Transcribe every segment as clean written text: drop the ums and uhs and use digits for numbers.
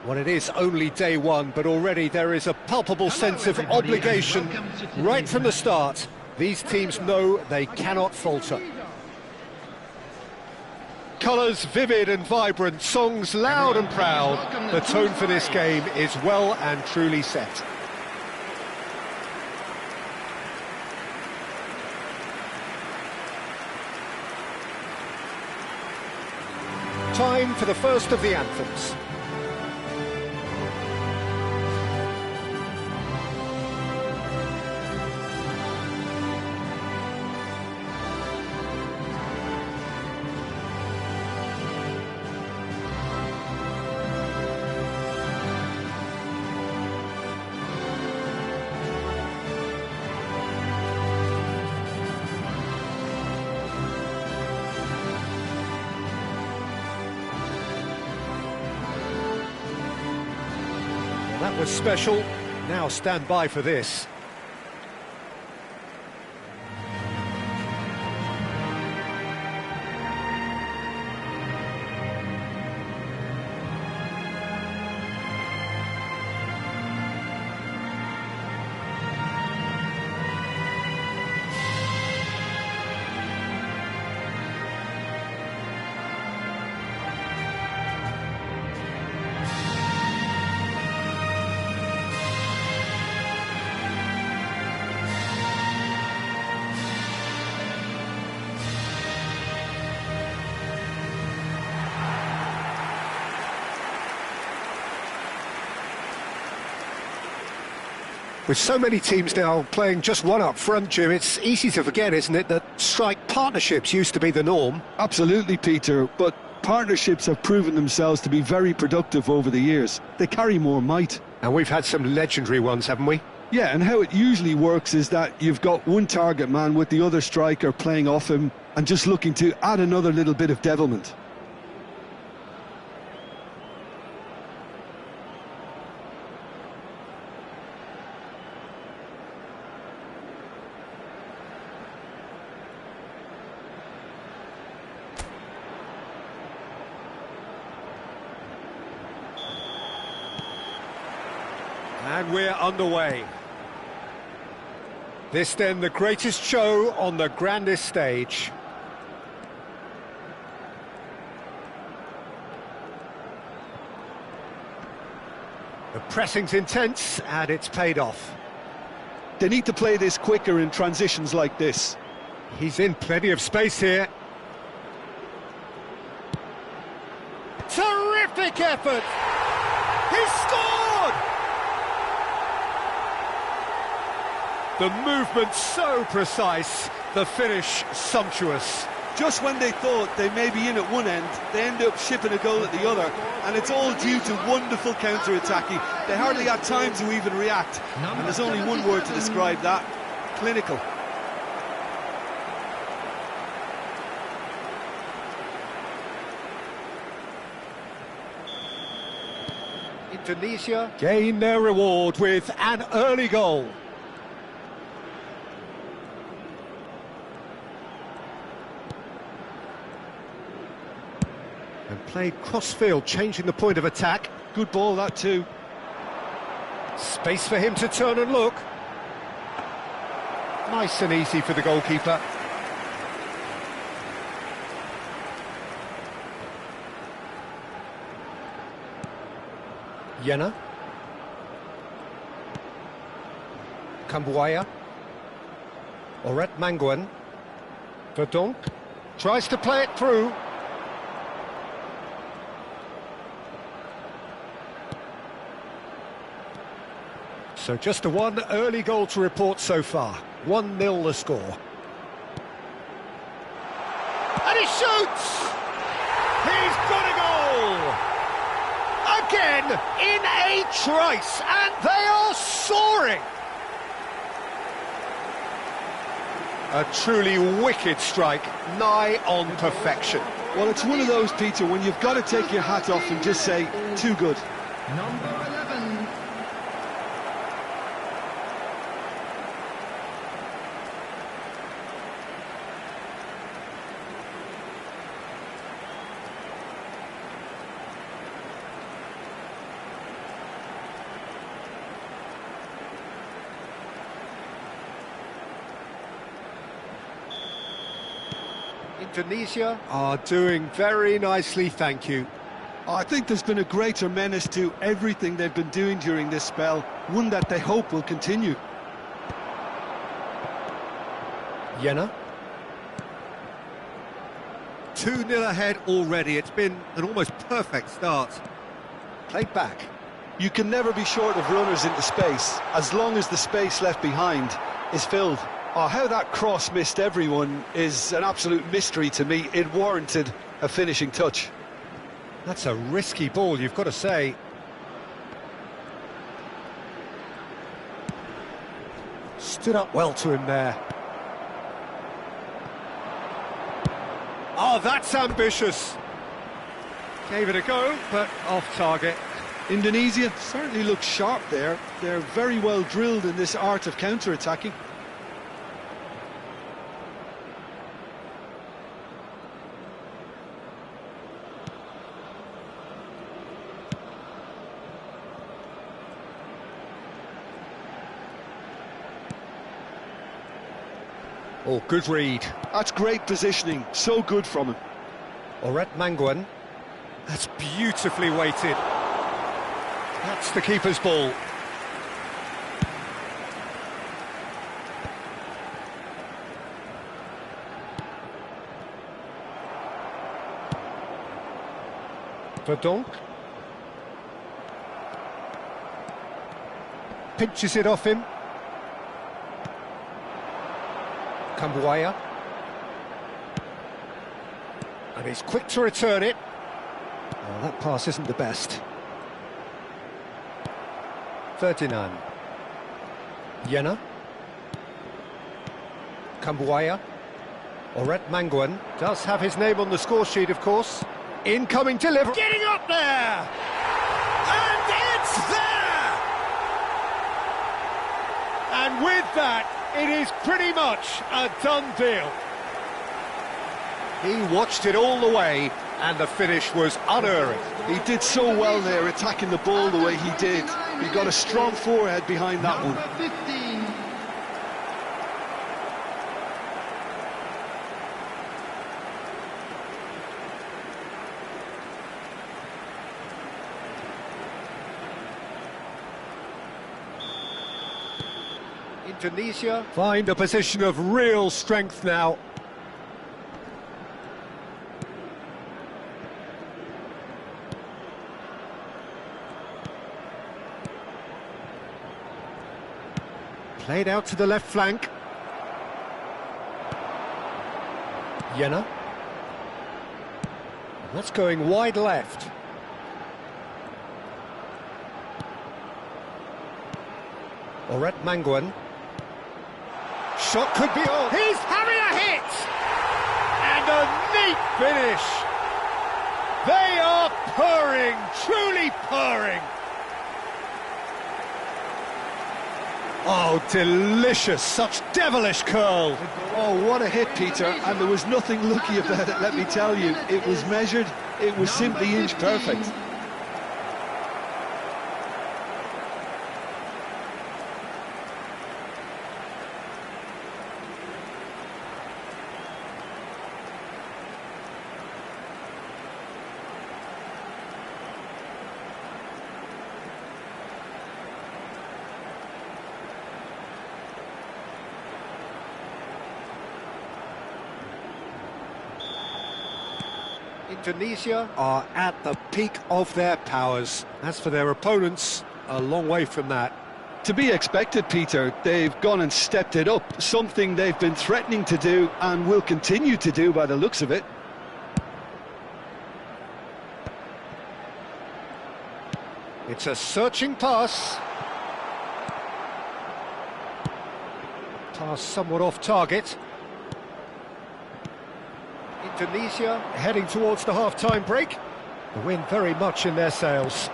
Well, it is only day one, but already there is a palpable sense of obligation right from the start. These teams know they cannot falter. Colours vivid and vibrant, songs loud and proud. The tone for this game is well and truly set. Time for the first of the anthems. That was special. Now stand by for this. With so many teams now playing just one up front, Jim, it's easy to forget, isn't it, that strike partnerships used to be the norm? Absolutely, Peter, but partnerships have proven themselves to be very productive over the years. They carry more might. And we've had some legendary ones, haven't we? Yeah, and how it usually works is that you've got one target man with the other striker playing off him and just looking to add another little bit of devilment. And we're underway. This then the greatest show on the grandest stage. The pressing's intense and it's paid off. They need to play this quicker in transitions like this. He's in plenty of space here. Terrific effort! He scored! The movement so precise, the finish sumptuous. Just when they thought they may be in at one end, they end up shipping a goal at the other, and it's all due to wonderful counter-attacking. They hardly had time to even react, and there's only one word to describe that: clinical. Indonesia gain their reward with an early goal. And played cross-field, changing the point of attack. Good ball, that too. Space for him to turn and look. Nice and easy for the goalkeeper. Jena. Kambuaya. Oret Manguan. Verdonk. Tries to play it through. So just the one early goal to report so far. 1-0 the score. And he shoots! He's got a goal! Again, in a trice, and they are soaring! A truly wicked strike, nigh on perfection. Well, it's one of those, Peter, when you've got to take your hat off and just say, too good. Number 11. Indonesia are doing very nicely, thank you. I think there's been a greater menace to everything they've been doing during this spell, one that they hope will continue. Jena. 2-0 ahead already. It's been an almost perfect start. Played back. You can never be short of runners into space, as long as the space left behind is filled. Oh, how that cross missed everyone is an absolute mystery to me. It warranted a finishing touch. That's a risky ball, you've got to say. Stood up well to him there. Oh, that's ambitious. Gave it a go, but off target. Indonesia certainly looks sharp there. They're very well drilled in this art of counter-attacking. Oh, good read. That's great positioning, so good from him. Oret Manguan. That's beautifully weighted. That's the keeper's ball. Verdonk. Pinches it off him. Kambuaya. And he's quick to return it. Oh, that pass isn't the best. Ferdinand. Jena. Kambuaya. Oret Manguan does have his name on the score sheet, of course. Incoming delivery. Getting up there! And it's there! And with that, it is pretty much a done deal. He watched it all the way, and the finish was unerring. He did so well there, attacking the ball the way he did. He got a strong forehead behind that one. Number 15. Indonesia find a position of real strength now. Played out to the left flank. Jena. That's going wide left. Oret Manguan. Shot could be on. He's having a hit! And a neat finish. They are purring, truly purring. Oh, delicious, such devilish curl. Oh, what a hit, Peter, and there was nothing lucky about it, let me tell you. It was measured, it was simply inch perfect. Indonesia are at the peak of their powers. As for their opponents, a long way from that. To be expected, Peter. They've gone and stepped it up, something they've been threatening to do and will continue to do by the looks of it. It's a searching pass. Pass somewhat off target. Indonesia heading towards the half-time break. The wind very much in their sails.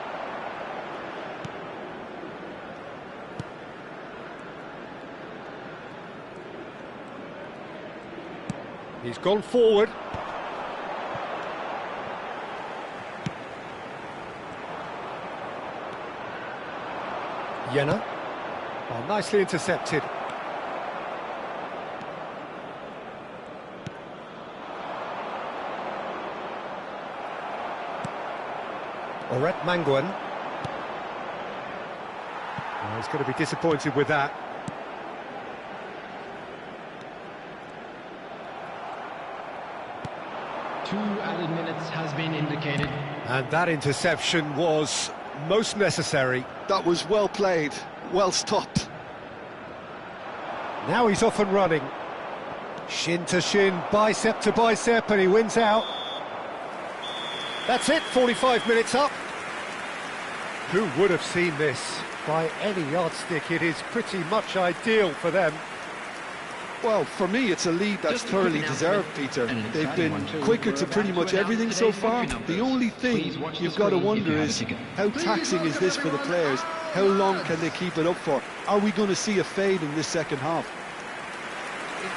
He's gone forward. Jena. Oh, nicely intercepted. Manguan. Oh, he's going to be disappointed with that. Two added minutes has been indicated. And that interception was most necessary. That was well played, well stopped. Now he's off and running. Shin to shin, bicep to bicep, and he wins out. That's it, 45 minutes up. Who would have seen this? By any yardstick, it is pretty much ideal for them. Well, for me, it's a lead that's thoroughly deserved, Peter. They've been quicker to pretty much everything so far. The only thing you've got to wonder is, how taxing is this for the players? How long can they keep it up for? Are we going to see a fade in this second half?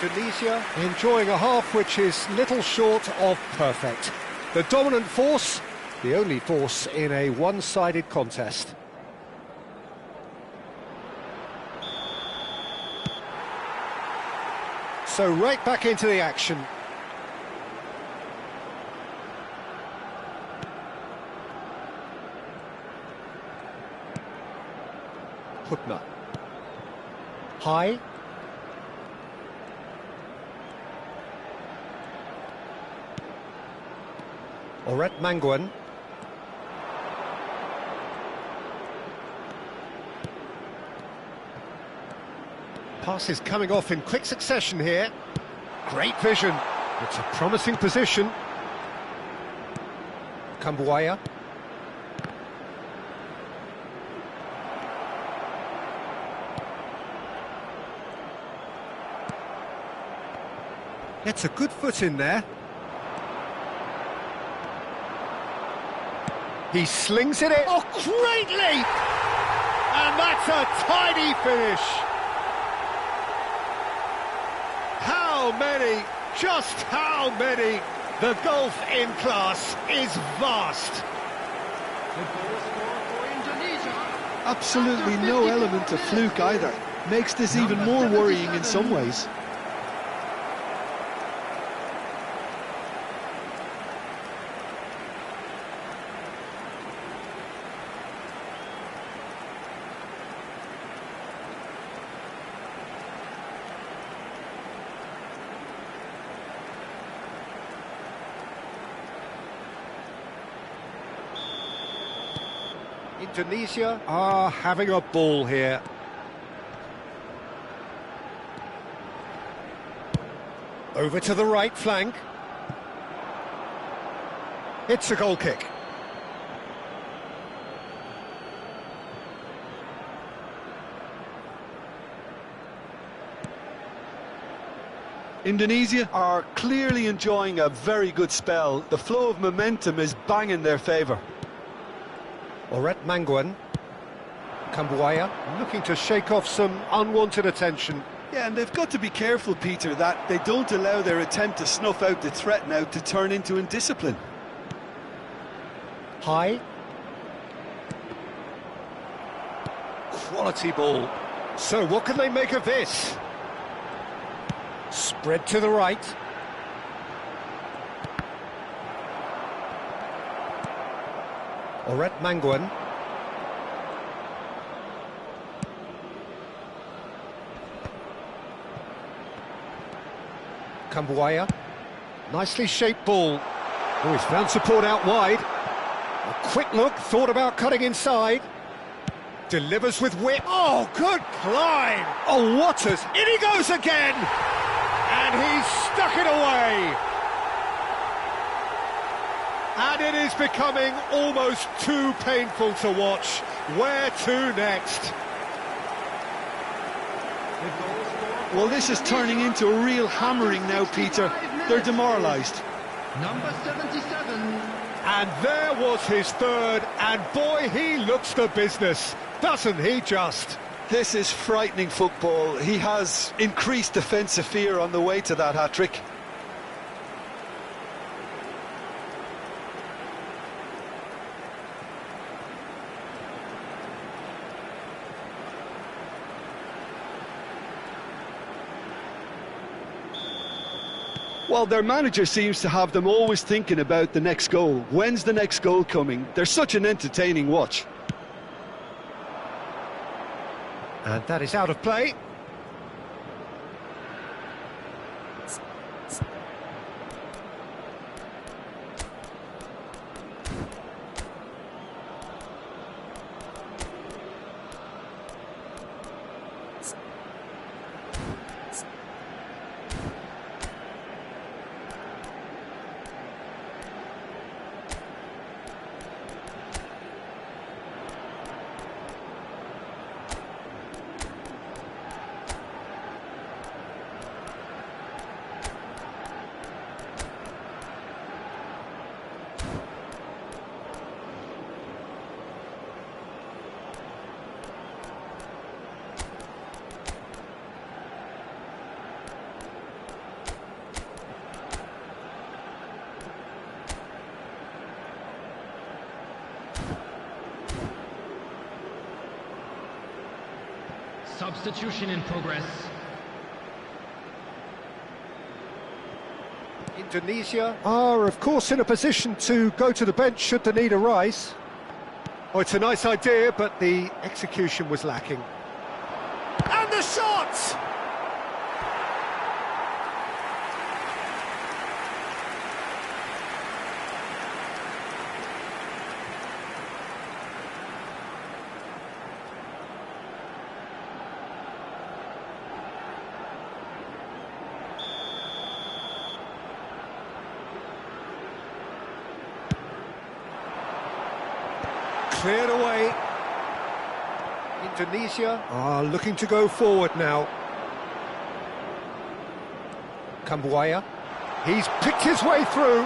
Indonesia enjoying a half which is little short of perfect. The dominant force, the only force in a one-sided contest. So right back into the action. Putna. High. Manguan. Pass is coming off in quick succession here. Great vision. It's a promising position. Kambuaya. Gets a good foot in there. He slings it in. Oh, great leap! And that's a tidy finish. How many? Just how many? The gulf in class is vast. The goal scorer for Indonesia. Absolutely no element of fluke either. Makes this even more worrying in some ways. Indonesia are having a ball here. Over to the right flank. It's a goal kick. Indonesia are clearly enjoying a very good spell. The flow of momentum is bang in their favour. Manguan. Kambuaya looking to shake off some unwanted attention. Yeah, and they've got to be careful, Peter, that they don't allow their attempt to snuff out the threat now to turn into indiscipline. High. Quality ball. So what can they make of this? Spread to the right. Manguan. Kambuaya. Nicely shaped ball. Oh, he's found support out wide. A quick look, thought about cutting inside. Delivers with whip. Oh, good climb. Oh, what has... In he goes again. And he's stuck it away. And it is becoming almost too painful to watch. Where to next? Well, this is turning into a real hammering now, Peter. They're demoralised. Number 77. And there was his third, and boy, he looks the business, doesn't he just? This is frightening football. He has increased defensive fear on the way to that hat-trick. Well, their manager seems to have them always thinking about the next goal. When's the next goal coming? They're such an entertaining watch. And that is out of play. Substitution in progress. Indonesia are, of course, in a position to go to the bench should the need arise. Oh, it's a nice idea, but the execution was lacking. And the shot! Cleared away. Indonesia are looking to go forward now. Kambuaya. He's picked his way through.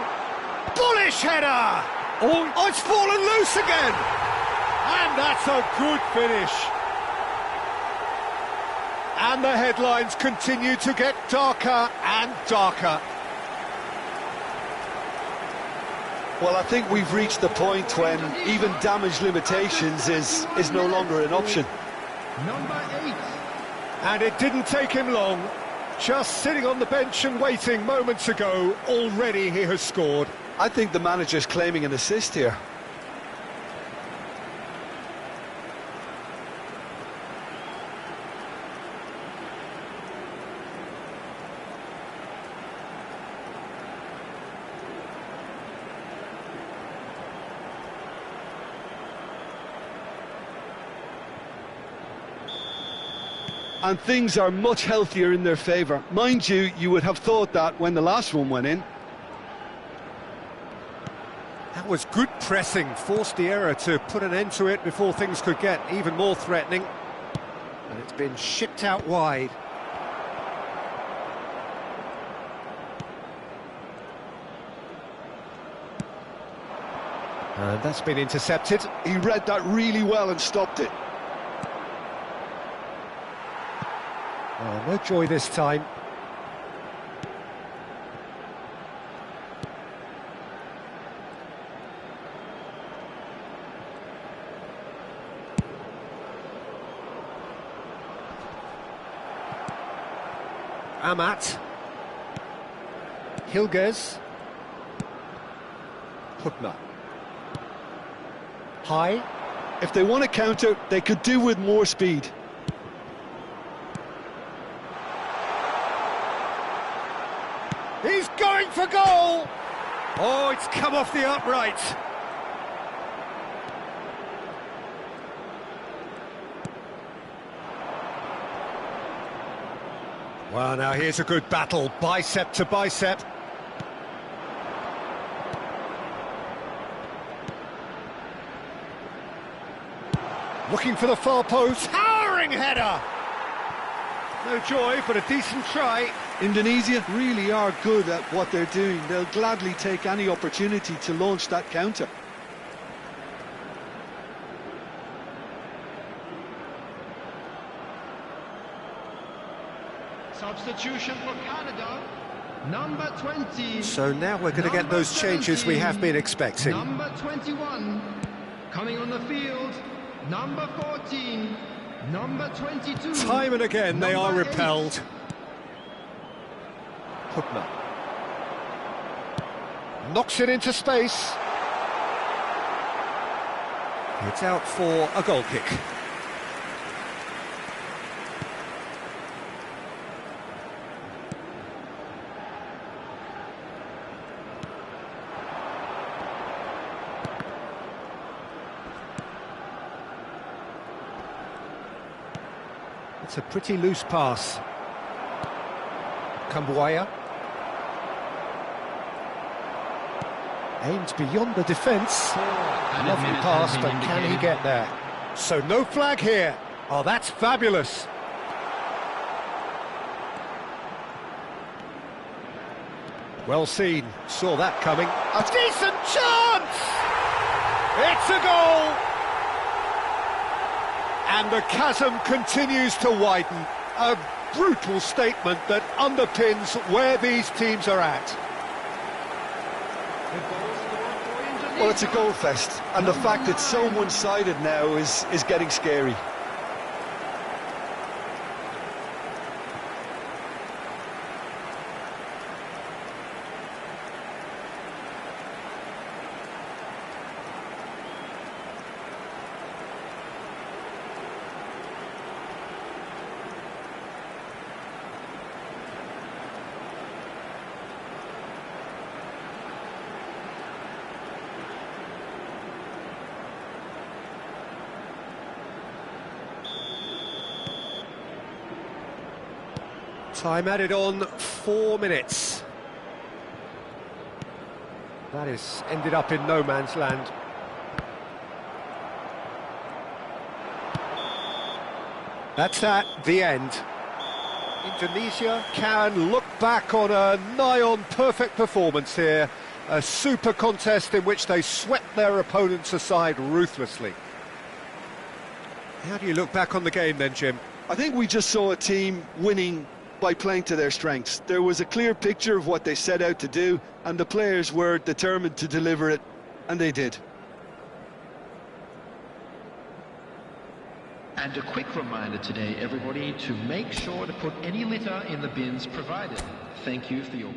Bullish header! Oh, it's fallen loose again! And that's a good finish. And the headlines continue to get darker and darker. Well, I think we've reached the point when even damage limitations is no longer an option. Number 8. And it didn't take him long. Just sitting on the bench and waiting moments ago, already he has scored. I think the manager's claiming an assist here. And things are much healthier in their favour. Mind you, you would have thought that when the last one went in. That was good pressing, forced the error to put an end to it before things could get even more threatening. And it's been shipped out wide. And that's been intercepted. He read that really well and stopped it. Oh, no joy this time. Amat. Hilgers. Hutner. High. If they want to counter, they could do with more speed. He's going for goal! Oh, it's come off the upright. Well, now here's a good battle, bicep to bicep. Looking for the far post, towering header! No joy, but a decent try. Indonesia really are good at what they're doing. They'll gladly take any opportunity to launch that counter. Substitution for Canada, number 20. So now we're going to get those changes we have been expecting. Number 21, coming on the field, number 14, number 22. Time and again they are repelled. Hookner knocks it into space. It's out for a goal kick. It's a pretty loose pass. Kambuaya. Aims beyond the defence. Lovely pass, but can he get there? So no flag here. Oh, that's fabulous. Well seen. Saw that coming. A decent chance! It's a goal! And the chasm continues to widen. A brutal statement that underpins where these teams are at. Well, it's a goal fest, and the fact it's so one-sided now is getting scary. Time added on 4 minutes. That is ended up in no man's land. That's the end. Indonesia can look back on a nigh-on perfect performance here. A super contest in which they swept their opponents aside ruthlessly. How do you look back on the game then, Jim? I think we just saw a team winning by playing to their strengths. There was a clear picture of what they set out to do, and the players were determined to deliver it, and they did. And a quick reminder today, everybody, to make sure to put any litter in the bins provided. Thank you for your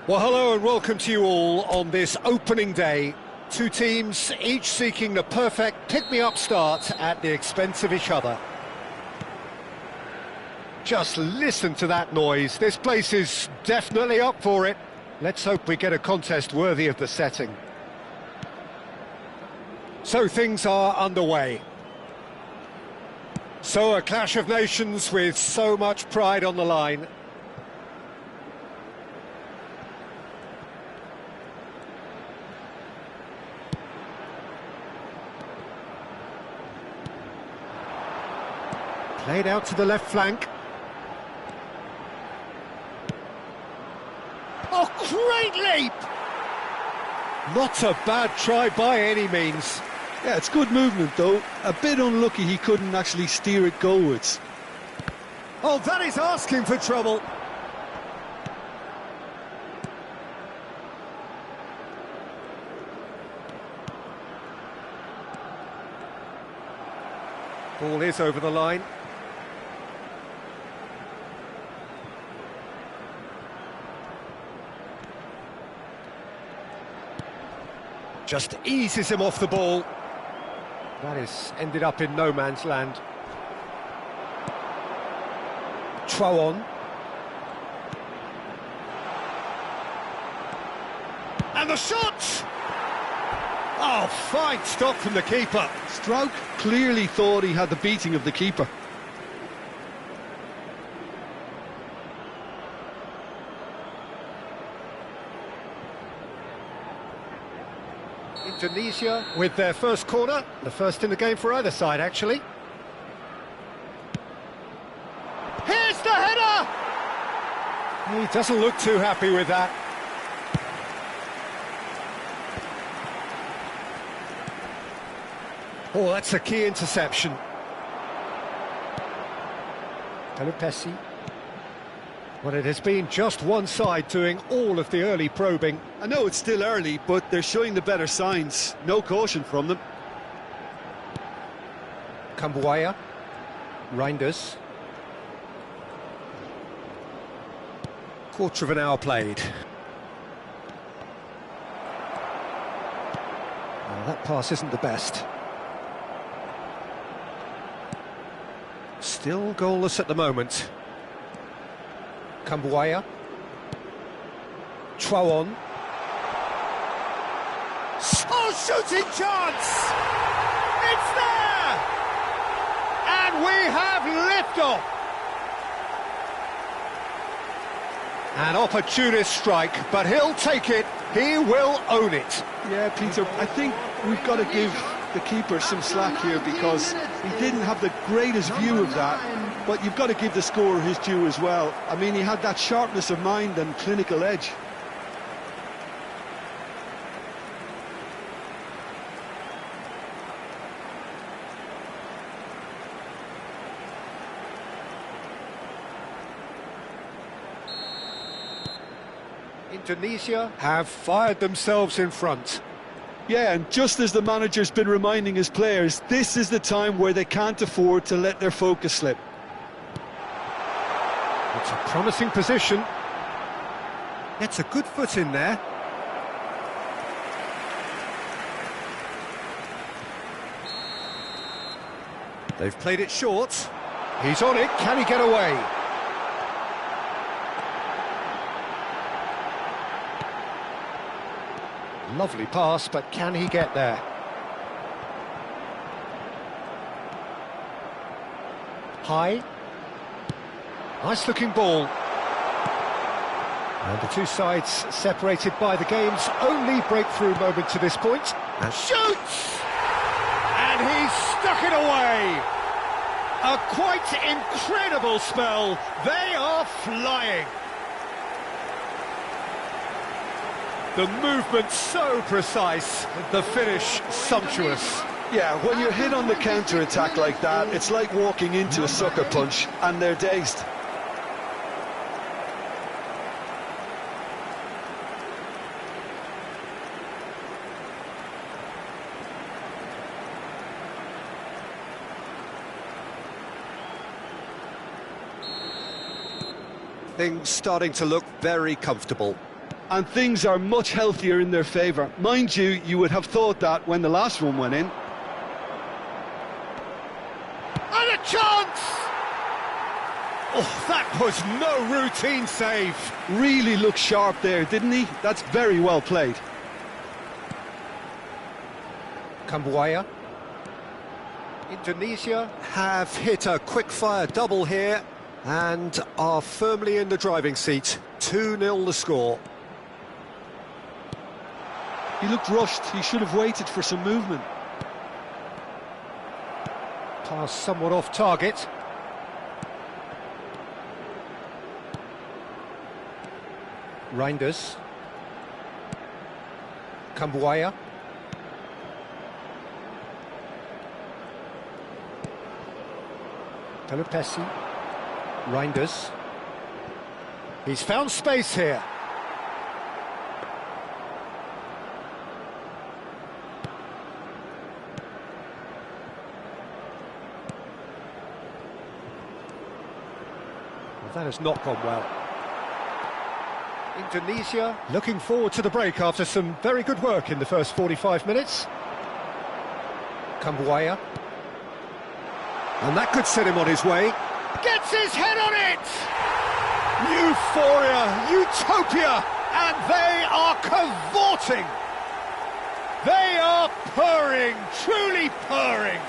Well, hello and welcome to you all on this opening day. Two teams, each seeking the perfect pick-me-up start at the expense of each other. Just listen to that noise. This place is definitely up for it. Let's hope we get a contest worthy of the setting. So things are underway. So a clash of nations with so much pride on the line. Played out to the left flank. Oh, great leap! Not a bad try by any means. Yeah, it's good movement though. A bit unlucky he couldn't actually steer it goalwards. Oh, that is asking for trouble. Ball is over the line. Just eases him off the ball. That has ended up in no man's land. Troon. And the shot! Oh, fine stop from the keeper. Strauch clearly thought he had the beating of the keeper. Indonesia with their first corner, the first in the game for either side, actually. Here's the header! He doesn't look too happy with that. Oh, that's a key interception. Pelupesi. Well, it has been just one side doing all of the early probing. I know it's still early, but they're showing the better signs. No caution from them. Kambuaya. Reinders. Quarter of an hour played. Well, that pass isn't the best. Still goalless at the moment. Kambuaya. Troon. Oh, shooting chance! It's there! And we have liftoff! An opportunist strike, but he'll take it. He will own it. Yeah, Peter, I think we've got to give the keeper some slack here because he didn't have the greatest view of that, but you've got to give the scorer his due as well. I mean, he had that sharpness of mind and clinical edge. Indonesia have fired themselves in front. Yeah, and just as the manager's been reminding his players, this is the time where they can't afford to let their focus slip. It's a promising position. Gets a good foot in there. They've played it short. He's on it. Can he get away? Lovely pass, but can he get there? High. Nice looking ball. And the two sides separated by the game's only breakthrough moment to this point. And shoots! And he's stuck it away! A quite incredible spell. They are flying. The movement so precise, the finish sumptuous. Yeah, when you're hit on the counter-attack like that, it's like walking into a sucker punch, and they're dazed. Things starting to look very comfortable. And things are much healthier in their favour. Mind you, you would have thought that when the last one went in. And a chance! Oh, that was no routine save. Really looked sharp there, didn't he? That's very well played. Kambuaya. Indonesia have hit a quick-fire double here and are firmly in the driving seat. 2-0 the score. He looked rushed. He should have waited for some movement. Pass somewhat off target. Reinders. Kambuaya. Pelupesi. Reinders. He's found space here. That has not gone well. Indonesia looking forward to the break after some very good work in the first 45 minutes. Kambuaya. And that could set him on his way. Gets his head on it! Euphoria, utopia, and they are cavorting. They are purring, truly purring.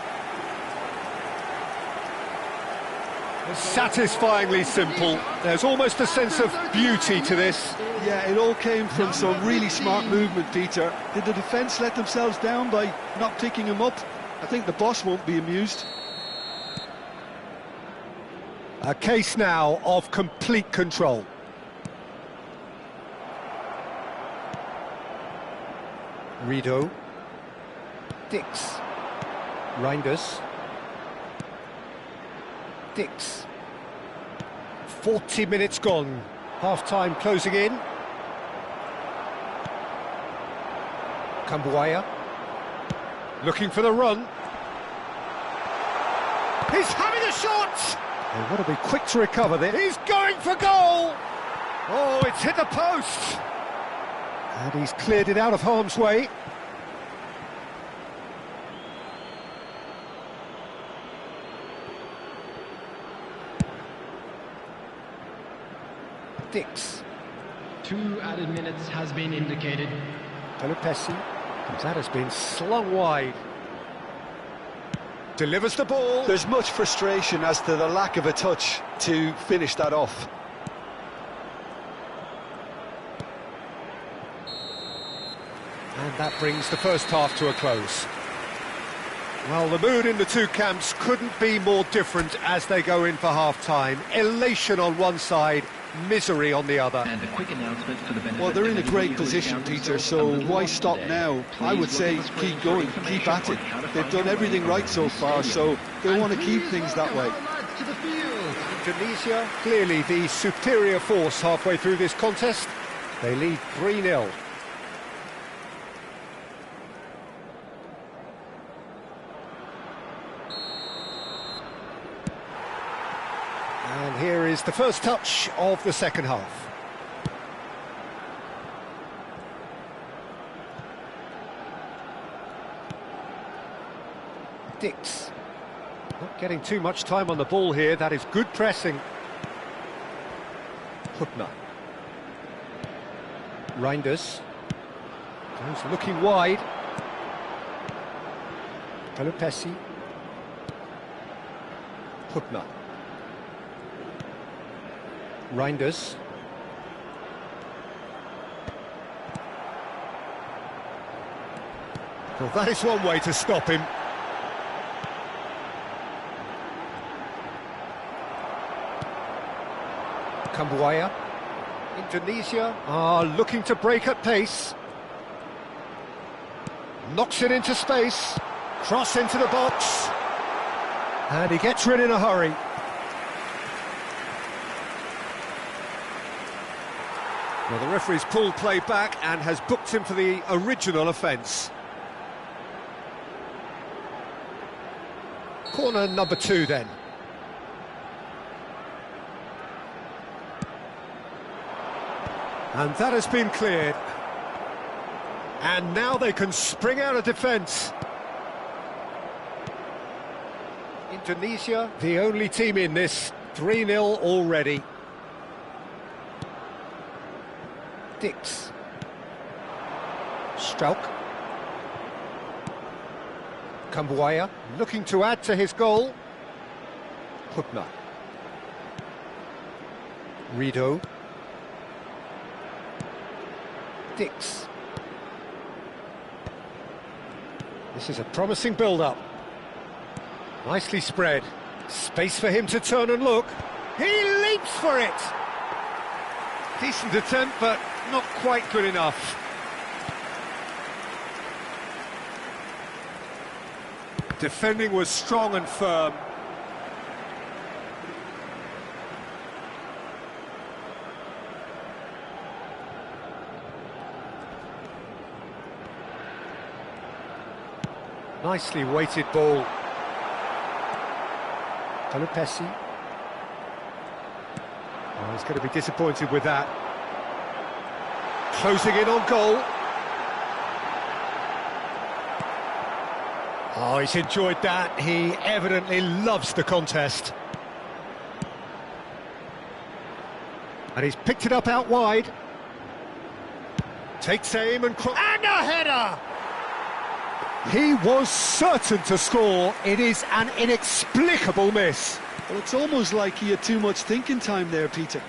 Satisfyingly simple. There's almost a sense of beauty to this. Yeah, it all came from some really smart movement, Peter. Did the defence let themselves down by not picking him up? I think the boss won't be amused. A case now of complete control. Rido. Dix. Reinders. Dix. 40 minutes gone. Half-time closing in. Kambuaya. Looking for the run. He's having a shot! They've got to be quick to recover this. He's going for goal! Oh, it's hit the post! And he's cleared it out of harm's way. Dix. 2 added minutes has been indicated. Pelupesi. That has been slung wide. Delivers the ball. There's much frustration as to the lack of a touch to finish that off. And that brings the first half to a close. Well, the mood in the two camps couldn't be more different as they go in for half-time. Elation on one side, misery on the other. And a quick announcement for the benefit. Well, they're in a of great anybody who is position, counting Peter, themselves so why under stop today. now? Please I would look say at the screen keep for going, information keep at on it. how to They've find done your everything way right around so the far, stadium. so they And want to keep please things that welcome way. our lads to the field. Indonesia, clearly the superior force halfway through this contest. They lead 3-0. And here is the first touch of the second half. Dix. Not getting too much time on the ball here, that is good pressing. Hübner. Reinders. Goes looking wide. Pelupesi. Hübner. Reinders. Well, that is one way to stop him. Kambuaya. Indonesia are looking to break at pace. Knocks it into space. Cross into the box. And he gets rid in a hurry. Well, the referee's pulled play back and has booked him for the original offence. Corner number 2 then. And that has been cleared. And now they can spring out of defence. Indonesia, the only team in this, 3-0 already. Dix. Strauch. Kambuaya looking to add to his goal. Hübner. Rido. Dix. This is a promising build-up. Nicely spread. Space for him to turn and look. He leaps for it! Decent attempt, but not quite good enough. Defending was strong and firm. Nicely weighted ball. Pelupesi. Oh, he's going to be disappointed with that. Closing in on goal. Oh, he's enjoyed that. He evidently loves the contest. And he's picked it up out wide. Takes aim and a header! He was certain to score. It is an inexplicable miss. Well, it's almost like he had too much thinking time there, Peter.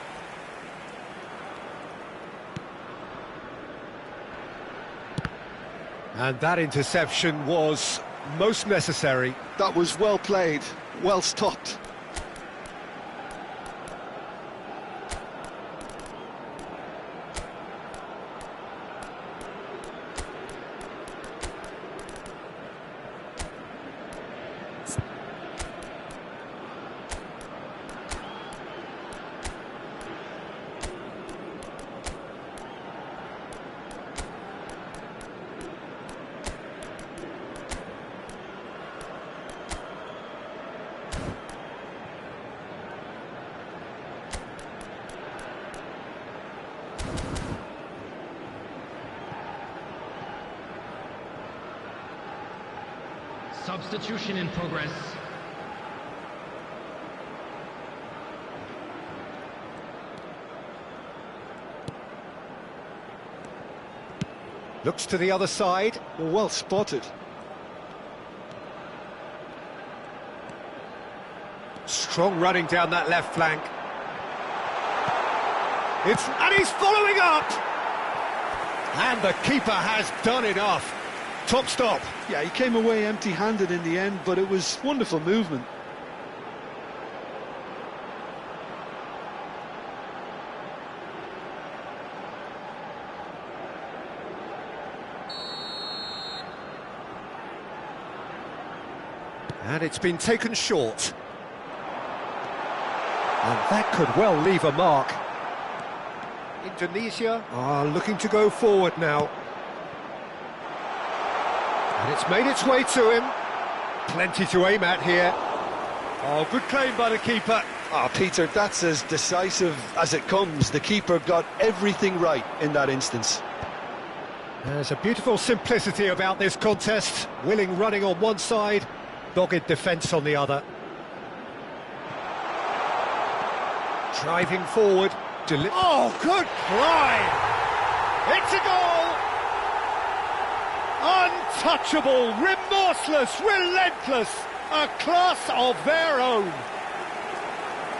And that interception was most necessary. That was well played, well stopped. Substitution in progress. Looks to the other side. Well spotted. Strong running down that left flank. And he's following up! And the keeper has done enough. Top stop. Yeah, he came away empty-handed in the end, but it was wonderful movement. And it's been taken short. And that could well leave a mark. Indonesia are looking to go forward now. And it's made its way to him. Plenty to aim at here. Oh, good claim by the keeper. Peter, that's as decisive as it comes. The keeper got everything right in that instance. There's a beautiful simplicity about this contest. Willing running on one side, dogged defence on the other. Driving forward. Oh, good climb! It's a goal! Untouchable, remorseless, relentless, a class of their own.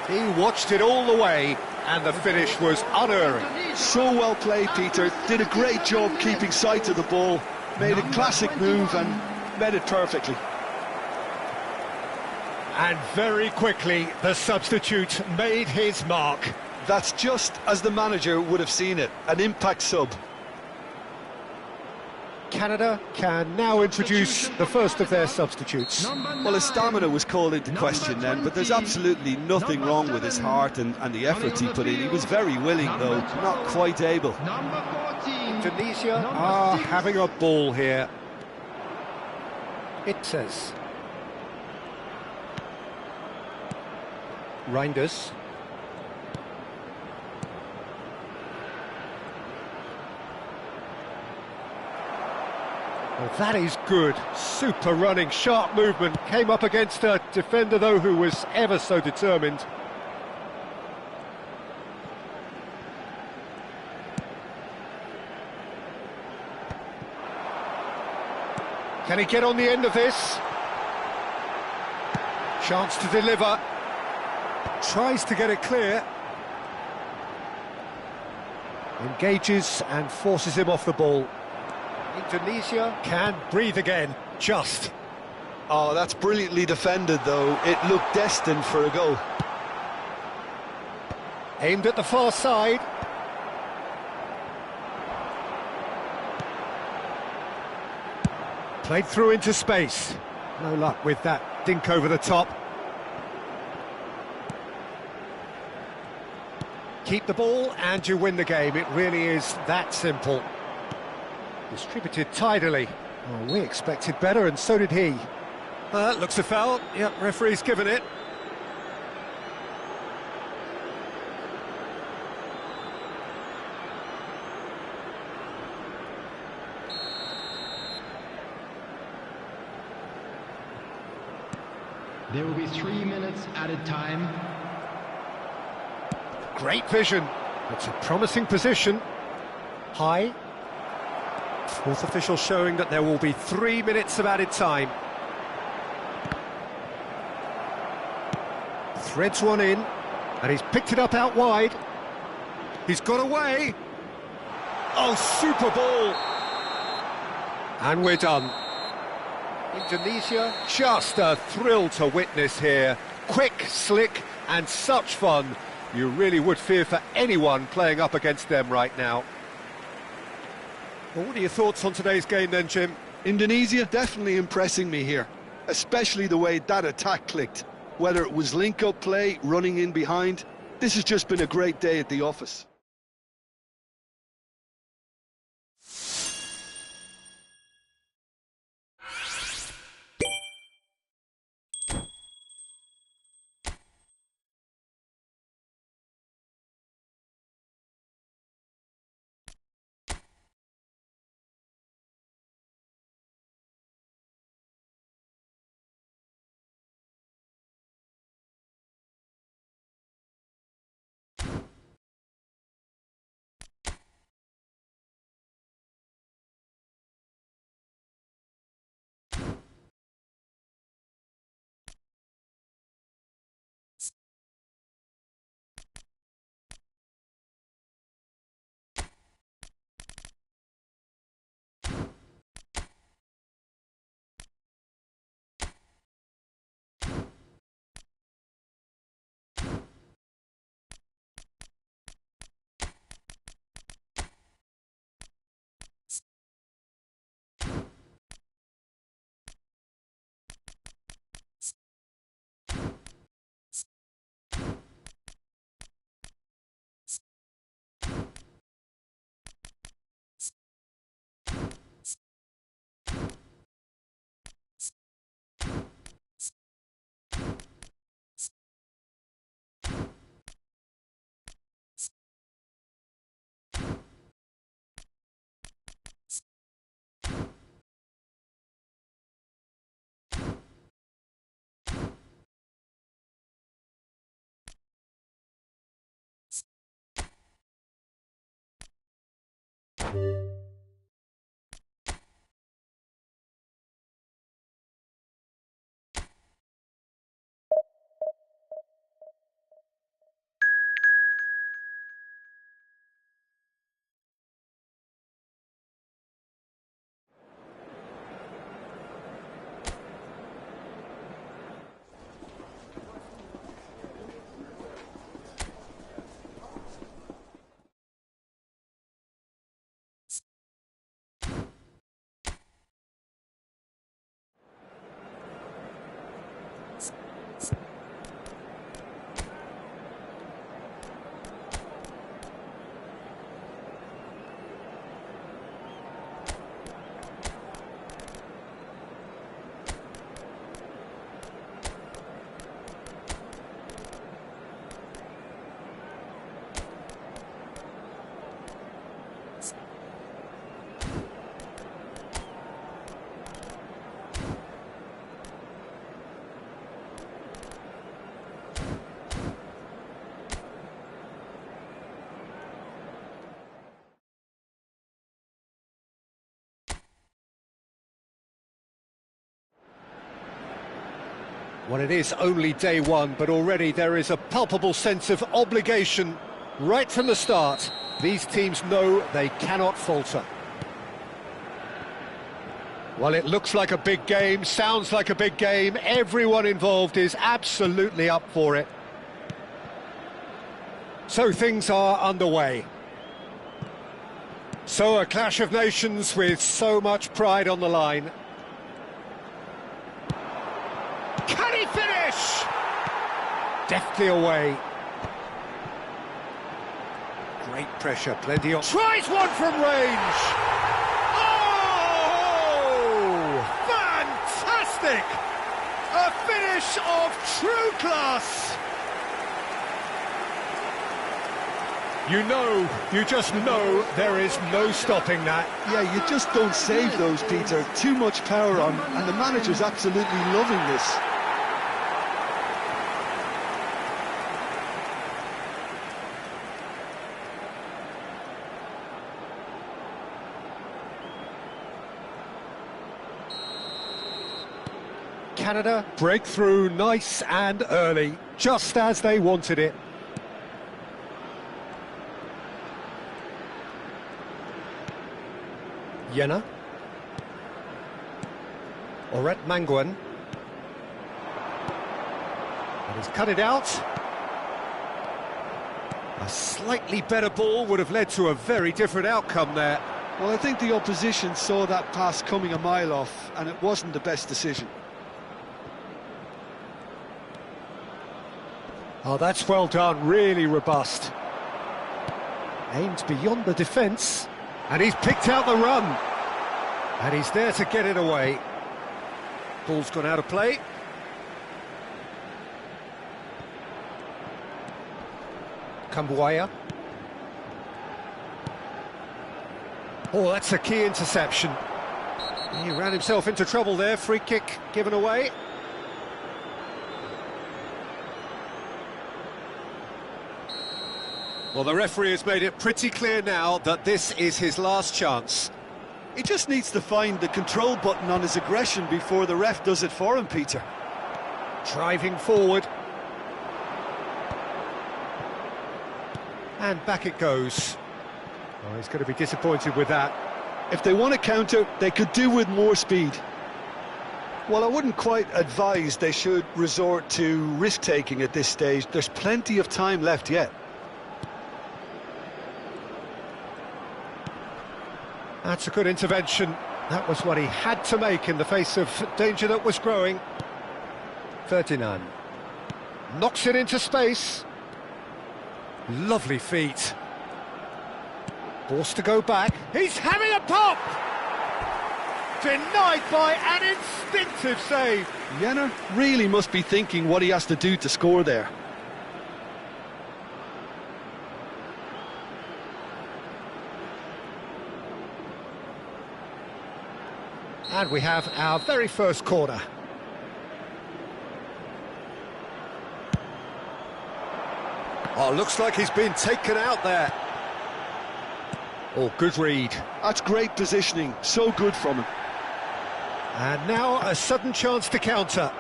He watched it all the way, and the finish was unerring. So well played, Peter. Did a great job keeping sight of the ball. Made a classic move and met it perfectly. And very quickly, the substitute made his mark. That's just as the manager would have seen it, an impact sub. Canada can now introduce the first of their substitutes. Well, his stamina was called into question then, but there's absolutely nothing wrong with his heart and the efforts he put in. He was very willing, though, not quite able. Indonesia are having a ball here. It says. Reinders. Well, that is good. Super running, sharp movement. Came up against a defender, though, who was ever so determined. Can he get on the end of this? Chance to deliver. Tries to get it clear. Engages and forces him off the ball. Indonesia can breathe again, just. Oh, that's brilliantly defended, though. It looked destined for a goal. Aimed at the far side. Played through into space. No luck with that dink over the top. Keep the ball and you win the game. It really is that simple. Distributed tidily. Well, we expected better, and so did he. Looks a foul. Yep, referee's given it. There will be 3 minutes added time. Great vision. It's a promising position. High. Fourth official showing that there will be 3 minutes of added time. Threads one in, and he's picked it up out wide. He's got away. Oh, super ball. And we're done. Indonesia, just a thrill to witness here. Quick, slick, and such fun. You really would fear for anyone playing up against them right now. Well, what are your thoughts on today's game then, Jim? Indonesia definitely impressing me here, especially the way that attack clicked. Whether it was link-up play, running in behind, this has just been a great day at the office. Well, it is only day one, but already there is a palpable sense of obligation right from the start. These teams know they cannot falter. Well, it looks like a big game, sounds like a big game. Everyone involved is absolutely up for it. So things are underway. So a clash of nations with so much pride on the line. Can he finish? Deftly away. Great pressure, plenty of... Tries one from range! Oh! Fantastic! A finish of true class! You just know there is no stopping that. Yeah, you just don't save those, Peter. Too much power on, and the manager's absolutely loving this. Canada break through nice and early, just as they wanted it. Yena. Oret Mangwan. And he's cut it out. A slightly better ball would have led to a very different outcome there. Well, I think the opposition saw that pass coming a mile off, and it wasn't the best decision. Oh, that's well done, really robust. Aimed beyond the defence, and he's picked out the run. And he's there to get it away. Ball's gone out of play. Kambuaya. Oh, that's a key interception. He ran himself into trouble there, free kick given away. Well, the referee has made it pretty clear now that this is his last chance. He just needs to find the control button on his aggression before the ref does it for him, Peter. Driving forward. And back it goes. Oh, he's going to be disappointed with that. If they want to counter, they could do with more speed. Well, I wouldn't quite advise they should resort to risk-taking at this stage. There's plenty of time left yet. That's a good intervention. That was what he had to make in the face of danger that was growing. Ferdinand knocks it into space. Lovely feet. Forced to go back. He's having a pop! Denied by an instinctive save. Jenner really must be thinking what he has to do to score there. And we have our very first corner. Oh, looks like he's been taken out there. Oh, good read. That's great positioning, so good from him. And now a sudden chance to counter.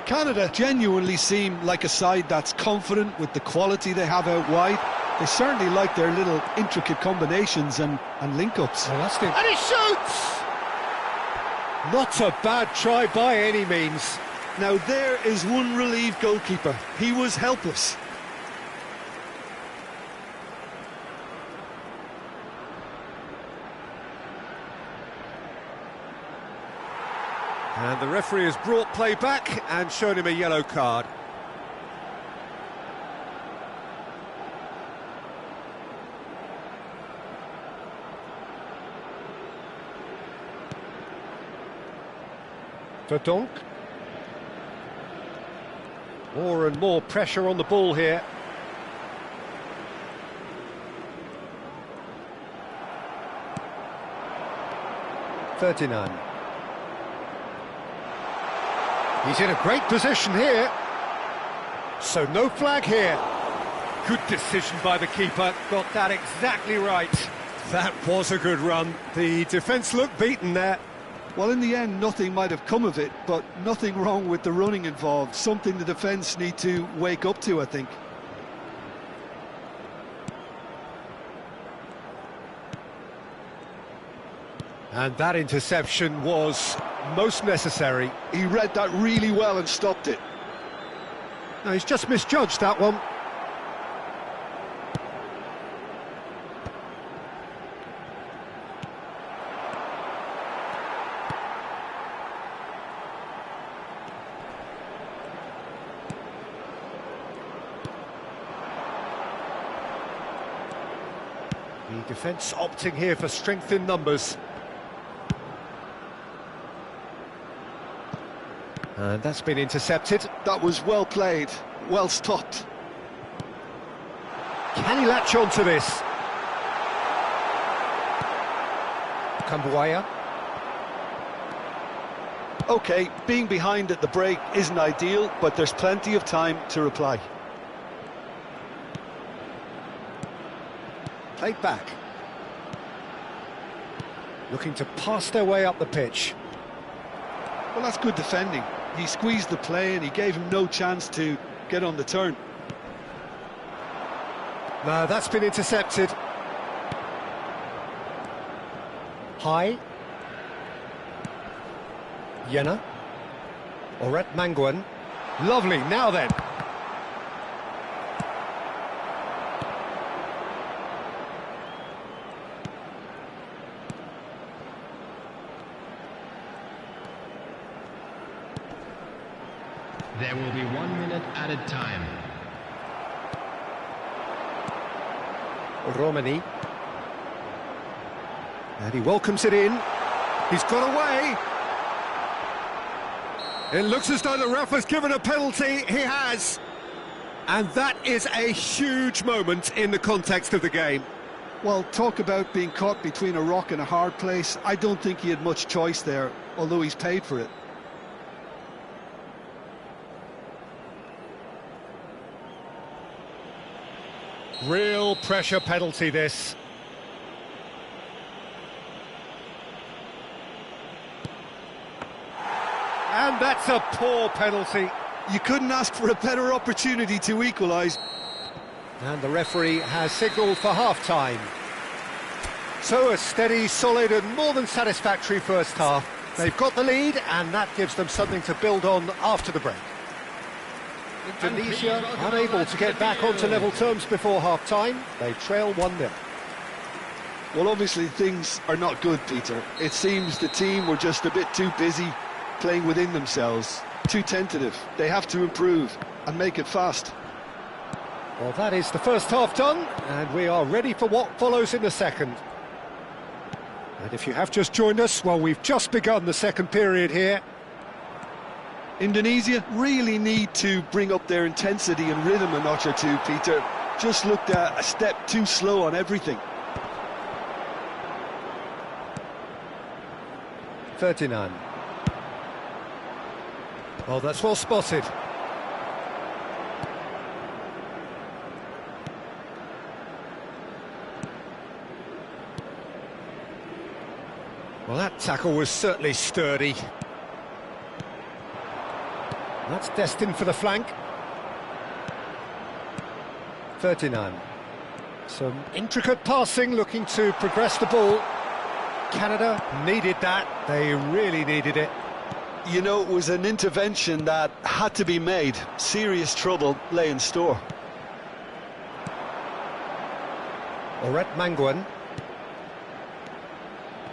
Canada genuinely seem like a side that's confident with the quality they have out wide. They certainly like their little intricate combinations and link-ups. Oh, that's and he shoots! Not a bad try by any means. Now there is one relieved goalkeeper. He was helpless. And the referee has brought play back and shown him a yellow card. Verdonk. More and more pressure on the ball here. Ferdinand. He's in a great position here. So no flag here. Good decision by the keeper. Got that exactly right. That was a good run. The defence looked beaten there. Well, in the end, nothing might have come of it, but nothing wrong with the running involved. Something the defence need to wake up to, I think. And that interception was most necessary. He read that really well and stopped it. No, he's just misjudged that one. The defence opting here for strength in numbers. And that's been intercepted. That was well played, well stopped. Can he latch on to this? Kambuaya. OK, being behind at the break isn't ideal, but there's plenty of time to reply. Played back. Looking to pass their way up the pitch. Well, that's good defending. He squeezed the play and he gave him no chance to get on the turn. No, that's been intercepted. High. Yena. Oret Manguan. Lovely, now then. There will be 1 minute added time. Romani. And he welcomes it in. He's got away. It looks as though the ref has given a penalty. He has. And that is a huge moment in the context of the game. Well, talk about being caught between a rock and a hard place. I don't think he had much choice there, although he's paid for it. Real pressure penalty, this. And that's a poor penalty. You couldn't ask for a better opportunity to equalise. And the referee has signalled for half-time. So a steady, solid and more than satisfactory first half. They've got the lead and that gives them something to build on after the break. Indonesia unable to get back onto level terms before half-time. They trail 1-0. Well, obviously things are not good, Peter. It seems the team were just a bit too busy playing within themselves, too tentative. They have to improve and make it fast. Well, that is the first half done, and we are ready for what follows in the second. And if you have just joined us, well, we've just begun the second period here. Indonesia really need to bring up their intensity and rhythm a notch or two, Peter. Just looked a step too slow on everything. Ferdinand. Oh, that's well spotted. Well, that tackle was certainly sturdy. That's destined for the flank. 39. Some intricate passing, looking to progress the ball. Canada needed that. They really needed it. You know, it was an intervention that had to be made. Serious trouble lay in store. Oret Mangwan.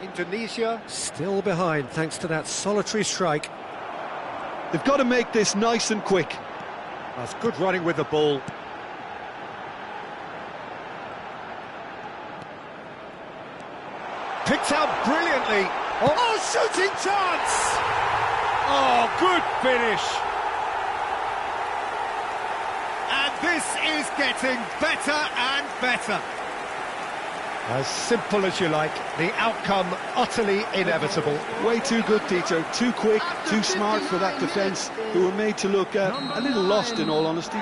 Indonesia still behind thanks to that solitary strike. They've got to make this nice and quick. That's good running with the ball. Picked out brilliantly. Oh, shooting chance! Oh, good finish. And this is getting better and better. As simple as you like, the outcome utterly inevitable. Way too good, Peter. Too quick, too smart for that defence, who were made to look a little lost, in all honesty.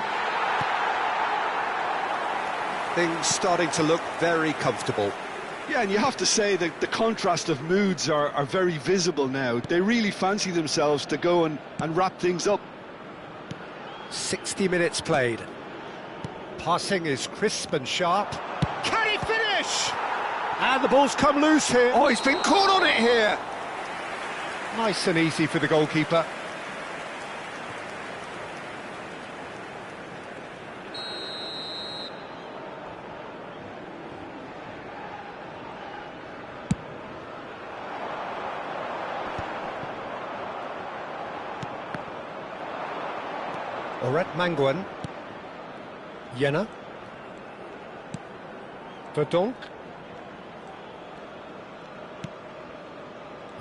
Things starting to look very comfortable. Yeah, and you have to say that the contrast of moods are very visible now. They really fancy themselves to go and wrap things up. 60 minutes played. Passing is crisp and sharp. Can he finish? And the ball's come loose here. Oh, he's been caught on it here. Nice and easy for the goalkeeper. Oret Mangwan. Jena. Verdonk.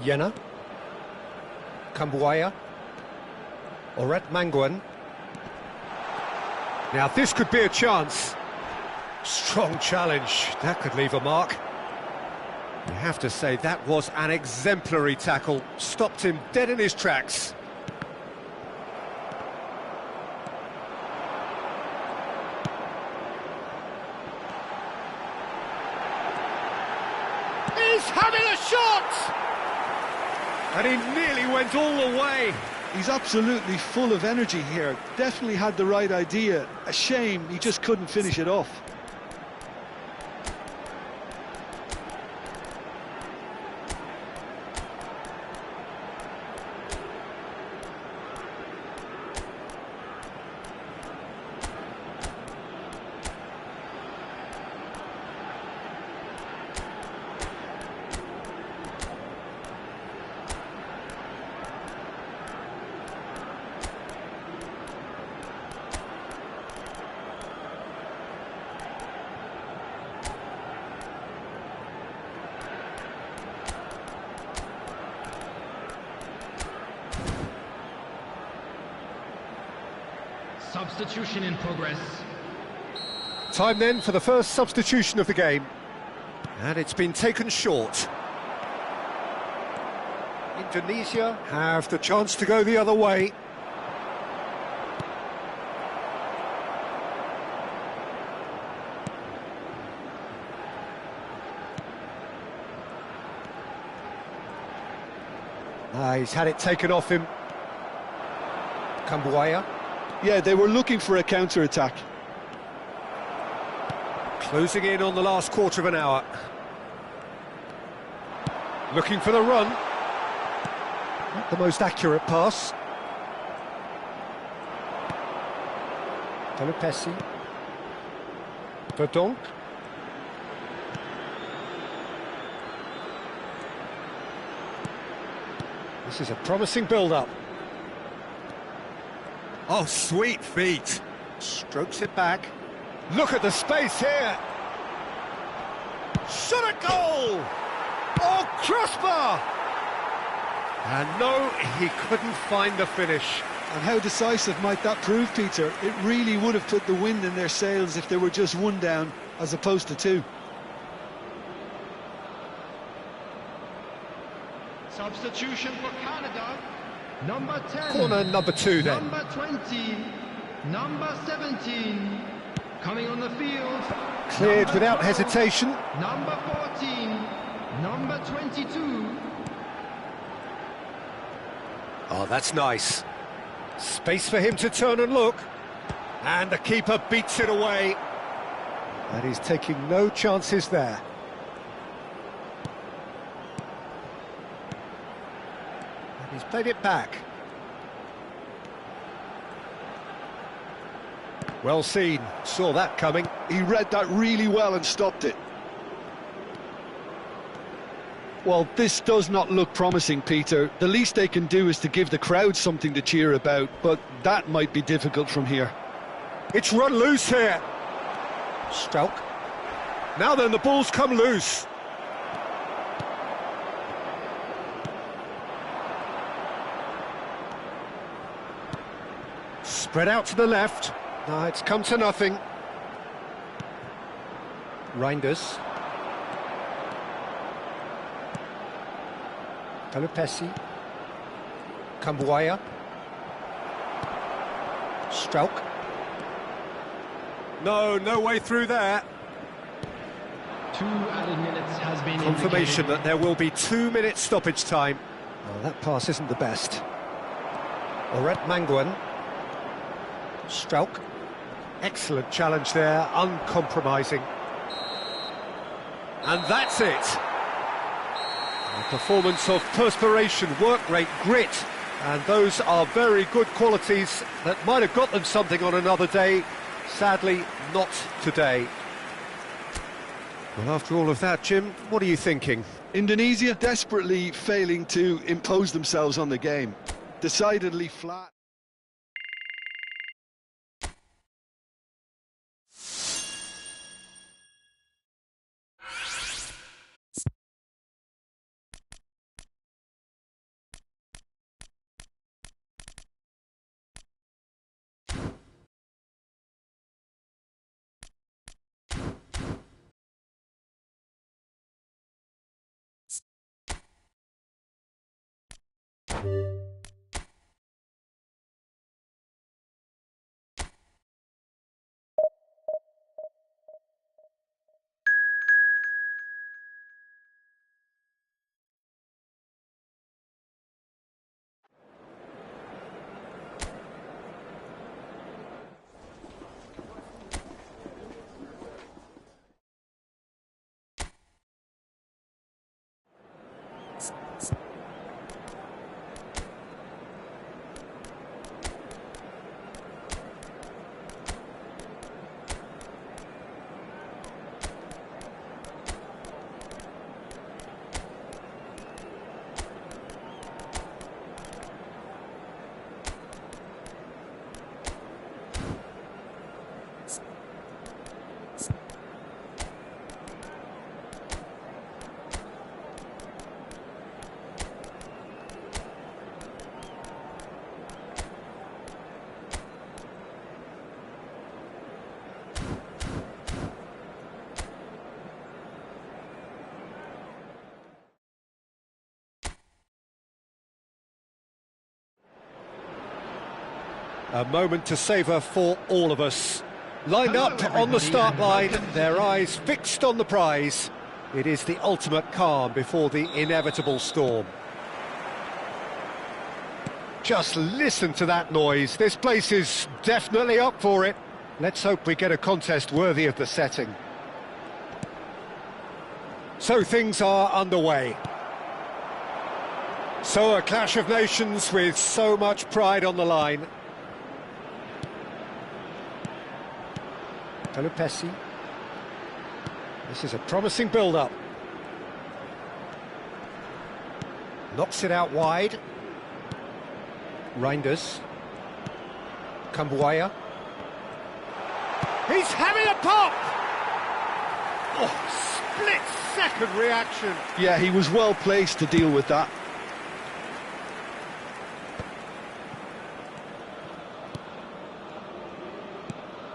Jena. Kambuaya. Oret Mangwan. Now this could be a chance. Strong challenge. That could leave a mark. You have to say that was an exemplary tackle. Stopped him dead in his tracks. He's having a shot! And he nearly went all the way. He's absolutely full of energy here. Definitely had the right idea. A shame he just couldn't finish it off. Substitution in progress. Time then for the first substitution of the game. And it's been taken short. Indonesia have the chance to go the other way. He's had it taken off him. Kambuaya. Yeah, they were looking for a counter-attack. Closing in on the last quarter of an hour. Looking for the run. Not the most accurate pass. Pelopessi. Verdonk. This is a promising build-up. Oh, sweet feet. Strokes it back. Look at the space here. Shot a goal! Oh, crossbar! And no, he couldn't find the finish. And how decisive might that prove, Peter? It really would have put the wind in their sails if they were just one down as opposed to two. Substitution for Canada. Number 10. Corner number 2 then. Number 20. Number 17. Coming on the field. Cleared number without 12, hesitation. Number 14. Number 22. Oh, that's nice. Space for him to turn and look. And the keeper beats it away. And he's taking no chances there. And he's played it back. Well seen, saw that coming. He read that really well and stopped it. Well, this does not look promising, Peter. The least they can do is to give the crowd something to cheer about, but that might be difficult from here. It's run loose here. Stroke. Now then, the ball's come loose. Spread out to the left. No, it's come to nothing. Reinders. Kalupesi. Kambuaya. Stroke. No way through there. 2 added minutes has been Confirmation indicated. that there will be 2 minutes stoppage time. Well, that pass isn't the best. Oret Manguan. Stroke. Excellent challenge there, uncompromising. And that's it. A performance of perspiration, work rate, grit. And those are very good qualities that might have got them something on another day. Sadly, not today. Well, after all of that, Jim, what are you thinking? Indonesia desperately failing to impose themselves on the game. Decidedly flat. A moment to savour for all of us. Lined up on the start line, their eyes fixed on the prize. It is the ultimate calm before the inevitable storm. Just listen to that noise. This place is definitely up for it. Let's hope we get a contest worthy of the setting. So things are underway. So a clash of nations with so much pride on the line. Kalupesi. This is a promising build-up. Knocks it out wide. Reinders. Kambuaya. He's having a pop! Oh, split-second reaction. Yeah, he was well placed to deal with that.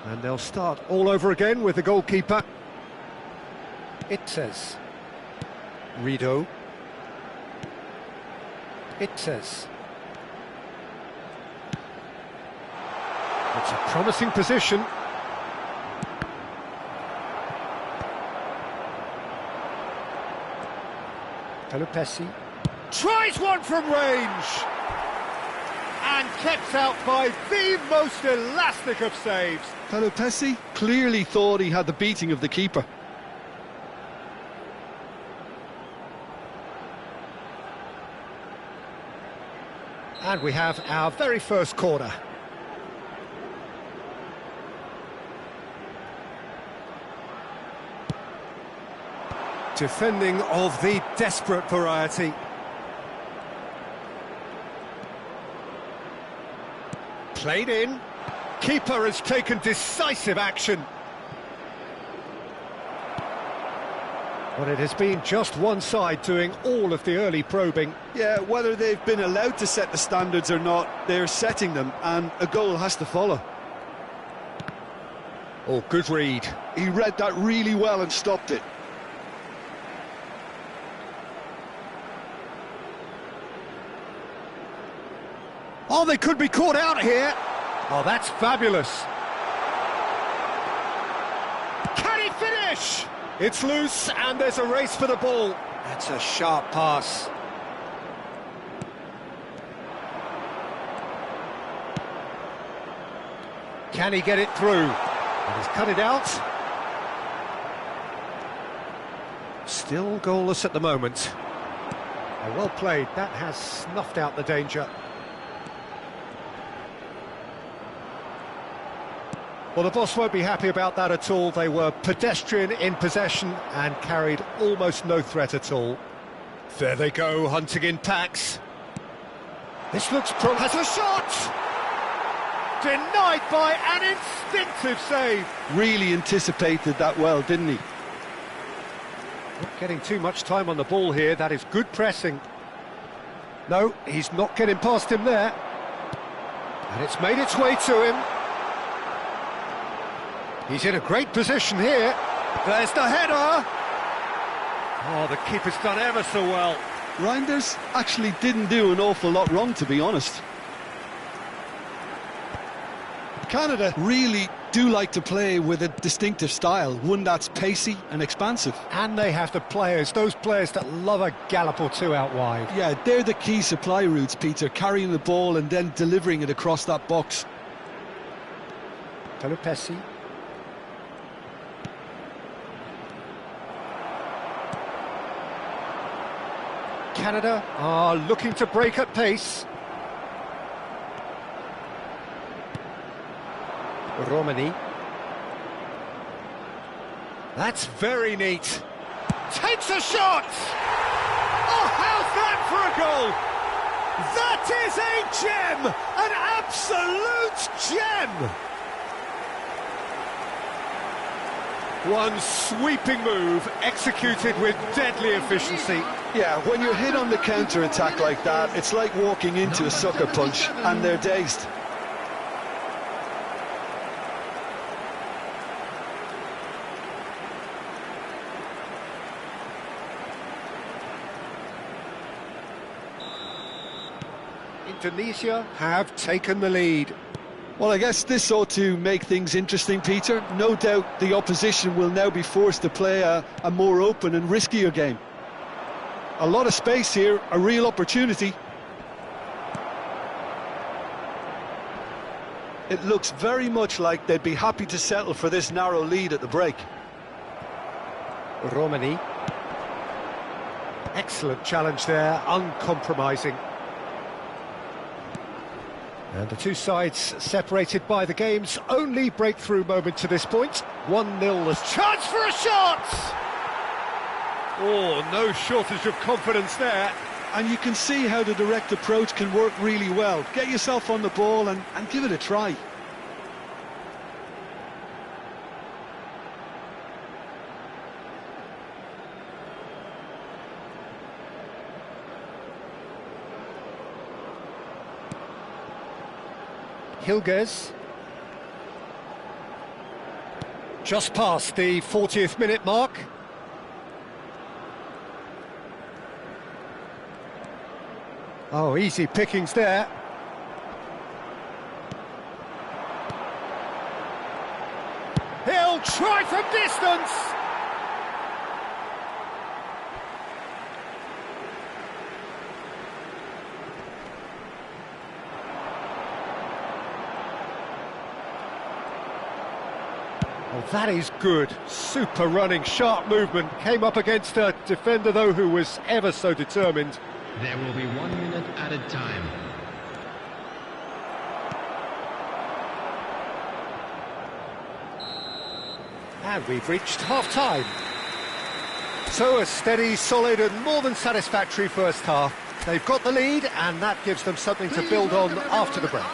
And they'll start all over again with the goalkeeper. It says Rido. It says it's a promising position. Kalupesi tries one from range. kept out by the most elastic of saves. Pessi clearly thought he had the beating of the keeper. And we have our very first corner. Defending of the desperate variety. Played in. Keeper has taken decisive action. But it has been just one side doing all of the early probing. Yeah, whether they've been allowed to set the standards or not, they're setting them, and a goal has to follow. Oh, good read. He read that really well and stopped it. Oh, they could be caught out here. Oh, that's fabulous. Can he finish? It's loose, and there's a race for the ball. That's a sharp pass. Can he get it through? And he's cut it out. Still goalless at the moment. Oh, well played. That has snuffed out the danger. Well, the boss won't be happy about that at all. They were pedestrian in possession and carried almost no threat at all. There they go, hunting in packs. This looks has a shot! Denied by an instinctive save. Really anticipated that well, didn't he? Not getting too much time on the ball here. That is good pressing. No, he's not getting past him there. And it's made its way to him. He's in a great position here. There's the header. Oh, the keeper's done ever so well. Reinders actually didn't do an awful lot wrong, to be honest. Canada really do like to play with a distinctive style, one that's pacey and expansive. And they have the players, those players that love a gallop or two out wide. Yeah, they're the key supply routes, Peter, carrying the ball and then delivering it across that box. Pessi. Canada are looking to break at pace. Romani. That's very neat. Takes a shot! Oh, how's that for a goal? That is a gem! An absolute gem! One sweeping move, executed with deadly efficiency. Yeah, when you're hit on the counter-attack like that, it's like walking into a sucker punch, and they're dazed. Indonesia have taken the lead. Well, I guess this ought to make things interesting, Peter. No doubt the opposition will now be forced to play a more open and riskier game. A lot of space here, a real opportunity. It looks very much like they'd be happy to settle for this narrow lead at the break. Romani. Excellent challenge there, uncompromising. And the two sides separated by the game's only breakthrough moment to this point. 1-0, there's chance for a shot! Oh, no shortage of confidence there. And you can see how the direct approach can work really well. Get yourself on the ball and give it a try. Hilgers. Just past the 40th minute mark. Oh, easy pickings there. He'll try from distance. That is good. Super running, sharp movement. Came up against a defender, though, who was ever so determined. There will be 1 minute added time. And we've reached half-time. So a steady, solid and more than satisfactory first half. They've got the lead and that gives them something to build on after the break.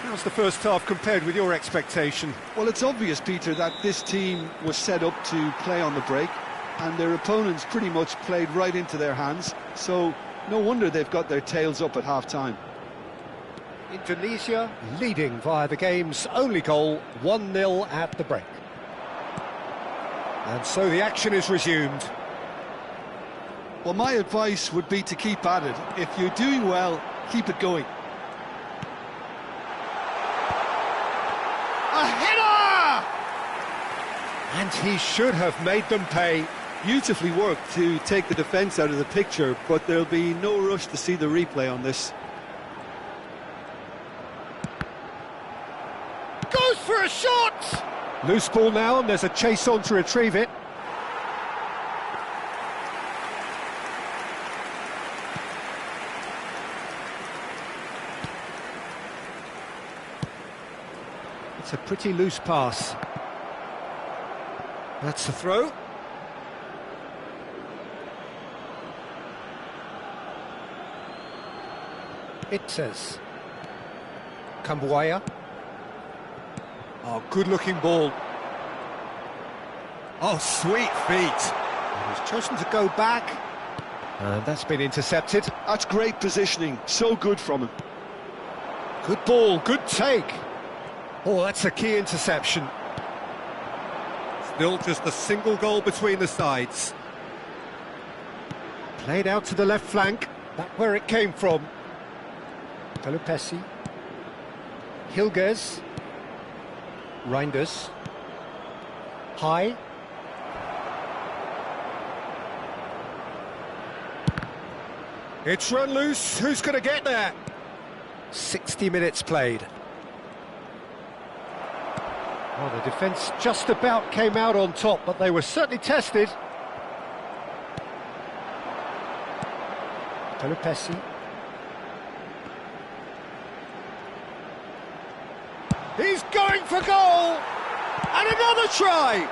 How's the first half compared with your expectation? Well, it's obvious, Peter, that this team was set up to play on the break and their opponents pretty much played right into their hands, so no wonder they've got their tails up at half-time. Indonesia leading via the game's only goal, 1-0 at the break. And so the action is resumed. Well, my advice would be to keep at it. If you're doing well, keep it going. A header! And he should have made them pay. Beautifully worked to take the defence out of the picture, but there'll be no rush to see the replay on this. Goes for a shot! Loose ball now, and there's a chase on to retrieve it. It's a pretty loose pass. That's the throw. It says Kambuaya. Oh, good-looking ball. Oh, sweet feet. He's chosen to go back. And that's been intercepted. That's great positioning. So good from him. Good ball, good take. Oh, that's a key interception. Still just a single goal between the sides. Played out to the left flank. Back where it came from. Pelupesi. Hilgers. Reinders. High. It's run loose. Who's going to get there? 60 minutes played. Well, the defence just about came out on top, but they were certainly tested. Pelupesi. He's going for goal! And another try!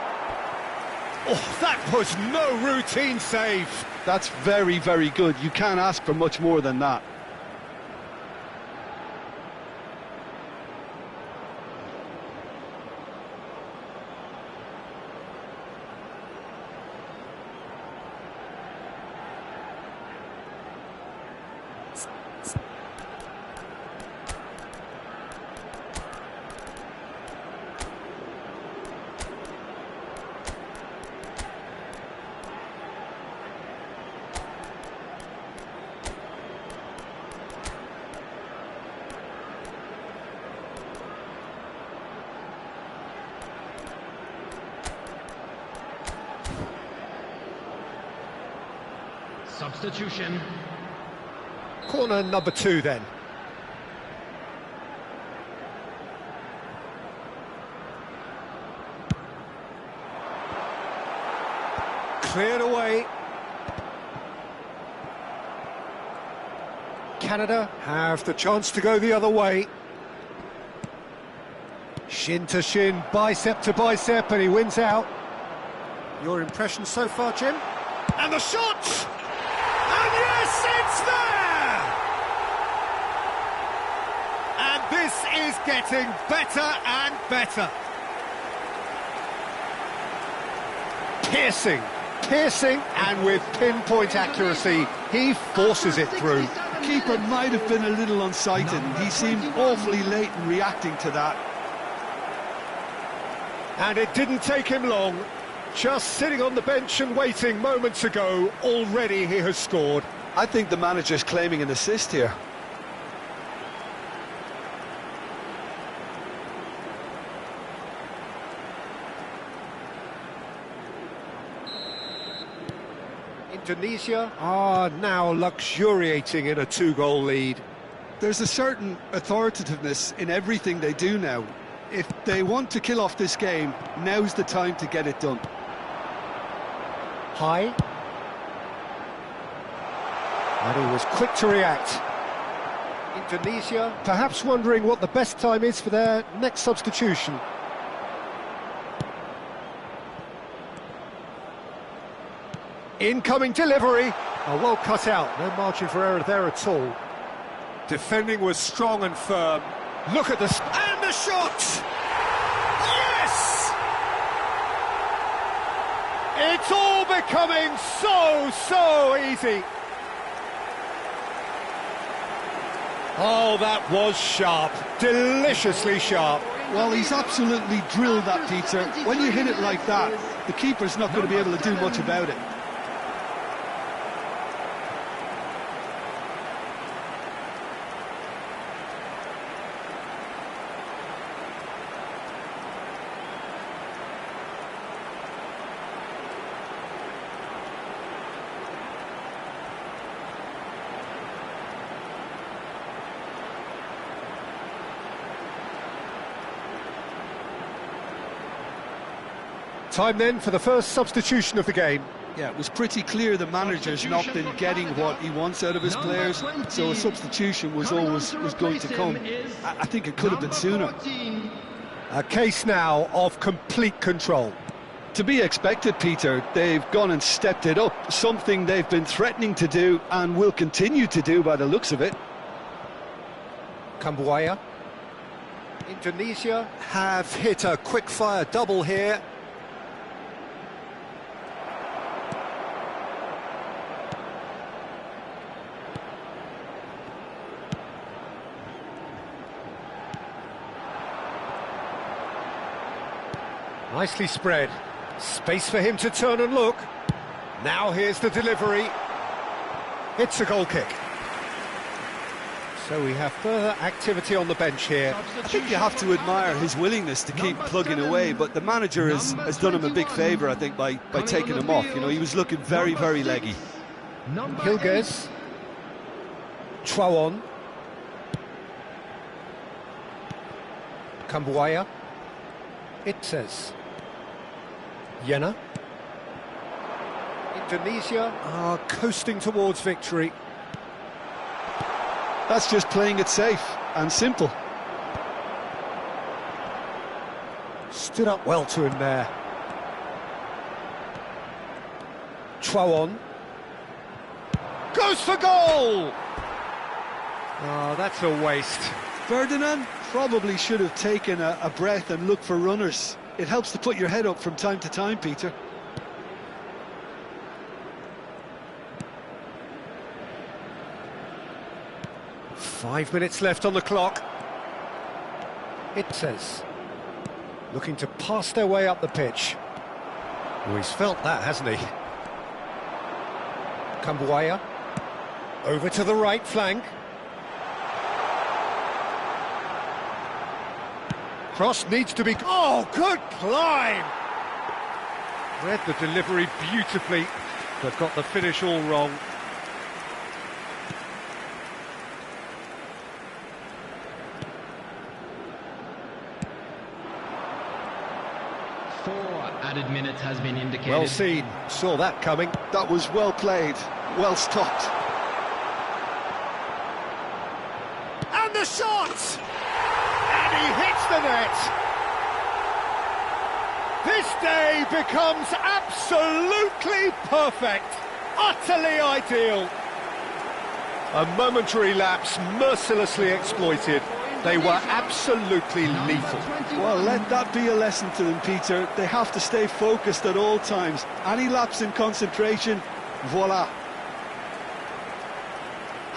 Oh, that was no routine save. That's very, very good. You can't ask for much more than that. Substitution. Corner number 2 then. Cleared away. Canada have the chance to go the other way. Shin to shin, bicep to bicep, and he wins out. Your impression so far, Jim? And the shot! And yes, it's there! And this is getting better and better. Piercing, and with pinpoint accuracy, he forces it through. Keeper might have been a little unsighted. He seemed awfully late in reacting to that. And it didn't take him long. Just sitting on the bench and waiting moments ago, already he has scored. I think the manager's claiming an assist here. Indonesia are now luxuriating in a 2-goal lead. There's a certain authoritativeness in everything they do now. If they want to kill off this game, now's the time to get it done. High. And he was quick to react. Indonesia perhaps wondering what the best time is for their next substitution. Incoming delivery. Oh, well cut out. No margin for error there at all. Defending was strong and firm. Look at this. And the shot! Yes! It's all becoming so easy. Oh, that was sharp. Deliciously sharp. Well, he's absolutely drilled that, Peter. When you hit it like that, the keeper's not going to be able to do much about it. Time then for the first substitution of the game. Yeah, it was pretty clear the manager's not been getting what he wants out of his players, so a substitution was going to come. I think it could have been sooner. A case now of complete control. To be expected, Peter. They've gone and stepped it up, something they've been threatening to do and will continue to do by the looks of it. Kambuaya. Indonesia have hit a quick-fire double here. Nicely spread. Space for him to turn and look. Now here's the delivery. It's a goal kick. So we have further activity on the bench here. I think you have to admire his willingness to keep plugging away, but the manager has done him a big favour, I think, by taking him off. You know, he was looking very leggy. Hilgers. Chawon. Kambuaya. It says Jena. Indonesia are coasting towards victory. That's just playing it safe and simple. Stood up well to him there. Chawon. Goes for goal! Oh, that's a waste. Ferdinand probably should have taken a breath and looked for runners. It helps to put your head up from time to time, Peter. Five minutes left on the clock. It says, looking to pass their way up the pitch. Oh, he's felt that, hasn't he? Kambuaya. Over to the right flank. Cross needs to be... Oh, good climb! Read the delivery beautifully, but got the finish all wrong. Added minutes has been indicated. Well seen, saw that coming. That was well played, well stopped. And the shot! And he hits the net! This day becomes absolutely perfect, utterly ideal. A momentary lapse mercilessly exploited. They were absolutely lethal. Well, let that be a lesson to them, Peter. They have to stay focused at all times. Any lapse in concentration, voila.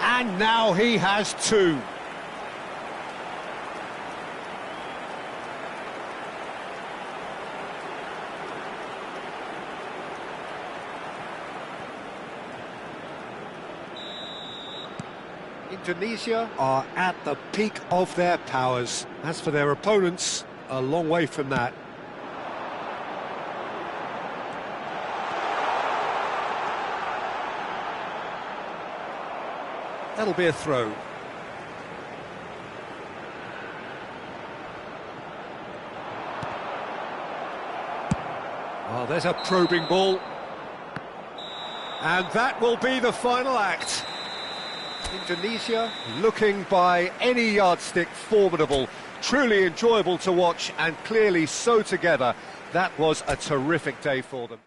And now he has two. Indonesia are at the peak of their powers. As for their opponents, a long way from that. That'll be a throw. Oh, there's a probing ball. And that will be the final act. Indonesia looking by any yardstick formidable, truly enjoyable to watch and clearly so together. That was a terrific day for them.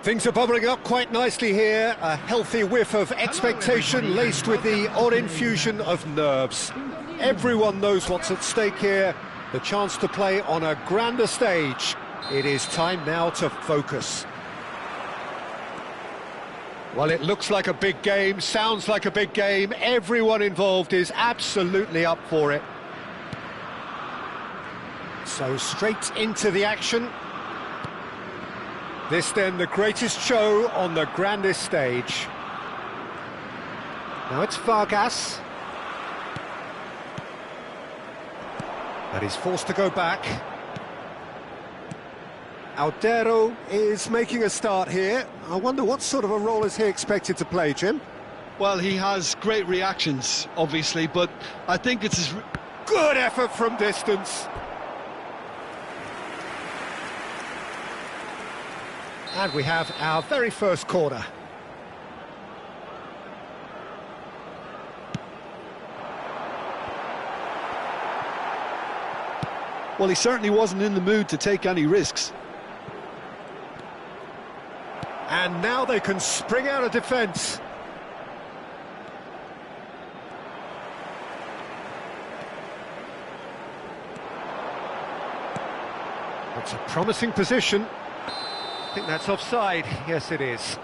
Things are bubbling up quite nicely here. A healthy whiff of expectation laced with the odd infusion of nerves. Everyone knows what's at stake here. The chance to play on a grander stage. It is time now to focus. Well, it looks like a big game, sounds like a big game. Everyone involved is absolutely up for it. So straight into the action. This then the greatest show on the grandest stage. Now it's Vargas. But he's forced to go back. Aldero is making a start here. I wonder what sort of a role is he expected to play, Jim? Well, he has great reactions, obviously, but I think it's his... Good effort from distance. And we have our very first corner. Well, he certainly wasn't in the mood to take any risks. And now they can spring out of defence. It's a promising position. I think that's offside. Yes, it is.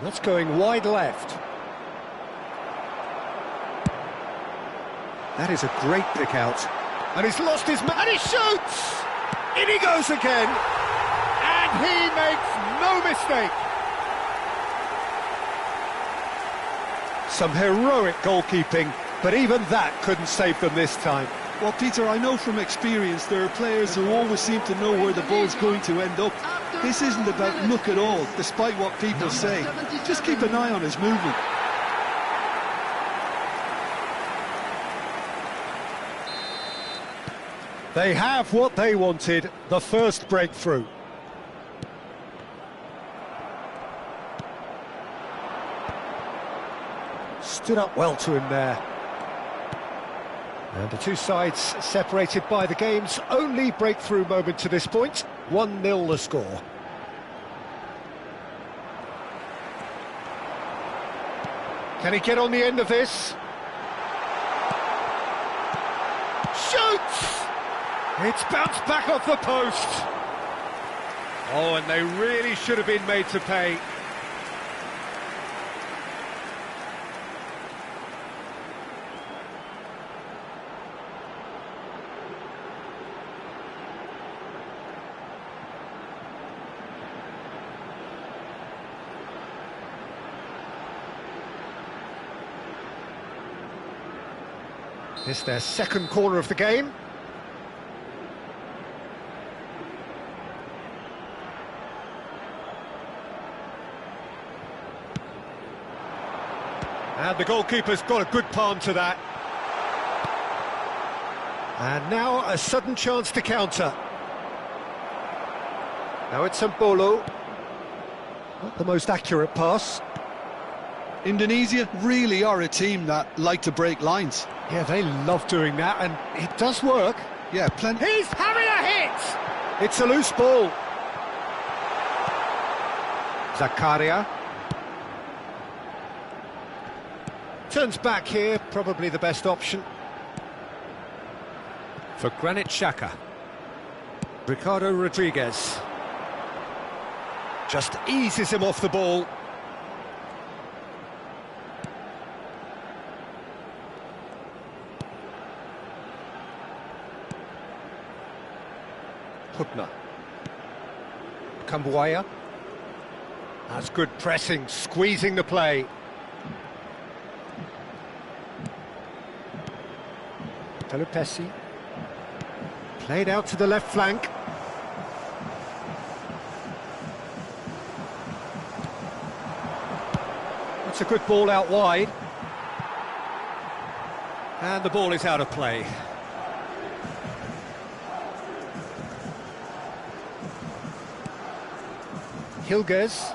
That's going wide left. That is a great pick out. And he's lost his man, and he shoots! In he goes again, and he makes no mistake. Some heroic goalkeeping, but even that couldn't save them this time. Well, Peter, I know from experience there are players who always seem to know where the ball's going to end up. This isn't about luck at all, despite what people say. Just keep an eye on his movement. They have what they wanted, the first breakthrough. Stood up well to him there. And the two sides separated by the game's only breakthrough moment to this point. 1-0 the score. Can he get on the end of this? Shoots! It's bounced back off the post. Oh, and they really should have been made to pay. It's their second corner of the game. And the goalkeeper's got a good palm to that. And now a sudden chance to counter. Now it's Mbolo. Not the most accurate pass. Indonesia really are a team that like to break lines. Yeah, they love doing that, and it does work. Yeah, plenty. He's having a hit! It's a loose ball. Zakaria. Turns back here, probably the best option. For Granit Xhaka. Ricardo Rodriguez. Just eases him off the ball. Hubner. Kambuaya. That's good pressing, squeezing the play. Pelupessy. Played out to the left flank. That's a good ball out wide. And the ball is out of play. Hilgers.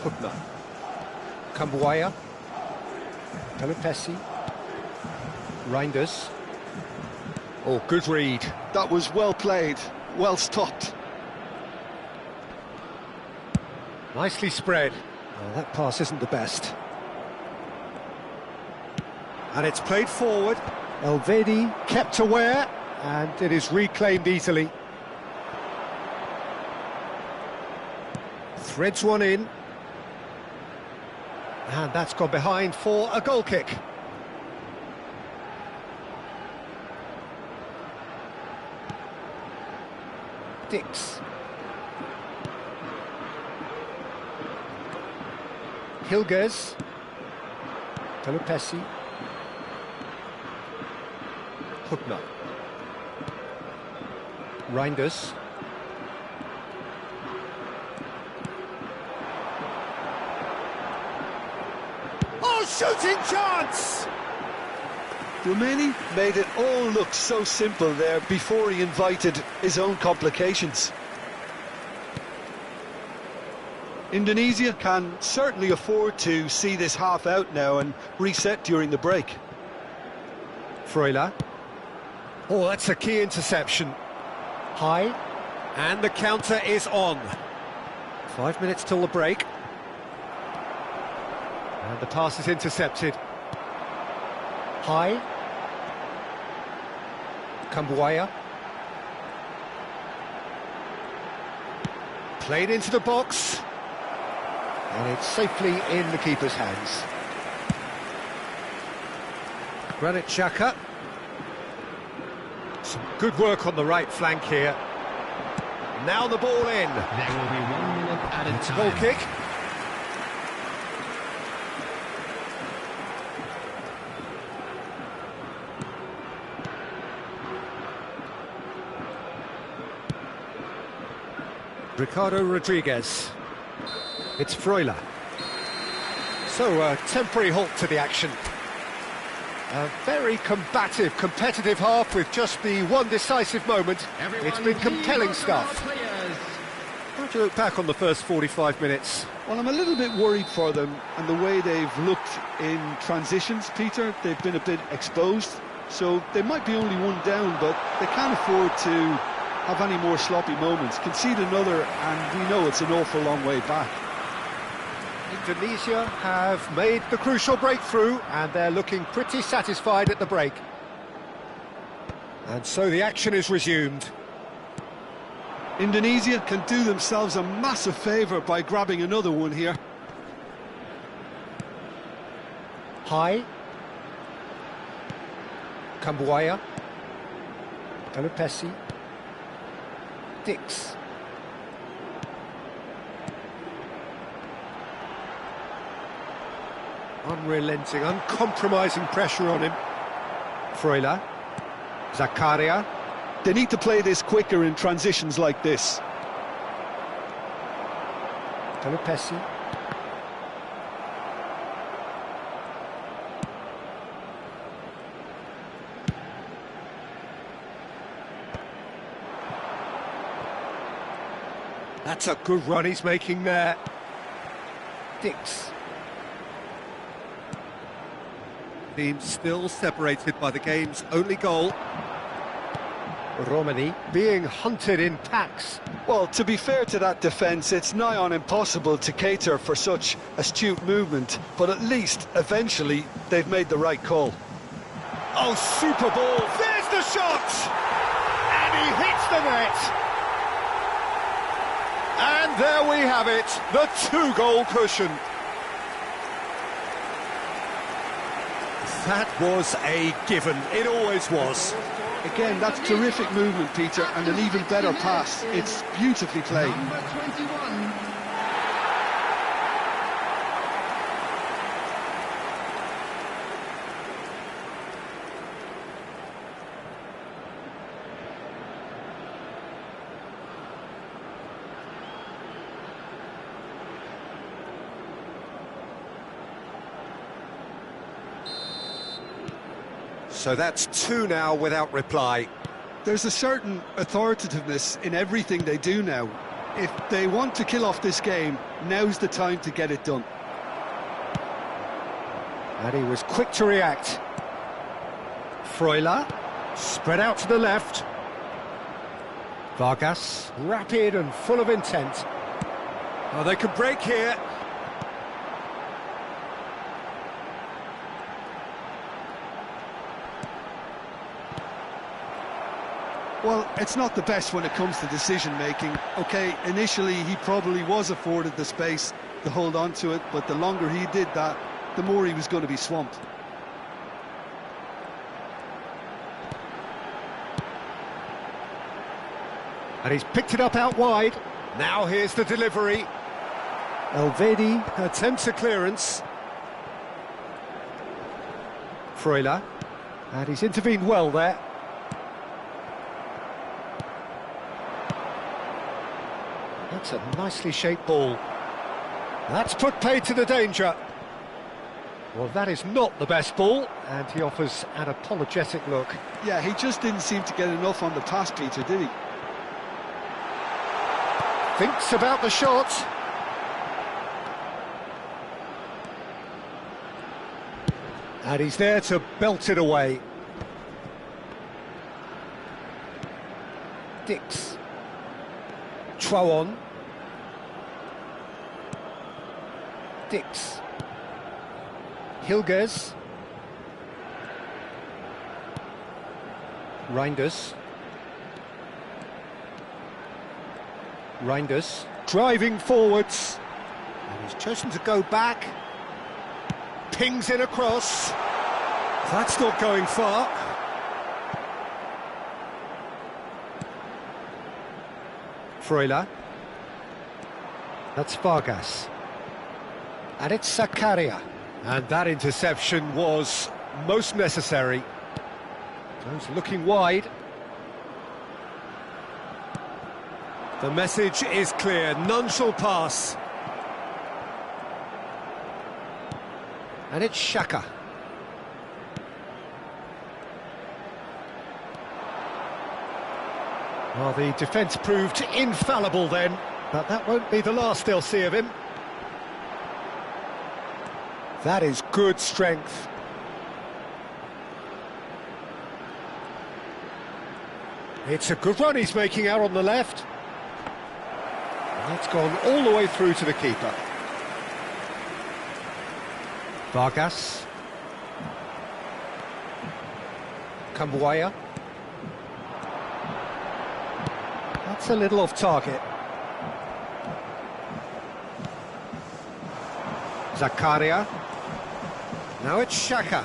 Hubner. Kambuaya. Pelopessi. Reinders. Oh, good read. That was well played, well stopped. Nicely spread. Oh, that pass isn't the best. And it's played forward. Elvedi kept aware, and it is reclaimed easily. Threads one in. And that's gone behind for a goal kick. Dix. Hilgers. Pelopessi. Hubner. Reinders. Oh, shooting chance! Romani made it all look so simple there before he invited his own complications. Indonesia can certainly afford to see this half out now and reset during the break. Freuler. Oh, that's a key interception. High. And the counter is on. 5 minutes till the break. And the pass is intercepted. High. Kambuaya. Played into the box. And it's safely in the keeper's hands. Granit Xhaka. Some good work on the right flank here. Now the ball in. There will be 1 minute added It's a time. goal kick. Ricardo Rodriguez. It's Freuler. So, a temporary halt to the action. A very combative, competitive half with just the one decisive moment. It's been compelling stuff. How do you look back on the first 45 minutes? Well, I'm a little bit worried for them and the way they've looked in transitions, Peter. They've been a bit exposed, so they might be only one down, but they can't afford to have any more sloppy moments. Concede another, and we know it's an awful long way back. Indonesia have made the crucial breakthrough, and they're looking pretty satisfied at the break. And so the action is resumed. Indonesia can do themselves a massive favour by grabbing another one here. High. Kambuaya. Pelopessi. Dix. Unrelenting, uncompromising pressure on him. Freuler. Zakaria. They need to play this quicker in transitions like this. Pelopessi. That's a good run he's making there. Dix. Team still separated by the game's only goal. Romani being hunted in packs. Well, to be fair to that defence, it's nigh on impossible to cater for such astute movement, but at least, eventually, they've made the right call. Oh, super ball! There's the shot! And he hits the net! And there we have it, the 2-goal cushion. That was a given, it always was. Again, that's terrific movement, Peter, and an even better pass. It's beautifully played. Number 21. So that's 2 now without reply. There's a certain authoritativeness in everything they do now. If they want to kill off this game, now's the time to get it done. And he was quick to react. Freuler, spread out to the left. Vargas, rapid and full of intent. Oh, they could break here. Well, it's not the best when it comes to decision-making. OK, initially he probably was afforded the space to hold on to it, but the longer he did that, the more he was going to be swamped. And he's picked it up out wide. Now here's the delivery. Elvedi attempts a clearance. Freuler. And he's intervened well there. That's a nicely shaped ball. That's put paid to the danger. Well, that is not the best ball, and he offers an apologetic look. Yeah, he just didn't seem to get enough on the pass, Peter, did he? Thinks about the shot. And he's there to belt it away. Dix. Chuon. Dix. Hilgers. Reinders. Reinders. Driving forwards. And he's chosen to go back. Pings in across. That's not going far. Freuler. That's Vargas. And it's Zakaria. And that interception was most necessary. Jones looking wide. The message is clear, none shall pass. And it's Xhaka. Well, the defence proved infallible then, but that won't be the last they'll see of him. That is good strength. It's a good run he's making out on the left. And that's gone all the way through to the keeper. Vargas. Cambuaya. That's a little off target. Zakaria. Now it's Xhaka.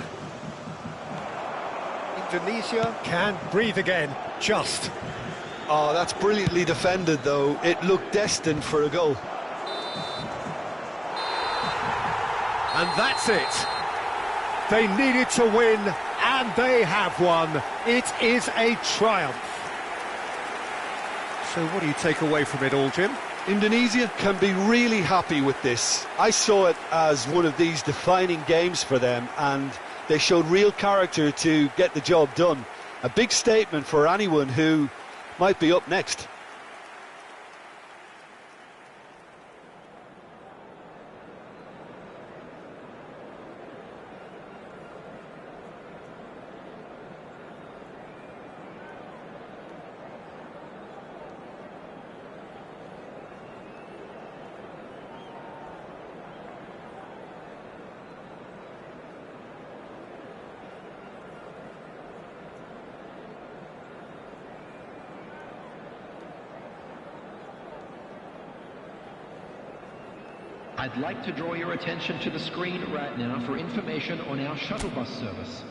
Indonesia can breathe again, just. Oh, that's brilliantly defended, though. It looked destined for a goal. And that's it. They needed to win, and they have won. It is a triumph. So what do you take away from it all, Jim? Indonesia can be really happy with this. I saw it as one of these defining games for them, and they showed real character to get the job done. A big statement for anyone who might be up next. I'd like to draw your attention to the screen right now for information on our shuttle bus service.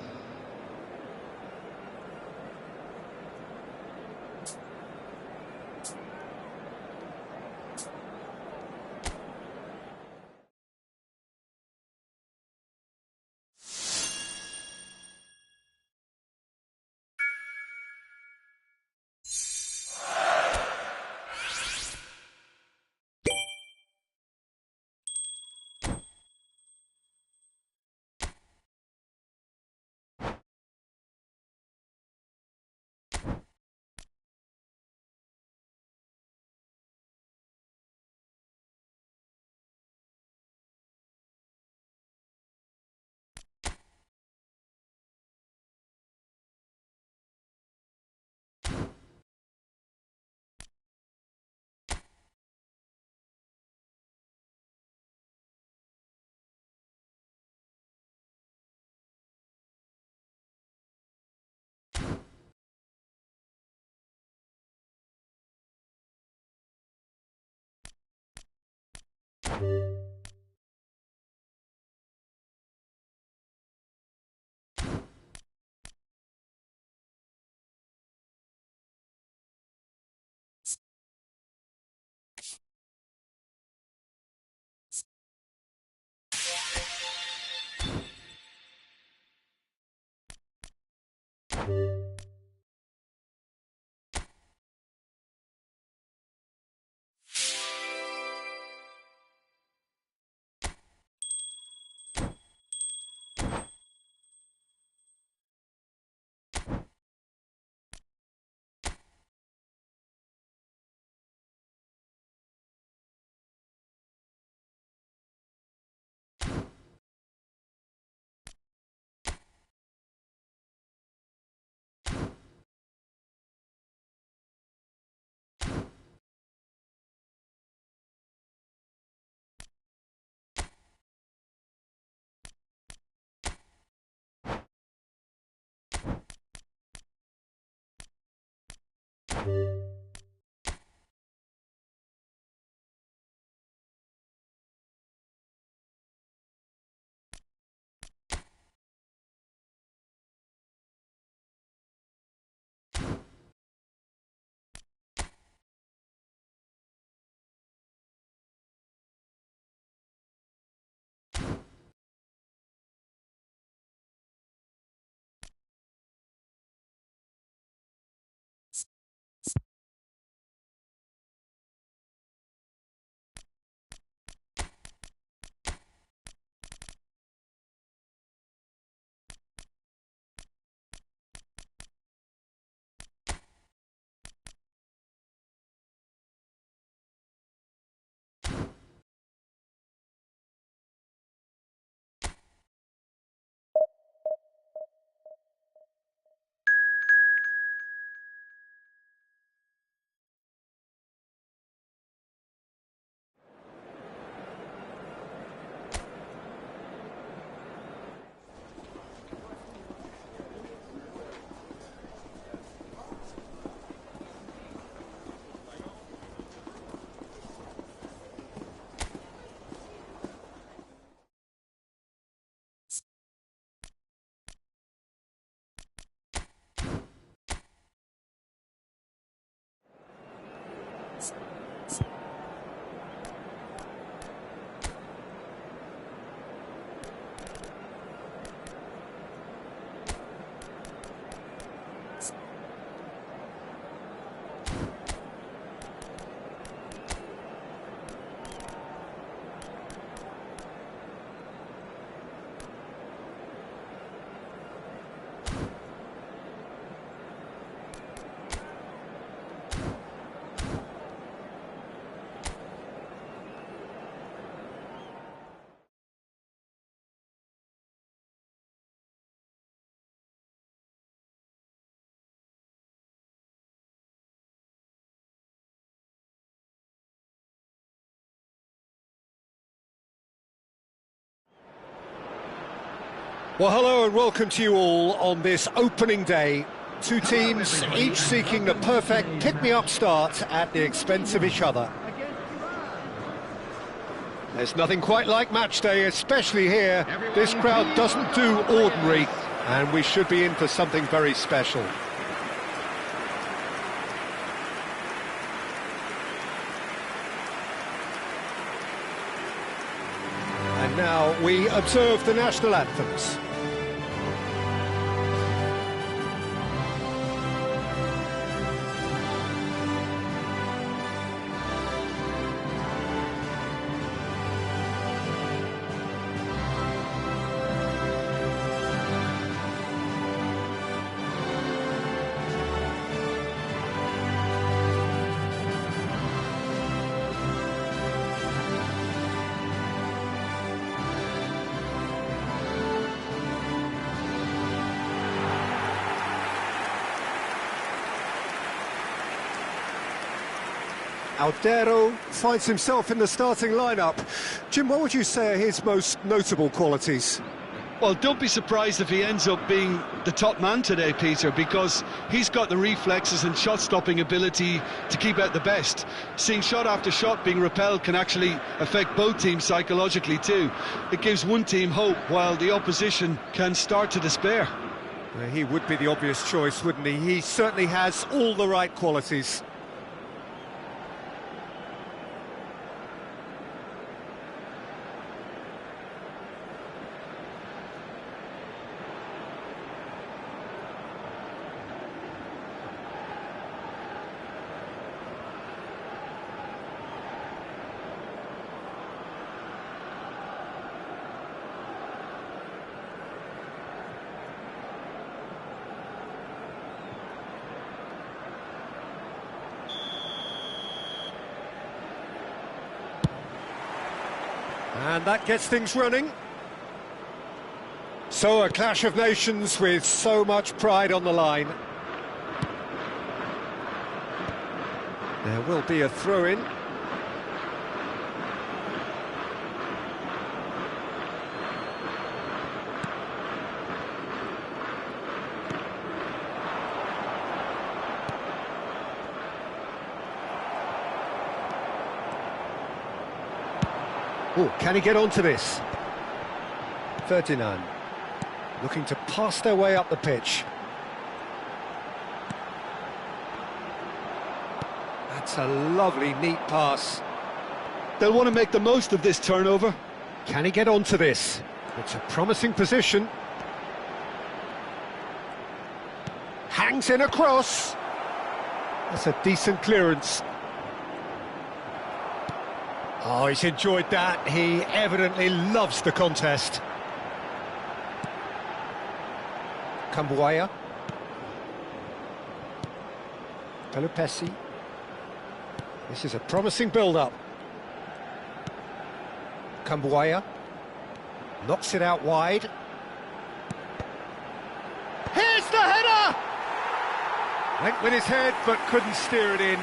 Well, hello and welcome to you all on this opening day. Two teams, each seeking the perfect pick-me-up start at the expense of each other. There's nothing quite like match day, especially here. This crowd doesn't do ordinary, and we should be in for something very special. And now we observe the national anthems. Aldero finds himself in the starting lineup. Jim, what would you say are his most notable qualities? Well, don't be surprised if he ends up being the top man today, Peter, because he's got the reflexes and shot-stopping ability to keep out the best. Seeing shot after shot being repelled can actually affect both teams psychologically too. It gives one team hope, while the opposition can start to despair. Well, he would be the obvious choice, wouldn't he? He certainly has all the right qualities. And that gets things running. So a clash of nations with so much pride on the line. There will be a throw-in. Oh, can he get onto this? Ferdinand, looking to pass their way up the pitch. That's a lovely, neat pass. They'll want to make the most of this turnover. Can he get onto this? It's a promising position. Hangs in a cross. That's a decent clearance. Oh, he's enjoyed that. He evidently loves the contest. Cambuaya. Pelupesi. This is a promising build-up. Cambuaya. Knocks it out wide. Here's the header! Went with his head, but couldn't steer it in.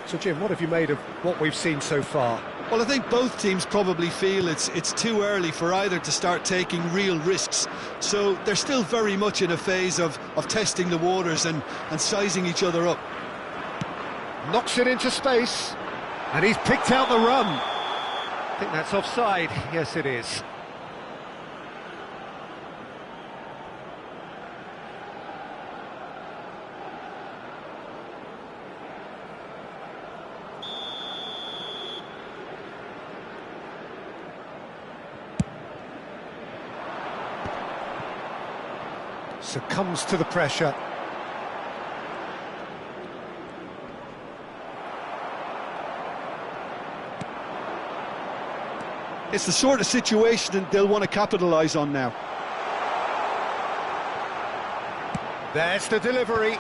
So, Jim, what have you made of what we've seen so far? Well, I think both teams probably feel it's too early for either to start taking real risks. So they're still very much in a phase of testing the waters and sizing each other up. Knocks it into space, and he's picked out the run. I think that's offside. Yes, it is. Succumbs to the pressure. It's the sort of situation that they'll want to capitalise on now. There's the delivery.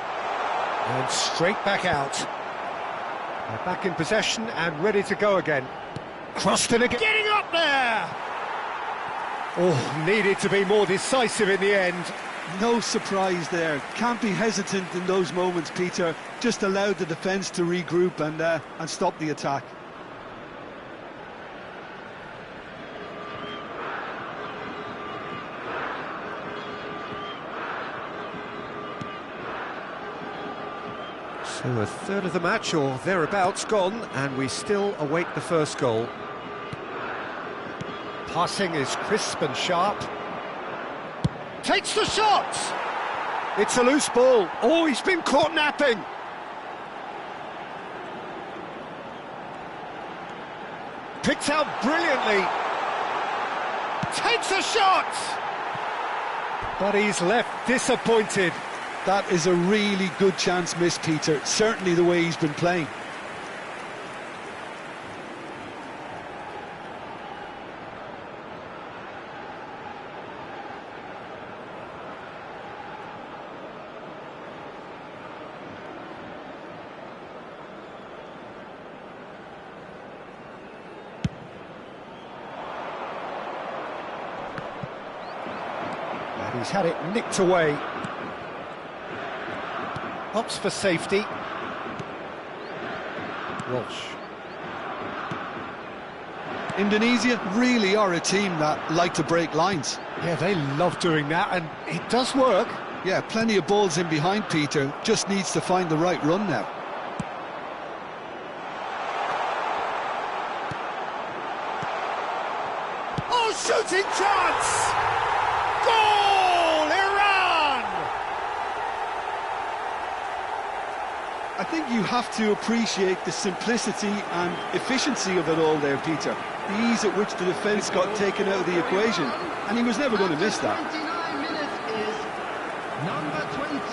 And straight back out. They're back in possession and ready to go again. Crossed it again. Getting up there! Oh, needed to be more decisive in the end. No surprise there. Can't be hesitant in those moments, Peter. Just allowed the defence to regroup and stop the attack. So a third of the match or thereabouts gone, and we still await the first goal. Passing is crisp and sharp. Takes the shot! It's a loose ball. Oh, he's been caught napping. Picked out brilliantly. Takes a shot! But he's left disappointed. That is a really good chance missed, Peter. Certainly the way he's been playing. And he's had it nicked away. Opts for safety. Walsh. Indonesia really are a team that like to break lines. Yeah, they love doing that, and it does work. Yeah, plenty of balls in behind Peter, just needs to find the right run now. Oh, shooting chance! Goal, Iran! I think you have to appreciate the simplicity and efficiency of it all there, Peter. The ease at which the defence got taken out of the equation, and he was never going to miss that. 29 minutes is number 20.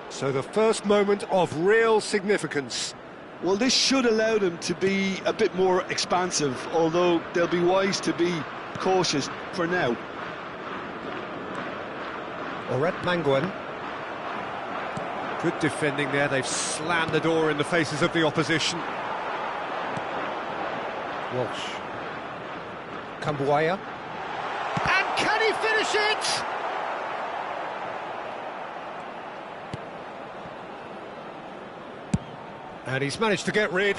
So the first moment of real significance. Well, this should allow them to be a bit more expansive, although they'll be wise to be cautious for now. Oret Manguen. Good defending there, they've slammed the door in the faces of the opposition. Walsh. Kambuaya. And can he finish it? And he's managed to get rid.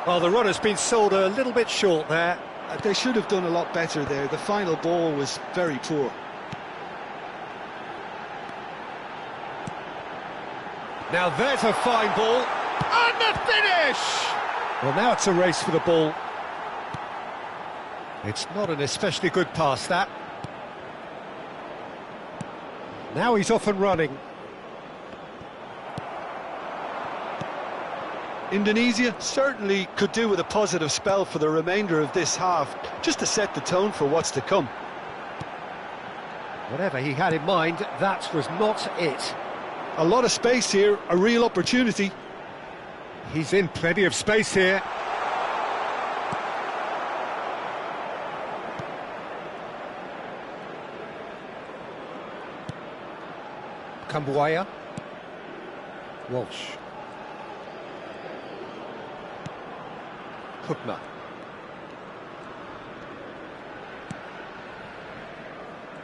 Well, the run has been sold a little bit short there. They should have done a lot better there. The final ball was very poor. Now there's a fine ball. And the finish! Well, now it's a race for the ball. It's not an especially good pass, that. Now he's off and running. Indonesia certainly could do with a positive spell for the remainder of this half, just to set the tone for what's to come. Whatever he had in mind, that was not it. A lot of space here, a real opportunity. He's in plenty of space here. Kambuaya. Walsh. Hubner.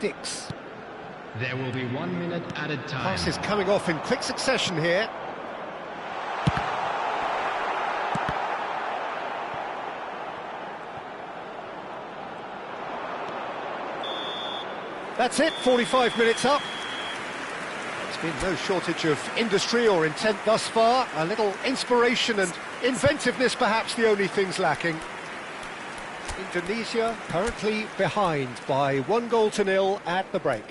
Dix. There will be 1 minute added time. Passes coming off in quick succession here. That's it, 45 minutes up. There's been no shortage of industry or intent thus far. A little inspiration and inventiveness, perhaps the only things lacking. Indonesia currently behind by 1-0 at the break.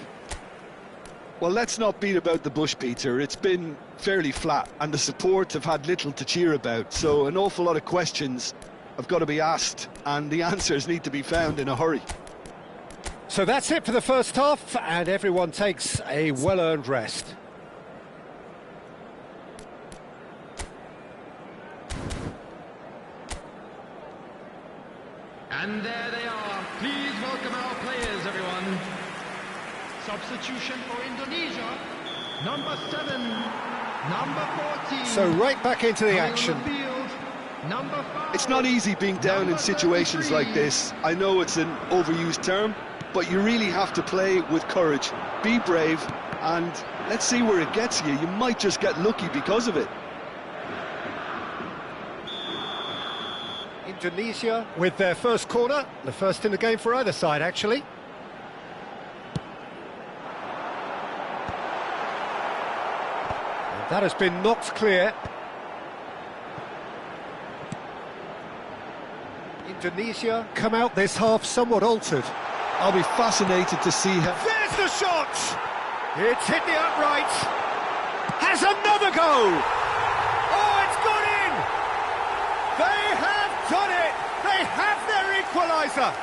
Well, let's not beat about the bush, Peter. It's been fairly flat, and the support have had little to cheer about. So an awful lot of questions have got to be asked, and the answers need to be found in a hurry. So that's it for the first half, and everyone takes a well-earned rest. And there they are. Please welcome our players, everyone. Substitution for Indonesia. Number 7, number 14. So right back into the Coming action. on the field, number 5. It's not easy being down in situations like this. I know it's an overused term, but you really have to play with courage. Be brave, and let's see where it gets you. You might just get lucky because of it. Indonesia with their first corner, the first in the game for either side, actually. And that has been knocked clear. Indonesia come out this half somewhat altered. I'll be fascinated to see how... There's the shot! It's hit the upright. Has another go! Oh, it's gone in! They have done it! They have their equaliser!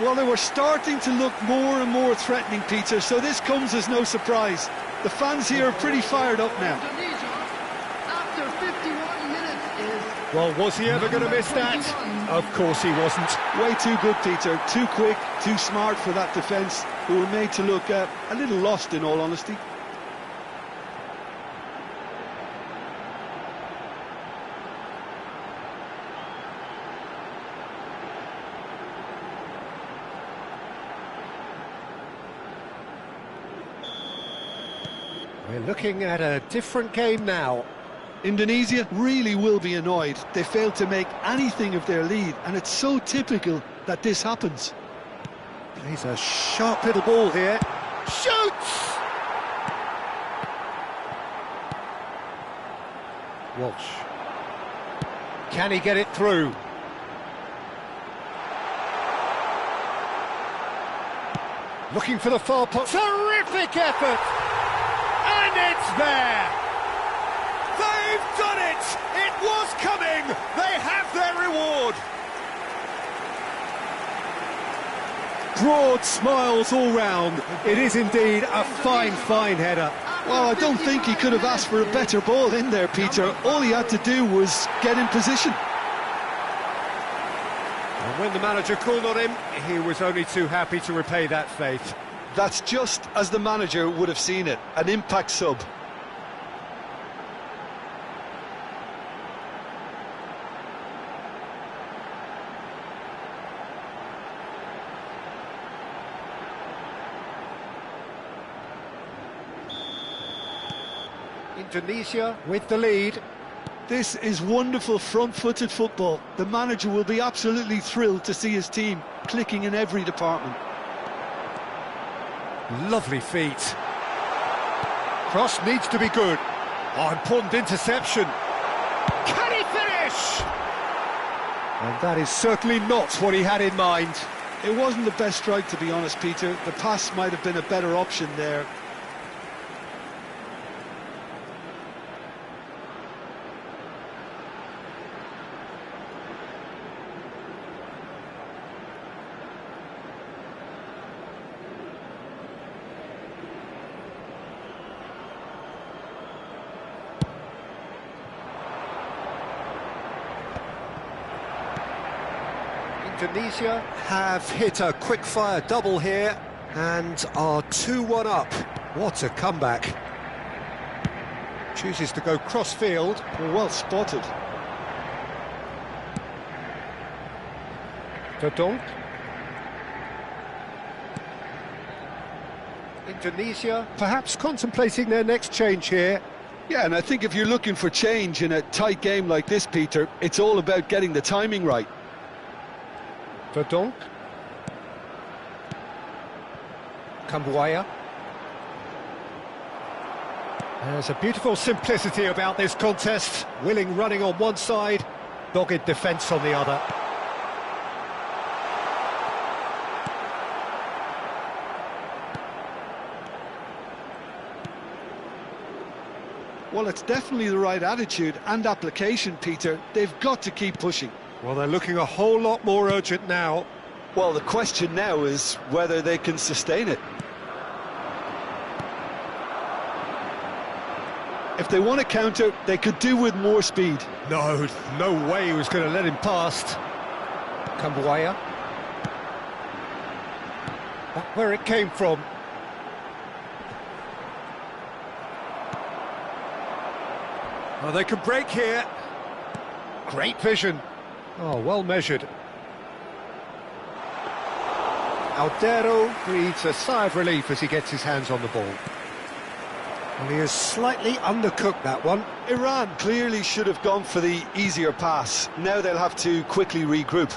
Well, they were starting to look more and more threatening, Peter, so this comes as no surprise. The fans here are pretty fired up now. Indonesia, after 51 minutes, is... Well, was he ever going to miss that? Of course he wasn't. Way too good, Peter. Too quick, too smart for that defence, who were made to look a little lost, in all honesty. We're looking at a different game now. Indonesia really will be annoyed. They failed to make anything of their lead, and it's so typical that this happens. Plays a sharp little ball here. Shoots! Walsh. Can he get it through? Looking for the far post. Terrific effort! And it's there! They've done it! It was coming! They have their reward! Broad smiles all round. It is indeed a fine, fine header. Well, I don't think he could have asked for a better ball in there, Peter. All he had to do was get in position. And when the manager called on him, he was only too happy to repay that faith. That's just as the manager would have seen it, an impact sub. Indonesia with the lead. This is wonderful front-footed football. The manager will be absolutely thrilled to see his team clicking in every department. Lovely feet. Cross needs to be good. Oh, important interception. Can he finish? And that is certainly not what he had in mind. It wasn't the best strike, to be honest, Peter. The pass might have been a better option there. Indonesia have hit a quick-fire double here and are 2-1 up. What a comeback. Chooses to go cross-field. Well spotted. Medan. Indonesia perhaps contemplating their next change here. Yeah, and I think if you're looking for change in a tight game like this, Peter, it's all about getting the timing right. Medan. Kambuaya. There's a beautiful simplicity about this contest. Willing running on one side, dogged defence on the other. Well, it's definitely the right attitude and application, Peter. They've got to keep pushing. Well, they're looking a whole lot more urgent now. Well, the question now is whether they can sustain it. If they want to counter, they could do with more speed. No way he was going to let him past. Kambuaya. Back where it came from. Oh, they can break here. Great vision. Oh, well measured. Aldero breathes a sigh of relief as he gets his hands on the ball. Well, he has slightly undercooked that one. Iran clearly should have gone for the easier pass. Now they'll have to quickly regroup.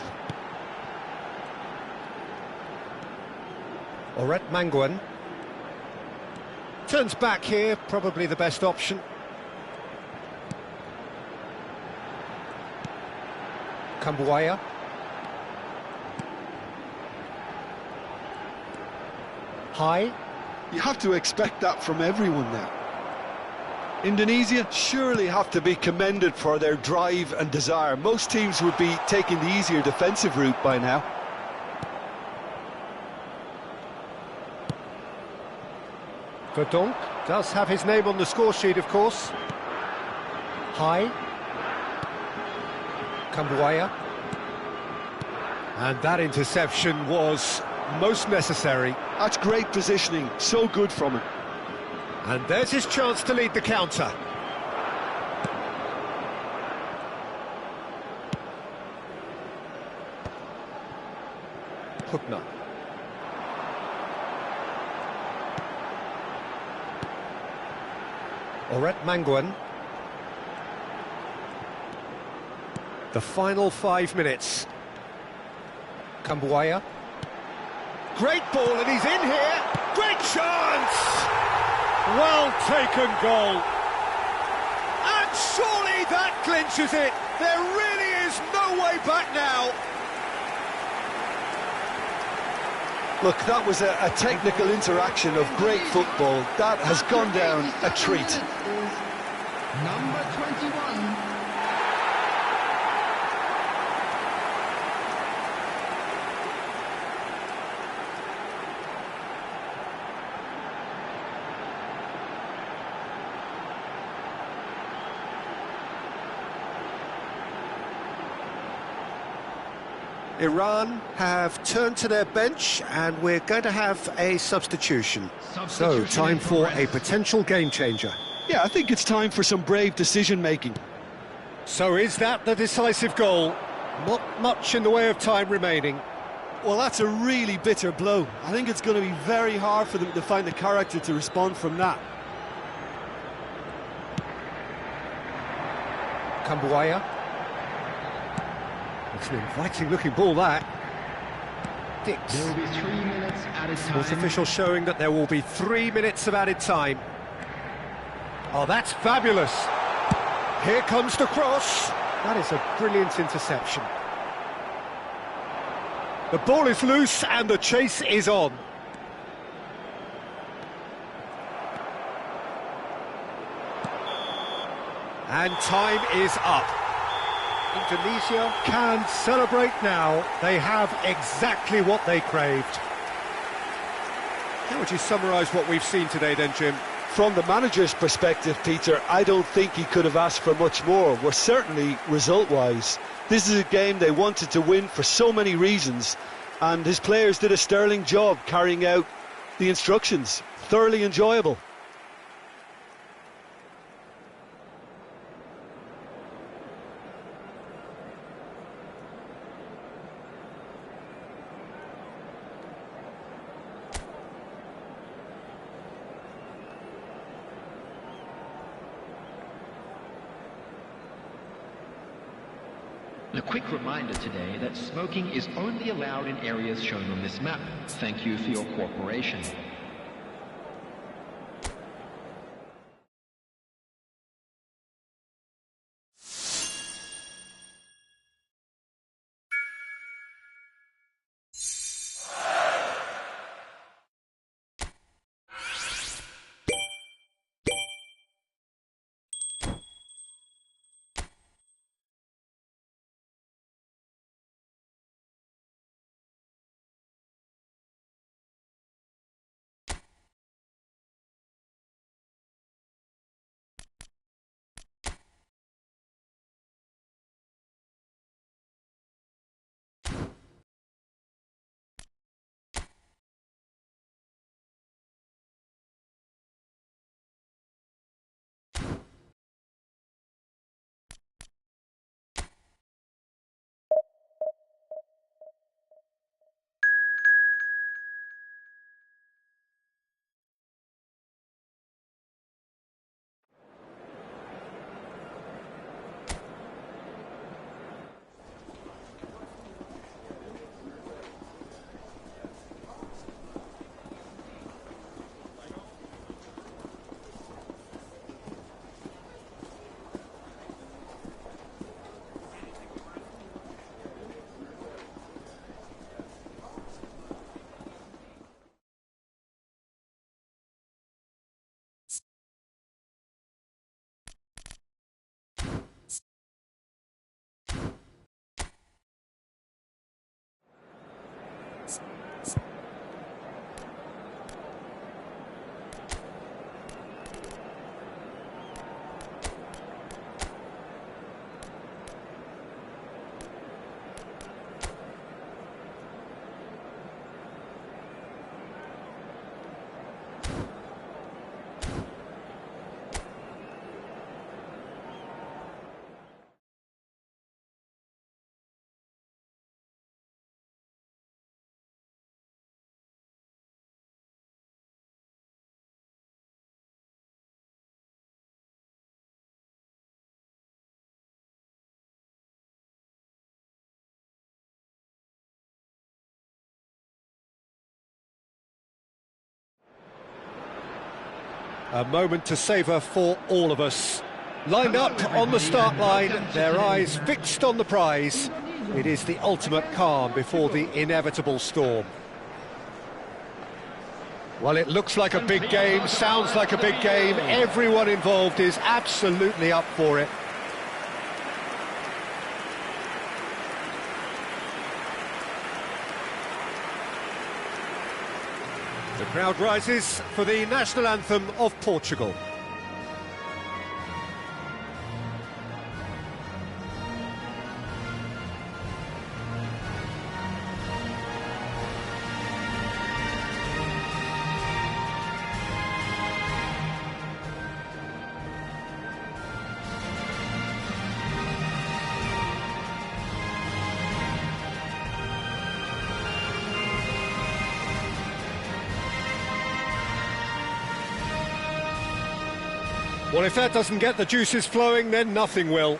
Oret Manguan. Turns back here, probably the best option. Kambuaya. High. You have to expect that from everyone now. Indonesia surely have to be commended for their drive and desire. Most teams would be taking the easier defensive route by now. Medan does have his name on the score sheet, of course. High. Kambuaya. And that interception was most necessary. That's great positioning, so good from him. And there's his chance to lead the counter. Hukna. Oret Manguan. The final 5 minutes. Kambuaya. Great ball, and he's in here. Great chance! Well taken goal. And surely that clinches it. There really is no way back now. Look, that was a technical interaction of great football. That has gone down a treat. Number 21. Iran have turned to their bench and we're going to have a substitution. So, time for a potential game changer. Yeah, I think it's time for some brave decision-making. So is that the decisive goal? Not much in the way of time remaining. Well, that's a really bitter blow. I think it's going to be very hard for them to find the character to respond from that. Kambuaya. It's an inviting-looking ball, that. Dix. There will be 3 minutes added time. Sports official showing that there will be 3 minutes of added time. Oh, that's fabulous. Here comes the cross. That is a brilliant interception. The ball is loose and the chase is on. And time is up. Indonesia can celebrate now. They have exactly what they craved. How would you summarise what we've seen today then, Jim? From the manager's perspective, Peter, I don't think he could have asked for much more. Well, certainly result-wise. This is a game they wanted to win for so many reasons, and his players did a sterling job carrying out the instructions. Thoroughly enjoyable. A quick reminder today that smoking is only allowed in areas shown on this map. Thank you for your cooperation. A moment to savour for all of us. Lined up on the start line, their eyes fixed on the prize. It is the ultimate calm before the inevitable storm. Well, it looks like a big game, sounds like a big game. Everyone involved is absolutely up for it. The crowd rises for the national anthem of Portugal. Well, if that doesn't get the juices flowing, then nothing will.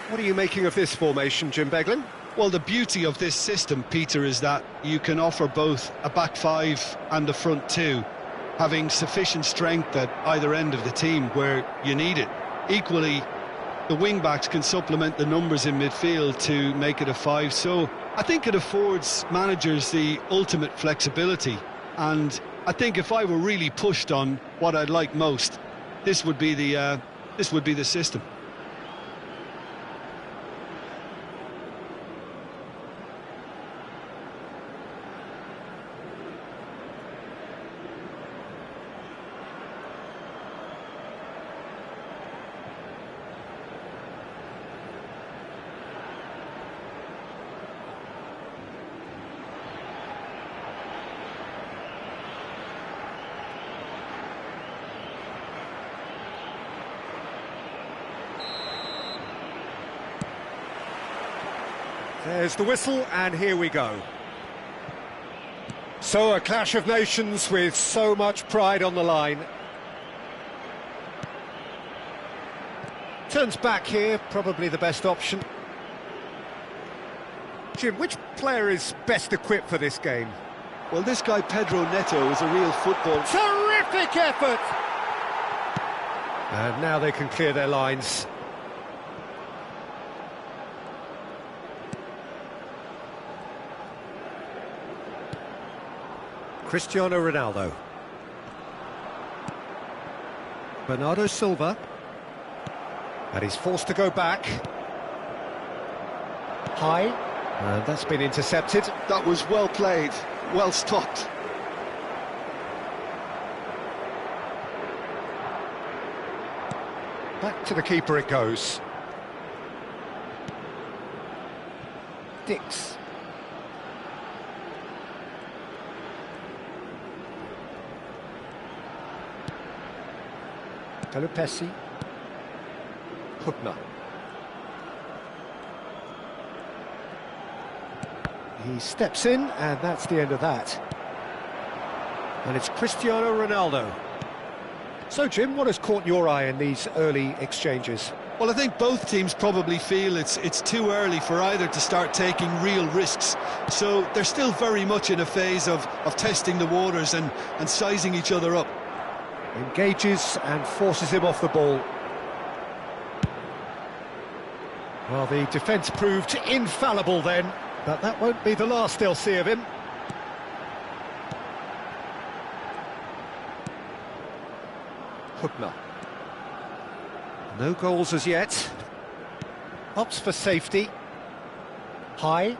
What are you making of this formation, Jim Beglin? Well, the beauty of this system, Peter, is that you can offer both a back five and a front two, having sufficient strength at either end of the team where you need it. Equally, the wing-backs can supplement the numbers in midfield to make it a five, so I think it affords managers the ultimate flexibility, and I think if I were really pushed on what I'd like most, this would be the system. There's the whistle, and here we go. So a clash of nations with so much pride on the line. Turns back here, probably the best option. Jim, which player is best equipped for this game? Well, this guy Pedro Neto is a real football. Terrific effort! And now they can clear their lines. Cristiano Ronaldo. Bernardo Silva. And he's forced to go back. High. And that's been intercepted. That was well played, well stopped. Back to the keeper it goes. Dix. Pessi. Hubner. He steps in, and that's the end of that. And it's Cristiano Ronaldo. So, Jim, what has caught your eye in these early exchanges? Well, I think both teams probably feel it's too early for either to start taking real risks. So they're still very much in a phase of testing the waters and sizing each other up. Engages and forces him off the ball. Well, the defence proved infallible then, but that won't be the last they'll see of him. Hubner. No goals as yet. Opts for safety. High.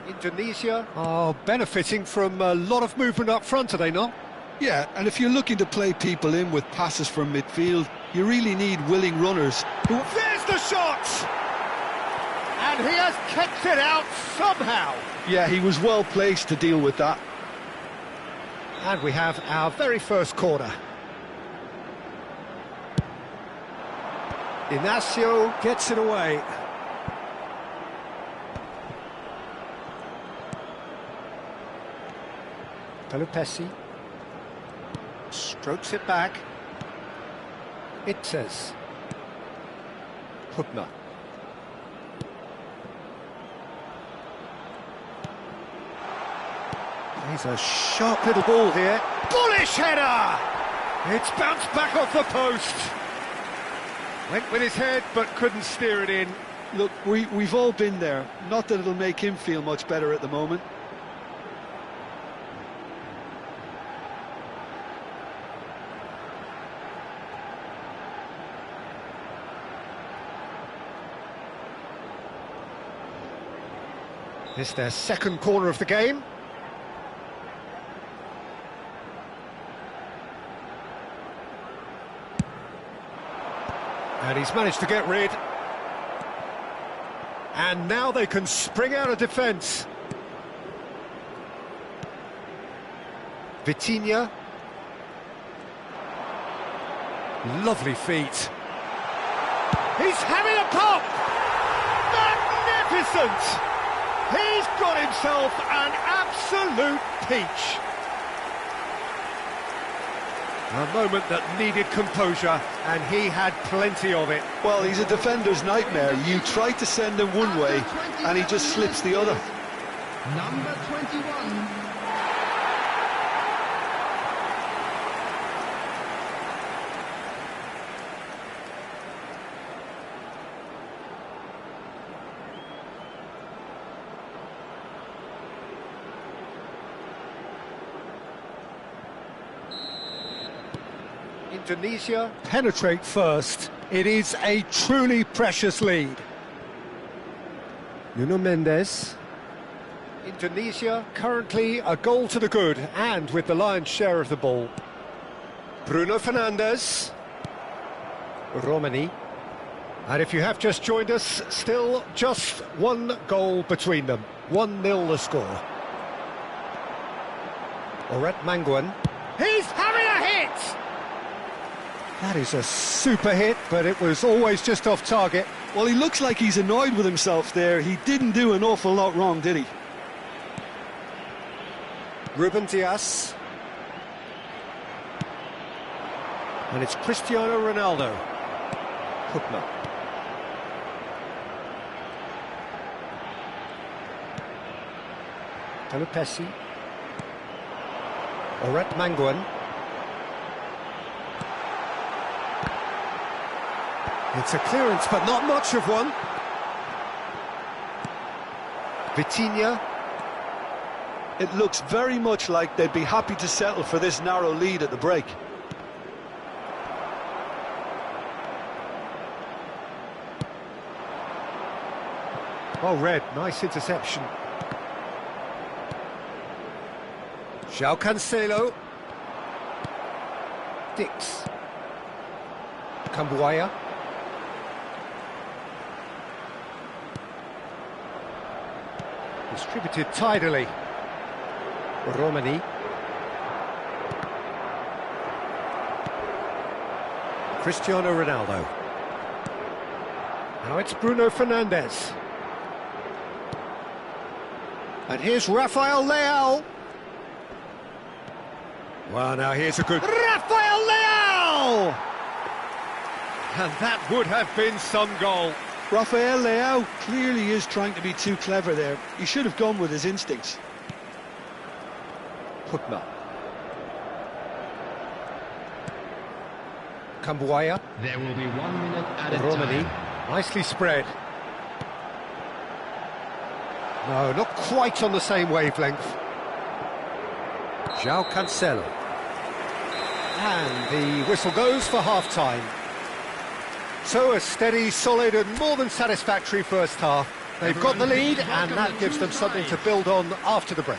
Indonesia are benefiting from a lot of movement up front, are they not? Yeah, and if you're looking to play people in with passes from midfield, you really need willing runners. There's the shot! And he has kept it out somehow. Yeah, he was well placed to deal with that. And we have our very first corner. Inacio gets it away. Pelupesi strokes it back. It says Hubner. He's a sharp little ball here. Bullish header! It's bounced back off the post. Went with his head, but couldn't steer it in. Look, we've all been there. Not that it'll make him feel much better at the moment. It's their second corner of the game. And he's managed to get rid. And now they can spring out of defence. Vitinha. Lovely feet. He's having a pop! Magnificent! He's got himself an absolute peach. A moment that needed composure, and he had plenty of it. Well, he's a defender's nightmare. You try to send him one way, and he just slips the other. Number 21. Indonesia penetrate first. It is a truly precious lead. Nuno Mendes. Indonesia currently a goal to the good and with the lion's share of the ball. Bruno Fernandes. Romani. And if you have just joined us, still just one goal between them. 1-0 the score. Oret Manguan. He's having a hit! That is a super hit, but it was always just off target. Well, he looks like he's annoyed with himself there. He didn't do an awful lot wrong, did he? Ruben Dias. And it's Cristiano Ronaldo. Hubner. Pelupesi. Oret Manguan. It's a clearance, but not much of one. Vitinha. It looks very much like they'd be happy to settle for this narrow lead at the break. Oh, Red, nice interception. João Cancelo. Dix. Cambuaya. Distributed tidily. Romani. Cristiano Ronaldo. Now it's Bruno Fernandes. And here's Rafael Leao. Well, now here's a good... Rafael Leao! And that would have been some goal. Rafael Leao clearly is trying to be too clever there. He should have gone with his instincts. Hubner. Cambuaya. There will be 1 minute added Romani. time. Nicely spread. No, not quite on the same wavelength. João Cancelo. And the whistle goes for half-time. So a steady, solid and more than satisfactory first half. They've got the lead and that gives them something to build on after the break.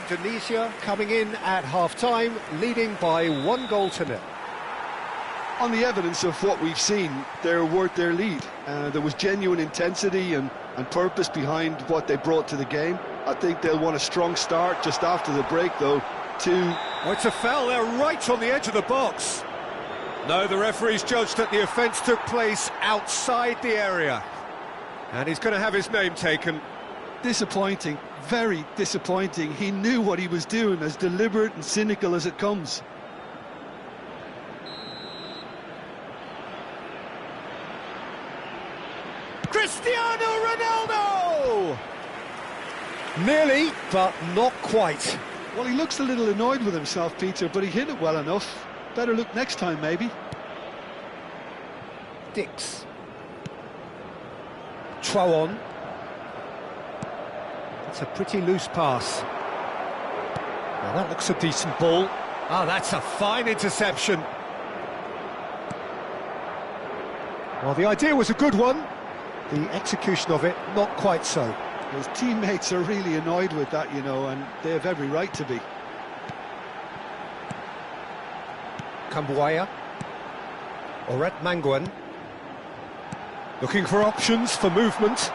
Indonesia coming in at half-time, leading by 1-0. On the evidence of what we've seen, they're worth their lead. There was genuine intensity and purpose behind what they brought to the game. I think they'll want a strong start just after the break, though, Oh, it's a foul, they're right on the edge of the box. No, the referee's judged that the offence took place outside the area. And he's going to have his name taken. Disappointing, very disappointing. He knew what he was doing, as deliberate and cynical as it comes. Cristiano Ronaldo! Nearly, but not quite. Well, he looks a little annoyed with himself, Peter, but he hit it well enough. Better look next time, maybe. Dix. Trouon. It's a pretty loose pass. Now that looks a decent ball. Ah, that's a fine interception. Well, the idea was a good one. The execution of it, not quite so. His teammates are really annoyed with that, you know, and they have every right to be. Kambuaya. Oret Manguan. Looking for options for movement.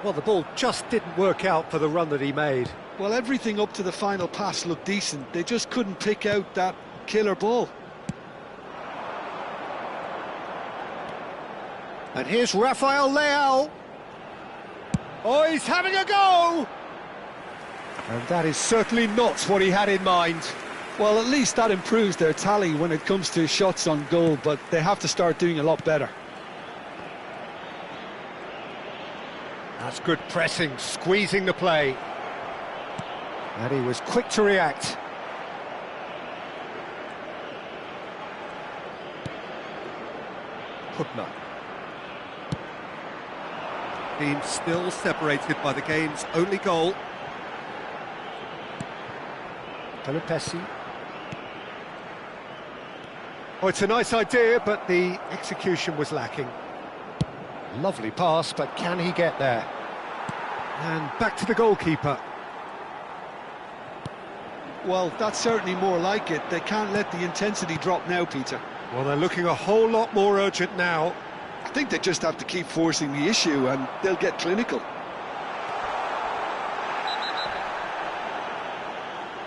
Well, the ball just didn't work out for the run that he made. Well, everything up to the final pass looked decent. They just couldn't pick out that killer ball. And here's Rafael Leao. Oh, he's having a go! And that is certainly not what he had in mind. Well, at least that improves their tally when it comes to shots on goal, but they have to start doing a lot better. That's good pressing, squeezing the play. And he was quick to react. Putna. Team still separated by the game's only goal. Pelupesi. Oh, it's a nice idea, but the execution was lacking. Lovely pass, but can he get there? And back to the goalkeeper. Well, that's certainly more like it. They can't let the intensity drop now, Peter. Well, they're looking a whole lot more urgent now. I think they just have to keep forcing the issue and they'll get clinical.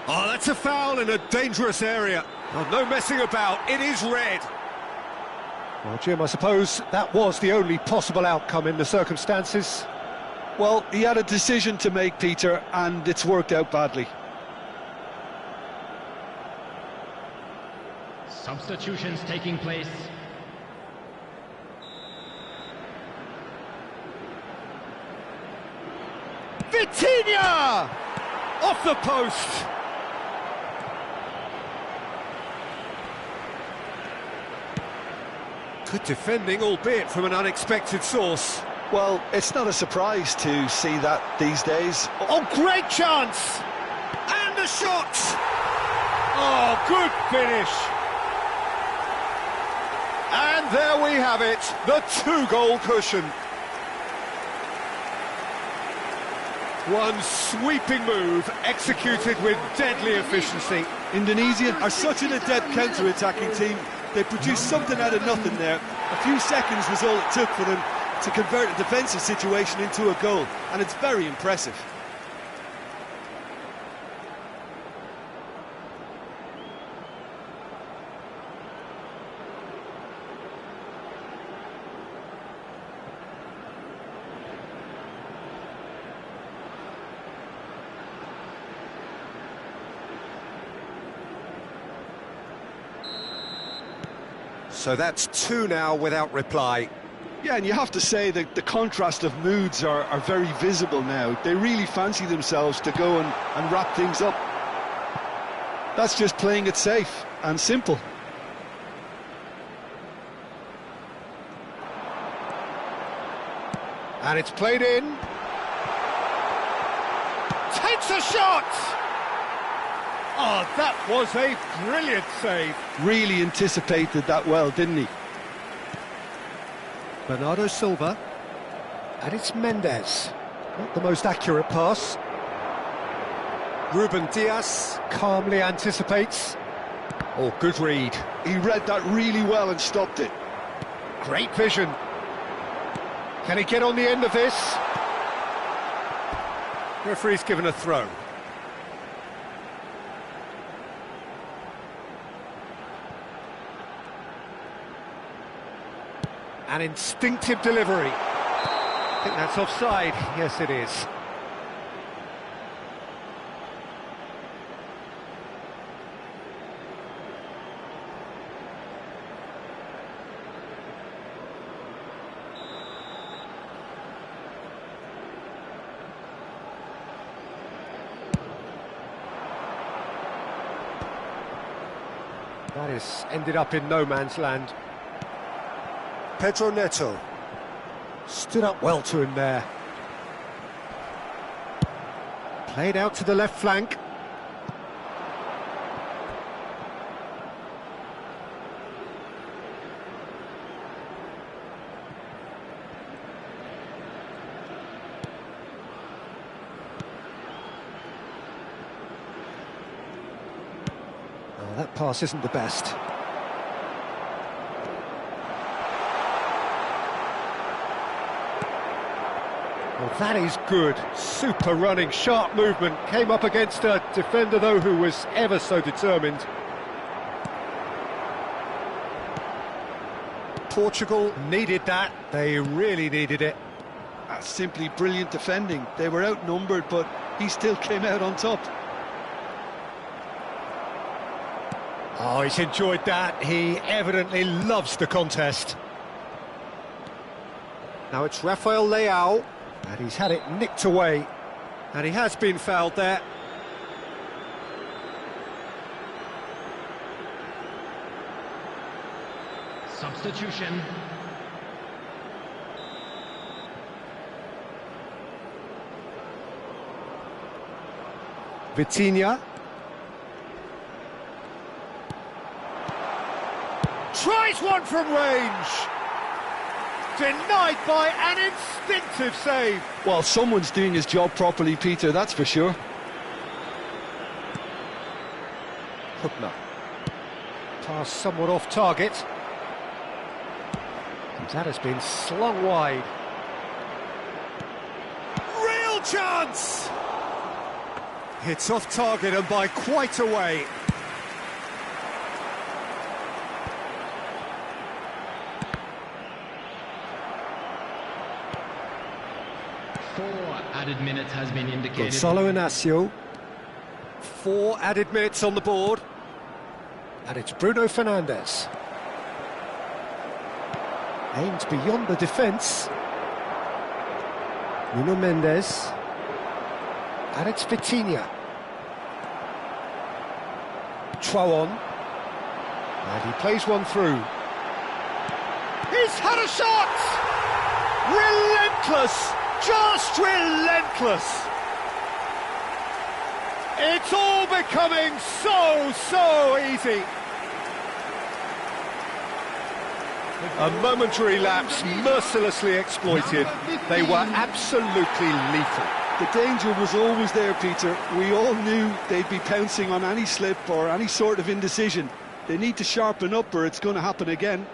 Oh, that's a foul in a dangerous area. Oh, no messing about, it is red. Well, Jim, I suppose that was the only possible outcome in the circumstances. Well, he had a decision to make, Peter, and it's worked out badly. Substitutions taking place. Vitinha! Off the post! Good defending, albeit from an unexpected source. Well, it's not a surprise to see that these days. Oh, great chance! And a shot! Oh, good finish! And there we have it, the 2-goal cushion. One sweeping move, executed with deadly efficiency. Indonesia are such an adept counter-attacking team. They produced something out of nothing there. A few seconds was all it took for them to convert a defensive situation into a goal, and it's very impressive. So that's 2 now without reply. Yeah, and you have to say that the contrast of moods are very visible now. They really fancy themselves to go and wrap things up. That's just playing it safe and simple. And it's played in. Takes a shot! Oh, that was a brilliant save. Really anticipated that well, didn't he? Bernardo Silva. And it's Mendes. Not the most accurate pass. Ruben Diaz calmly anticipates. Oh, good read. He read that really well and stopped it. Great vision. Can he get on the end of this? Referee's given a throw. An instinctive delivery. I think that's offside. Yes, it is. That has ended up in no man's land. Pedro Neto stood up well to him there. Played out to the left flank. Oh, that pass isn't the best. Well, that is good. Super running, sharp movement. Came up against a defender, though, who was ever so determined. Portugal needed that. They really needed it. That's simply brilliant defending. They were outnumbered, but he still came out on top. Oh, he's enjoyed that. He evidently loves the contest. Now it's Rafael Leao. And he's had it nicked away. And he has been fouled there. Substitution. Vitinha. Tries one from range. Denied by an instinctive save. Well, someone's doing his job properly, Peter, that's for sure. Hubner. Pass somewhat off target. And that has been slung wide. Real chance! It's off target and by quite a way. Added minutes has been indicated. Gonzalo Inacio. 4 added minutes on the board. And it's Bruno Fernandes. Aimed beyond the defence. Nuno Mendes. And it's Vitinha. Trouon. And he plays one through. He's had a shot! Relentless! Just relentless! It's all becoming so easy. A momentary lapse mercilessly exploited. They were absolutely lethal. The danger was always there, Peter. We all knew they'd be pouncing on any slip or any sort of indecision. They need to sharpen up or it's going to happen again.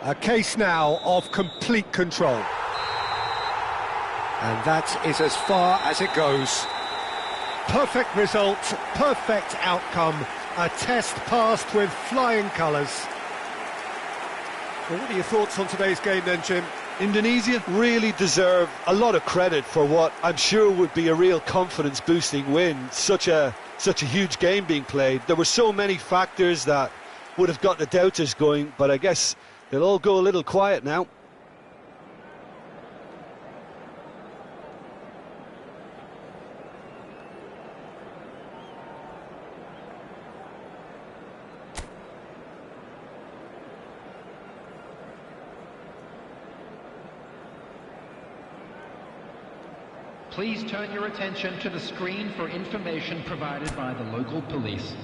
A case now of complete control. And that is as far as it goes. Perfect result, perfect outcome. A test passed with flying colours. Well, what are your thoughts on today's game then, Jim? Indonesia really deserve a lot of credit for what I'm sure would be a real confidence-boosting win. Such a huge game being played. There were so many factors that would have got the doubters going, but I guess they'll all go a little quiet now. Please turn your attention to the screen for information provided by the local police.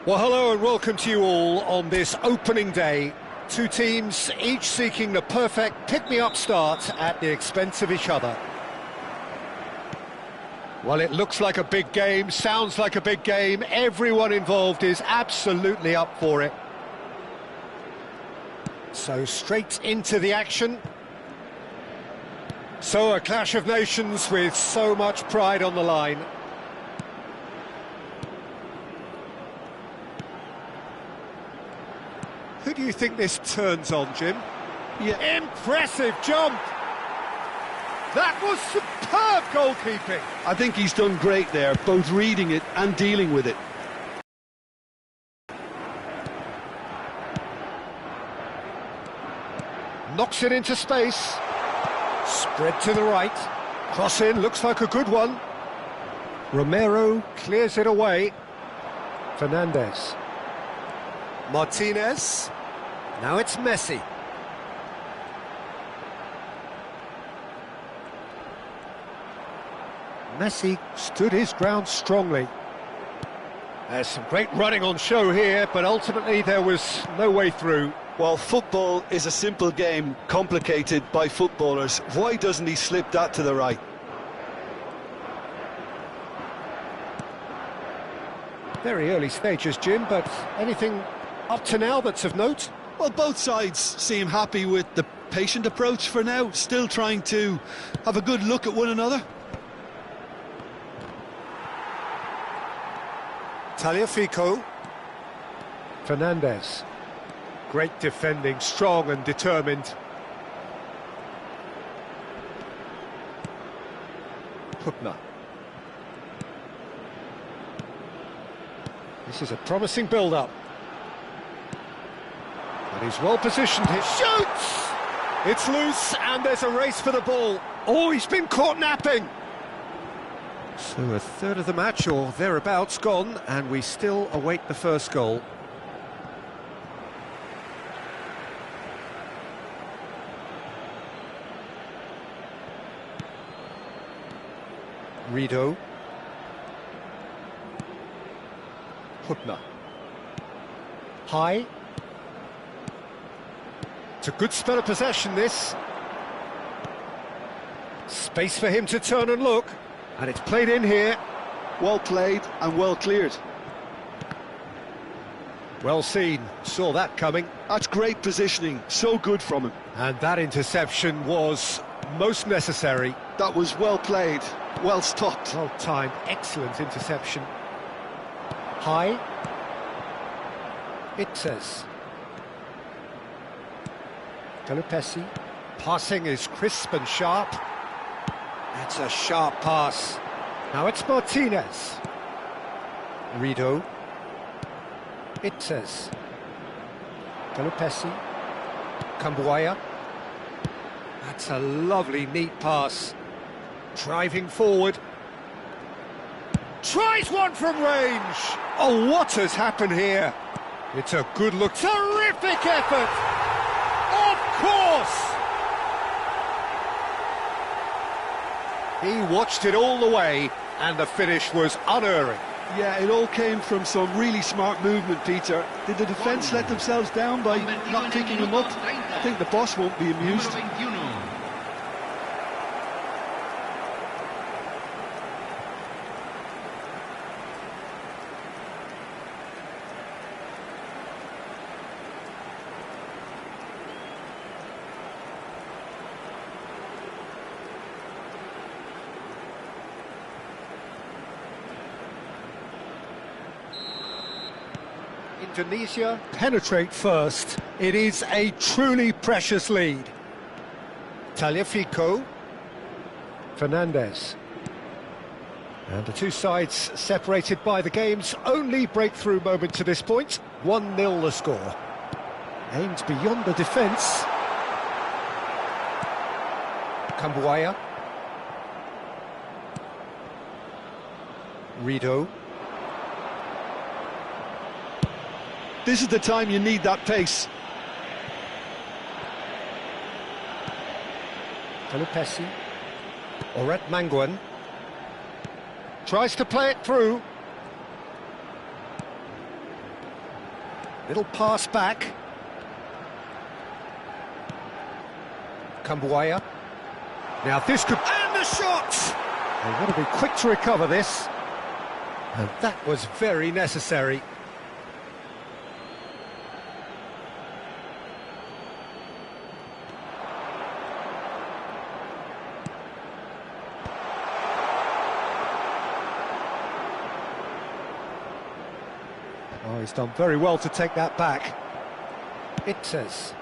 Well, hello and welcome to you all on this opening day. Two teams, each seeking the perfect pick-me-up start at the expense of each other. Well, it looks like a big game, sounds like a big game. Everyone involved is absolutely up for it. So straight into the action. So a clash of nations with so much pride on the line. Who do you think this turns on, Jim? Yeah. Impressive jump! That was superb goalkeeping! I think he's done great there, both reading it and dealing with it. Knocks it into space. Spread to the right. Cross in, looks like a good one. Romero clears it away. Fernandez. Martinez. Now it's Messi. Messi stood his ground strongly. There's some great running on show here, but ultimately there was no way through. Well, football is a simple game, complicated by footballers. Why doesn't he slip that to the right? Very early stages, Jim, but anything up to now that's of note? Well, both sides seem happy with the patient approach for now, still trying to have a good look at one another. Tagliafico. Fernandez. Great defending, strong and determined. Hubner. This is a promising build-up. And he's well positioned. He shoots! It's loose and there's a race for the ball. Oh, he's been caught napping. So a third of the match or thereabouts gone, and we still await the first goal. Rido. Hubner. High. It's a good spell of possession, this. Space for him to turn and look. And it's played in here. Well played and well cleared. Well seen, saw that coming. That's great positioning, so good from him. And that interception was most necessary. That was well played, well stopped. Well timed, excellent interception. High. It says. Galupesi. Passing is crisp and sharp. That's a sharp pass. Now it's Martinez. Rido. It says. Galupesi. Cambuaya. That's a lovely, neat pass. Driving forward. Tries one from range. Oh, what has happened here? It's a good look. Terrific effort. Of course. He watched it all the way, and the finish was unerring. Yeah, it all came from some really smart movement, Peter. Did the defence let themselves down by not picking him up? I think the boss won't be amused. Indonesia penetrate first. It is a truly precious lead. Tagliafico. Fernandez. And the two sides separated by the game's only breakthrough moment to this point. 1-0 the score. Aimed beyond the defence. Cambuaya. Rido. This is the time you need that pace. Galupesi. Oret Manguan. Tries to play it through. Little pass back. Cambuaya. Now this could... And the shot! They want to be quick to recover this. And that was very necessary. Oh, he's done very well to take that back. It says.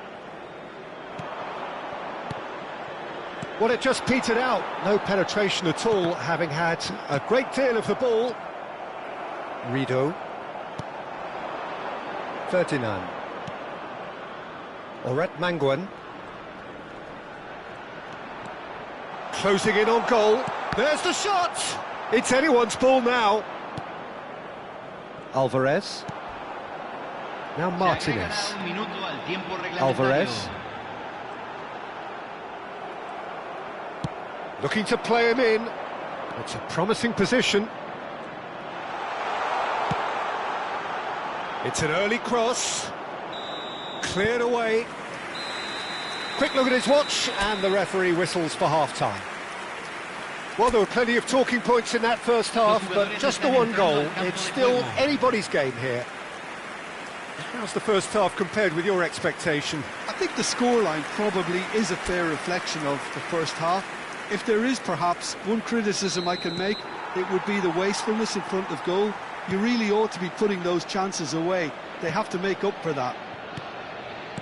Well, it just petered out. No penetration at all, having had a great deal of the ball. Rido. Ferdinand. Oret Manguan. Closing in on goal. There's the shot! It's anyone's ball now. Alvarez. Now Martinez. Alvarez. Looking to play him in. It's a promising position. It's an early cross. Cleared away. Quick look at his watch, and the referee whistles for half-time. Well, there were plenty of talking points in that first half, but just the one goal. It's still anybody's game here. How's the first half compared with your expectation? I think the scoreline probably is a fair reflection of the first half. If there is perhaps one criticism I can make, it would be the wastefulness in front of goal. You really ought to be putting those chances away. They have to make up for that.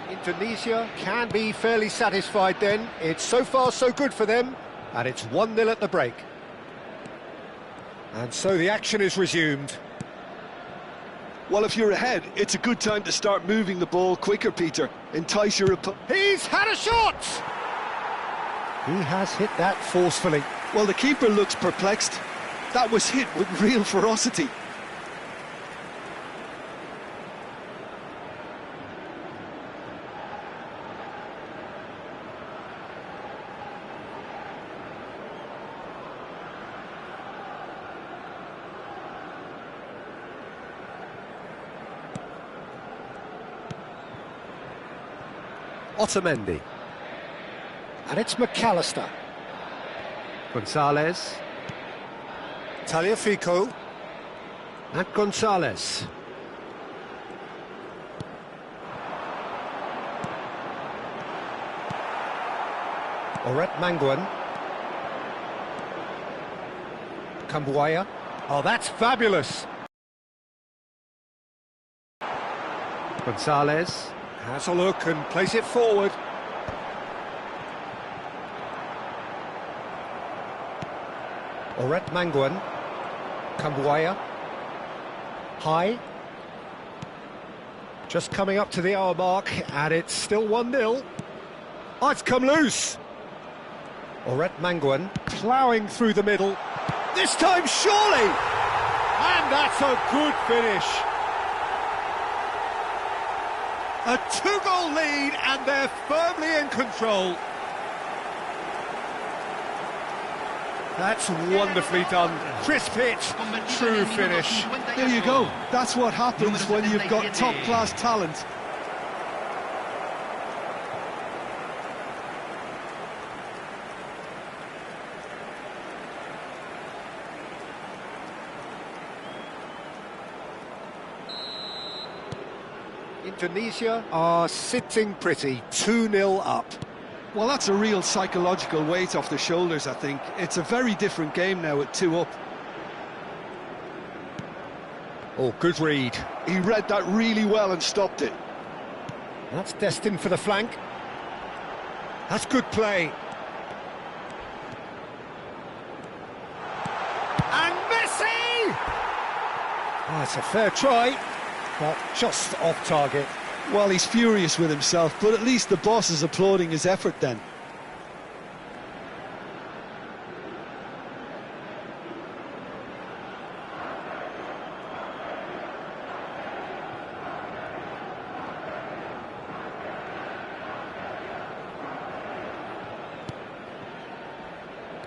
Indonesia can be fairly satisfied then. It's so far so good for them, and it's 1-0 at the break. And so the action is resumed. Well, if you're ahead, it's a good time to start moving the ball quicker, Peter. Entice your opponent. He's had a shot! He has hit that forcefully. Well, the keeper looks perplexed. That was hit with real ferocity. Otamendi. And it's McAllister. Gonzalez. Tagliafico. And Gonzalez. Oret Manguan. Cambuaya. Oh, that's fabulous. Gonzalez has a look and plays it forward. Oret Manguan. Cambuaya. High. Just coming up to the hour mark, and it's still 1-0. Oh, it's come loose. Oret Manguan ploughing through the middle. This time, surely! And that's a good finish. A 2-goal lead, and they're firmly in control. That's wonderfully done. Crisp hit, true finish. There you go. That's what happens when you've got top-class talent. Indonesia are sitting pretty, 2-0 up. Well, that's a real psychological weight off the shoulders, I think. It's a very different game now at 2 up. Oh, good read. He read that really well and stopped it. That's destined for the flank. That's good play. And Messi! Oh, it's a fair try, but just off target. Well, he's furious with himself, but at least the boss is applauding his effort then.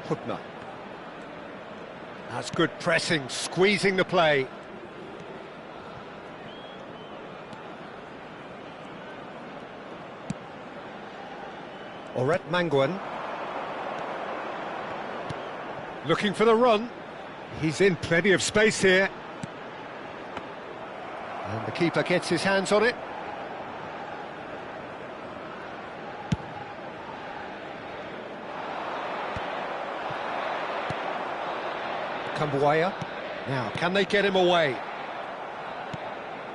Hubner. That's good pressing, squeezing the play. Oret Manguan. Looking for the run. He's in plenty of space here. And the keeper gets his hands on it. Cambuaya. Now, can they get him away?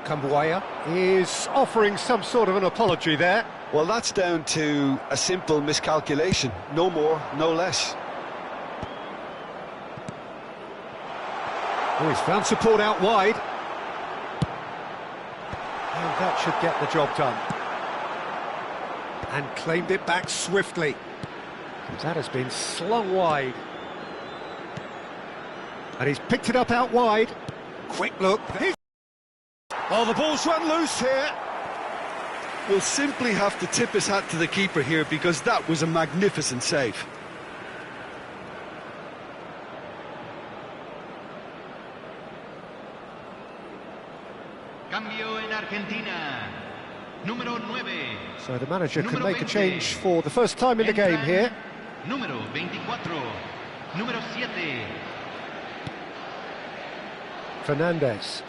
Cambuaya is offering some sort of an apology there. Well, that's down to a simple miscalculation. No more, no less. Oh, he's found support out wide. And that should get the job done. And claimed it back swiftly. That has been slung wide. And he's picked it up out wide. Quick look. Oh, the ball's run loose here. We'll simply have to tip his hat to the keeper here because that was a magnificent save. Cambio en Argentina. Número 9. So the manager can make a change for the first time in the game here. Número 24. Número 7. Fernandez.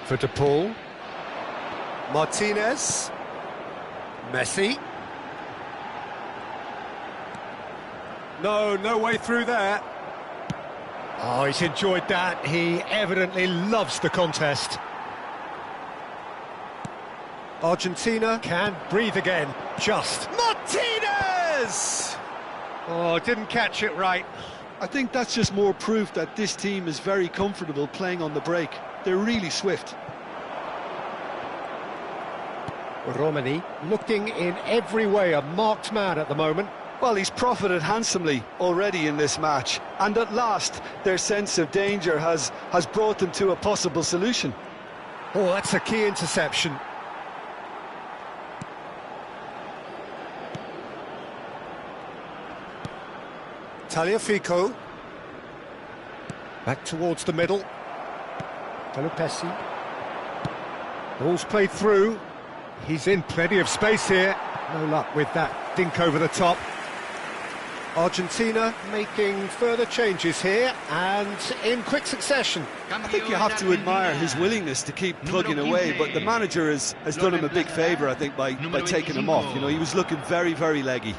For De Paul. Martinez. Messi. No way through there. Oh, he's enjoyed that. He evidently loves the contest. Argentina can breathe again. Just. Martinez! Oh, didn't catch it right. I think that's just more proof that this team is very comfortable playing on the break. They're really swift. Romani looking in every way a marked man at the moment. Well, he's profited handsomely already in this match, and at last their sense of danger has brought them to a possible solution. Oh, that's a key interception. Tagliafico. Back towards the middle. Pelupesi. Ball's played through. He's in plenty of space here. No luck with that dink over the top. Argentina making further changes here and in quick succession. I think you have to admire his willingness to keep plugging away, but the manager has done him a big favour, I think, by taking him off. You know, he was looking very, very leggy.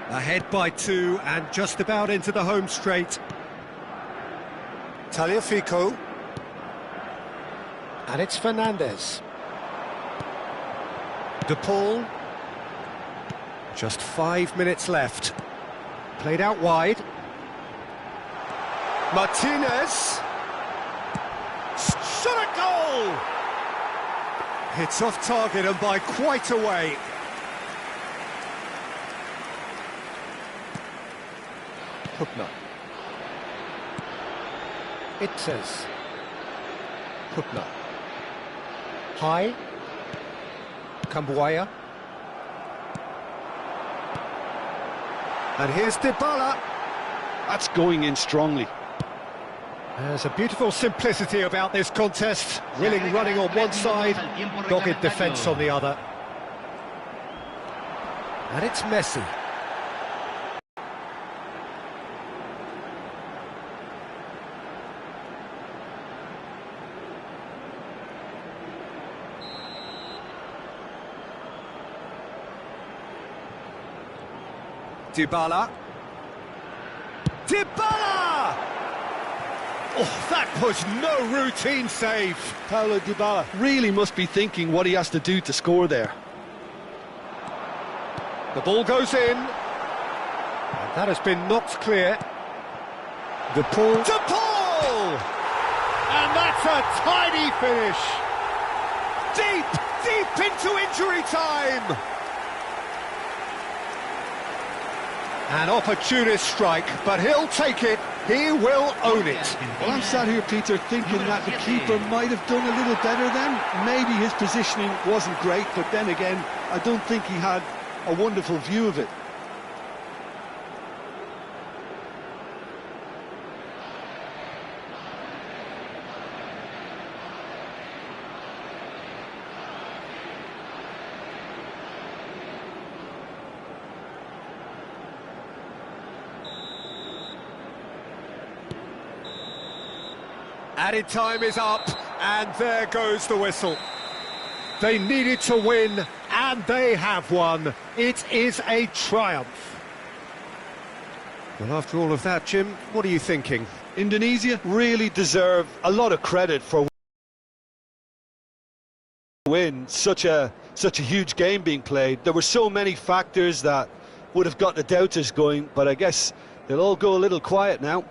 Ahead by 2 and just about into the home straight. Tagliafico. And it's Fernandez. De Paul. Just 5 minutes left. Played out wide. Martinez. Shot a goal! It's off target and by quite a way. Hupner. It says Hupner. High. Cambuaya. And here's Dybala. That's going in strongly. There's a beautiful simplicity about this contest. Willing running on one side, dogged defence on the other. And it's Messi. Dybala. Dybala! Oh, that was no routine save. Paulo Dybala really must be thinking what he has to do to score there. The ball goes in. And that has been knocked clear. De Paul. De Paul! And that's a tidy finish. Deep into injury time. An opportunist strike, but he'll take it. He will own it. Well, I'm sat here, Peter, thinking that the keeper might have done a little better then. Maybe his positioning wasn't great, but then again, I don't think he had a wonderful view of it. Added time is up, and there goes the whistle. They needed to win, and they have won. It is a triumph. Well, after all of that, Jim, what are you thinking? Indonesia really deserve a lot of credit for win such a huge game being played. There were so many factors that would have got the doubters going, but I guess they'll all go a little quiet now.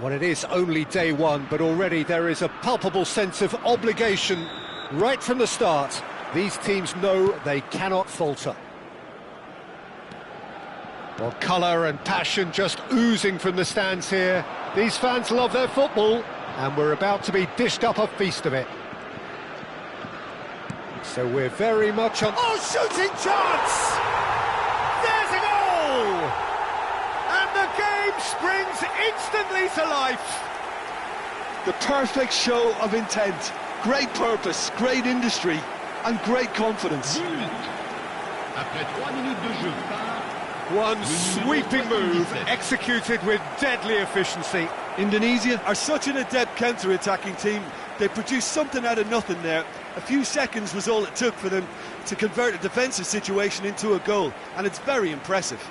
Well, it is only day one, but already there is a palpable sense of obligation right from the start. These teams know they cannot falter. Well, colour and passion just oozing from the stands here. These fans love their football, and we're about to be dished up a feast of it. So we're very much on... Oh, shooting chance! There's a goal! And the game springs instantly to life. The perfect show of intent. Great purpose, great industry, and great confidence. Après 3 minutes de jeu par One sweeping move, executed with deadly efficiency. Indonesia are such an adept counter-attacking team. They produced something out of nothing there. A few seconds was all it took for them to convert a defensive situation into a goal, and it's very impressive.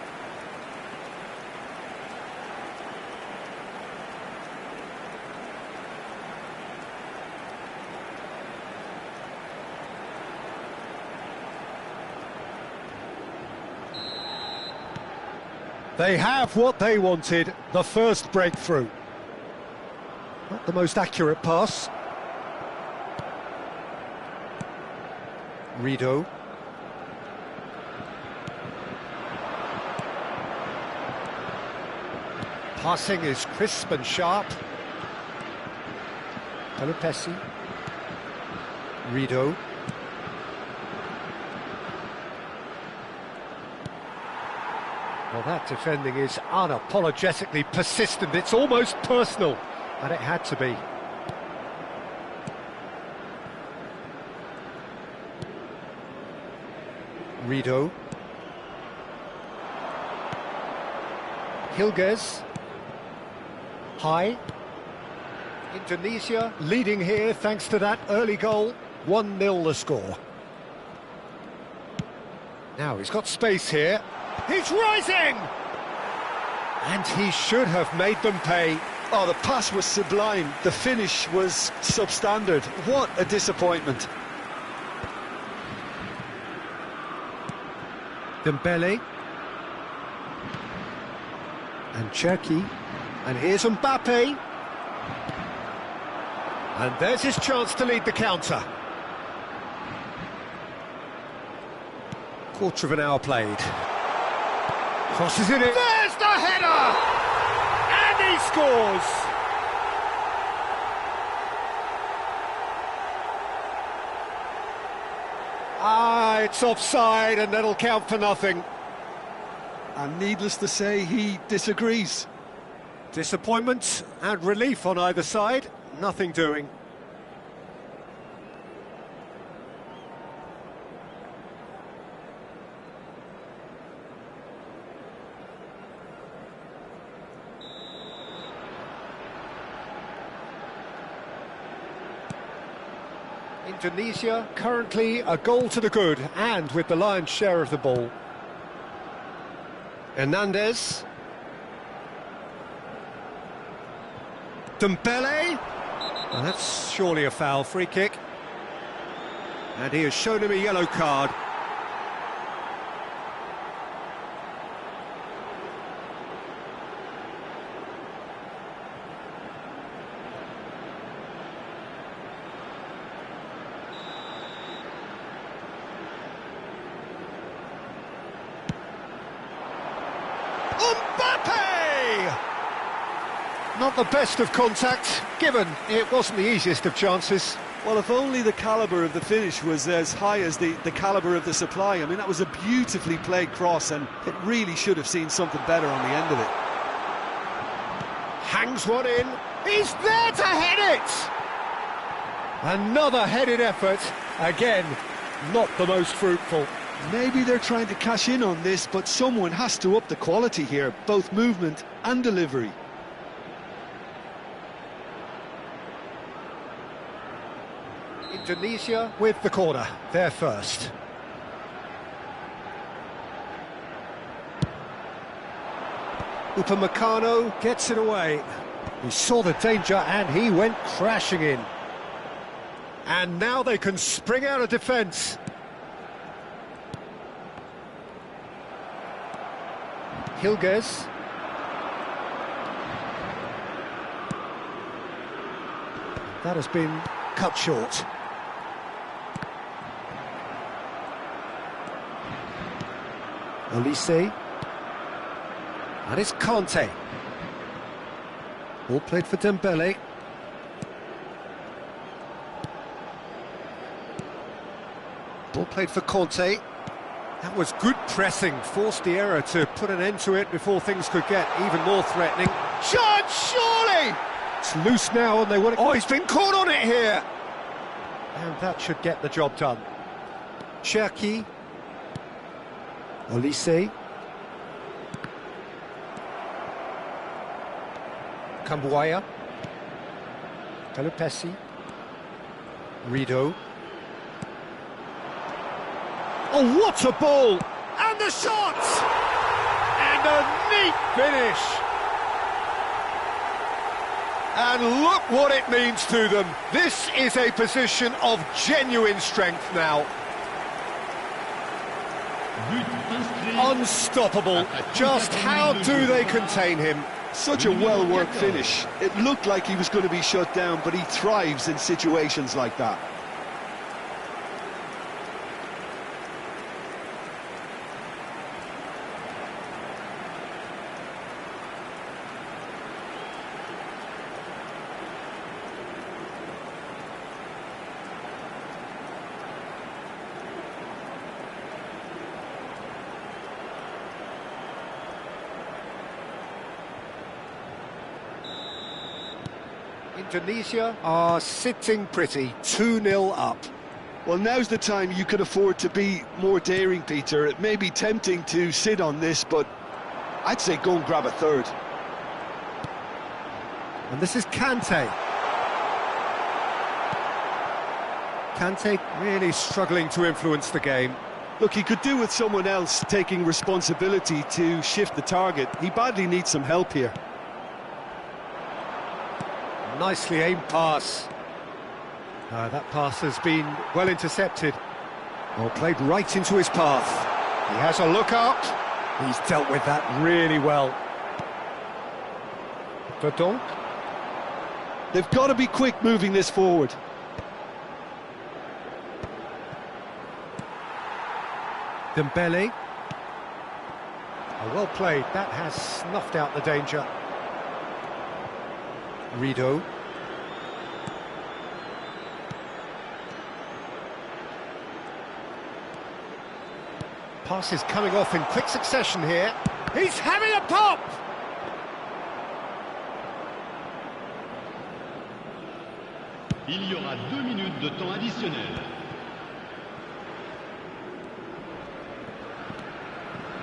They have what they wanted, the first breakthrough. Not the most accurate pass. Rido. Passing is crisp and sharp. Pelupesi. Rido. Well, that defending is unapologetically persistent. It's almost personal, and it had to be. Rido. Hilgers. High. Indonesia leading here thanks to that early goal. 1-0 the score. Now he's got space here. He's rising! And he should have made them pay. Oh, the pass was sublime. The finish was substandard. What a disappointment. Dembele. And Cherki. And here's Mbappe. And there's his chance to lead the counter. Quarter of an hour played. Crosses it in. There's the header! And he scores! It's offside, and that'll count for nothing. And needless to say, he disagrees. Disappointment and relief on either side. Nothing doing. Indonesia currently a goal to the good, and with the lion's share of the ball. Hernandez. Dembele. And that's surely a foul. Free kick. And he has shown him a yellow card. Not the best of contact, given it wasn't the easiest of chances. Well, if only the calibre of the finish was as high as the calibre of the supply. I mean, that was a beautifully played cross, and it really should have seen something better on the end of it. Hangs one in. He's there to head it! Another headed effort. Again, not the most fruitful. Maybe they're trying to cash in on this, but someone has to up the quality here, both movement and delivery. Indonesia with the corner, they're first. Upamecano gets it away. He saw the danger and he went crashing in. And now they can spring out of defence. Hilgers. That has been cut short. Olise. And it's Conte. Ball played for Dembele. Ball played for Conte. That was good pressing, forced the error to put an end to it before things could get even more threatening. Chance, surely! It's loose now and they want to... Oh, he's been caught on it here! And that should get the job done. Cherki. Olise. Cambuaya. Pelupesi. Rido. Oh, what a ball! And the shot! And a neat finish! And look what it means to them. This is a position of genuine strength now. Unstoppable. Just how do they contain him? Such a well-worked finish. It looked like he was going to be shut down, but he thrives in situations like that. Indonesia are sitting pretty, 2-0 up. Well, now's the time you can afford to be more daring, Peter. It may be tempting to sit on this, but I'd say go and grab a third. And this is Kante. Kante really struggling to influence the game. Look, he could do with someone else taking responsibility to shift the target. He badly needs some help here. Nicely aimed pass. That pass has been well intercepted. Well, played right into his path. He has a look up. He's dealt with that really well. Verdonk. They've got to be quick moving this forward. Dembele. Well played. That has snuffed out the danger. Rido. Pass is coming off in quick succession here. He's having a pop! Il y aura 2 minutes de temps additionnel.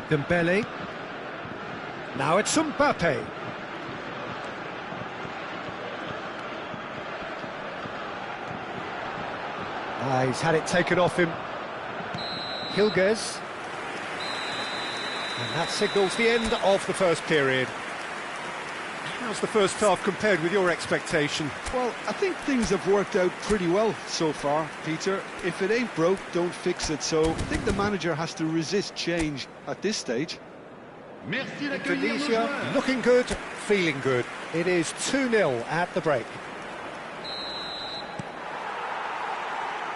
Dembele. Now it's Mbappe. He's had it taken off him. Hilgers. And that signals the end of the first period. How's the first half compared with your expectation? Well, I think things have worked out pretty well so far, Peter. If it ain't broke, don't fix it. So I think the manager has to resist change at this stage. Indonesia looking good, feeling good. It is 2-0 at the break.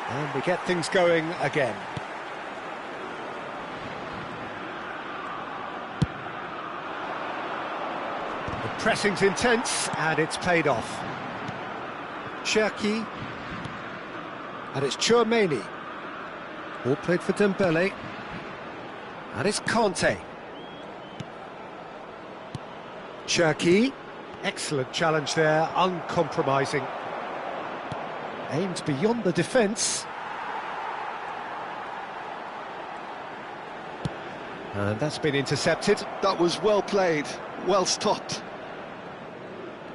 And we get things going again. The pressing's intense, and it's paid off. Cherki. And it's Chouameni. Ball played for Dembele. And it's Conte. Cherki. Excellent challenge there, uncompromising. Aimed beyond the defence. And that's been intercepted. That was well played, well stopped.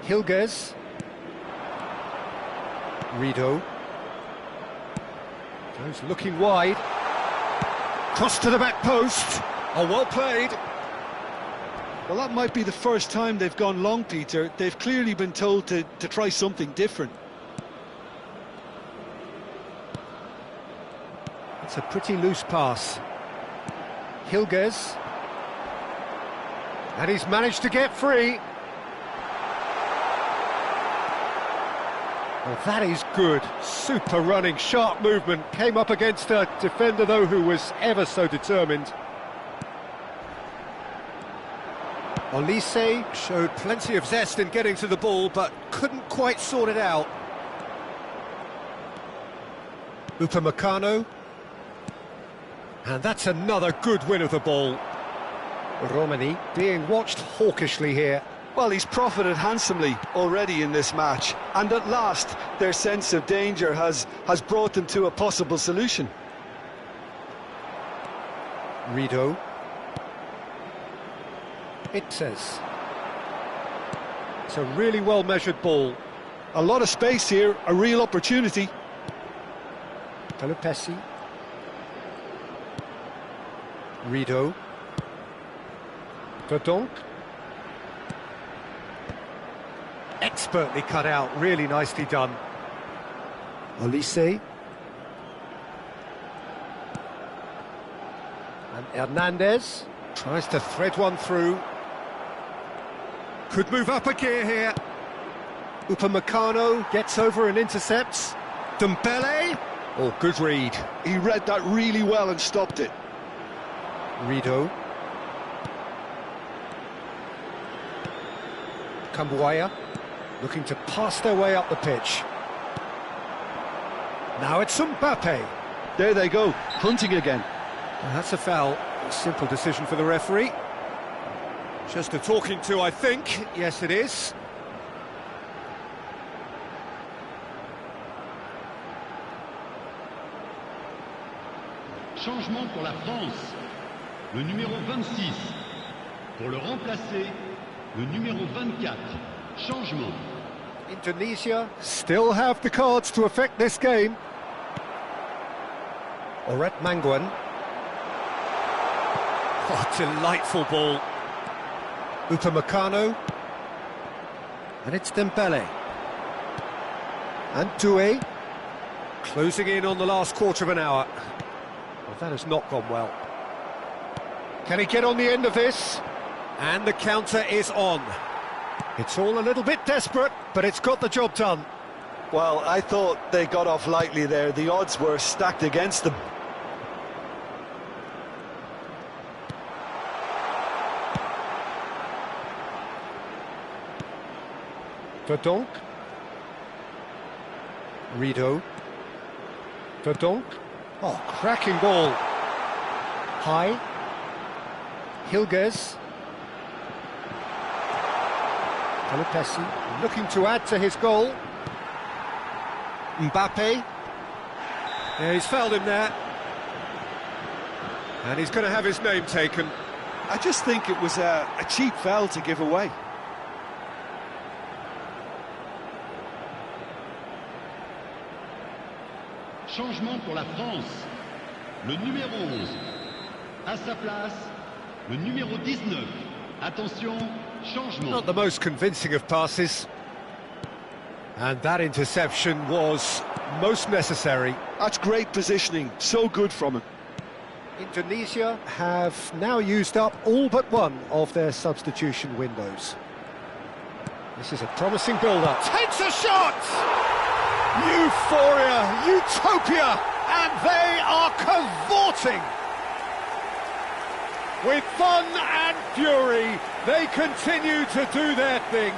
Hilgers. Rido. Goes looking wide. Cross to the back post. Oh, well played. Well, that might be the first time they've gone long, Peter. They've clearly been told to try something different. It's a pretty loose pass. Hilgers. And he's managed to get free. Well, that is good. Super running, sharp movement. Came up against a defender, though, who was ever so determined. Olise showed plenty of zest in getting to the ball, but couldn't quite sort it out. Upamecano. And that's another good win of the ball. Romani being watched hawkishly here. Well, he's profited handsomely already in this match, and at last their sense of danger has brought them to a possible solution. Rido. It says. It's a really well-measured ball. A lot of space here, a real opportunity. Pelupessy. Rido. Verdonk. Expertly cut out, really nicely done. Olise. And Hernandez tries to thread one through. Could move up a gear here. Upamecano gets over and intercepts. Dembele. Oh, good read. He read that really well and stopped it. Rido. Cambuaya looking to pass their way up the pitch. Now it's Mbappe. There they go, hunting again. Well, that's a foul. A simple decision for the referee. Just a talking to, I think. Yes, it is. Changement pour la France. Le numéro 26. Pour le remplacer, le numéro 24. Changement. Indonesia still have the cards to affect this game. Oret Mangwan. Oh, delightful ball. Upamecano. And it's Dembele. And Doué. Closing in on the last quarter of an hour. Well, that has not gone well. Can he get on the end of this? And the counter is on. It's all a little bit desperate, but it's got the job done. Well, I thought they got off lightly there. The odds were stacked against them. Verdonk. Rido. Verdonk. Oh, cracking ball. High. Hilgers. Pelupessy looking to add to his goal. Mbappe. Yeah, he's fouled him there. And he's going to have his name taken. I just think it was a cheap foul to give away. Changement pour la France. Le numéro 11. À sa place, le numéro 19. Attention, changement. Not the most convincing of passes. And that interception was most necessary. That's great positioning, so good from him. Indonesia have now used up all but one of their substitution windows. This is a promising build-up. Takes a shot! Euphoria, utopia, and they are cavorting. With fun and fury, they continue to do their thing.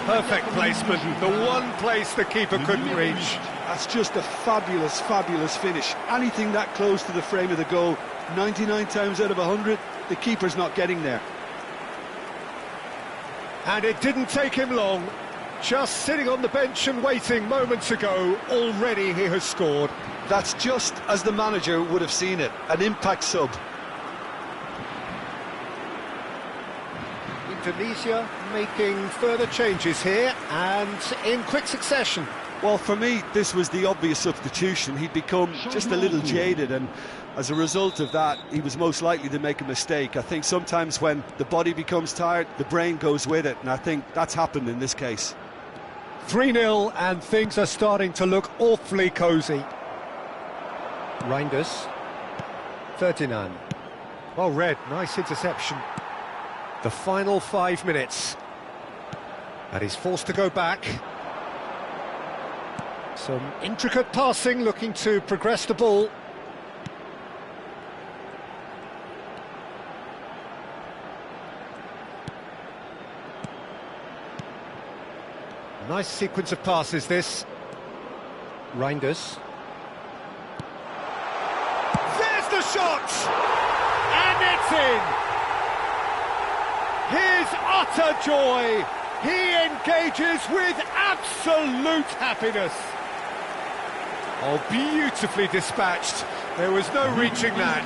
Perfect placement, the one place the keeper couldn't reach. That's just a fabulous, fabulous finish. Anything that close to the frame of the goal, 99 times out of 100, the keeper's not getting there. And it didn't take him long. Just sitting on the bench and waiting moments ago, already he has scored. That's just as the manager would have seen it, an impact sub. Indonesia making further changes here and in quick succession. Well, for me, this was the obvious substitution. He'd become just a little jaded, and as a result of that, he was most likely to make a mistake. I think sometimes when the body becomes tired, the brain goes with it, and I think that's happened in this case. 3-0, and things are starting to look awfully cosy. Reinders. Ferdinand. Well read, nice interception. The final 5 minutes. And he's forced to go back. Some intricate passing, looking to progress the ball. Nice sequence of passes, this. Reinders. There's the shot! And it's in! His utter joy! He engages with absolute happiness. Oh, beautifully dispatched. There was no reaching that.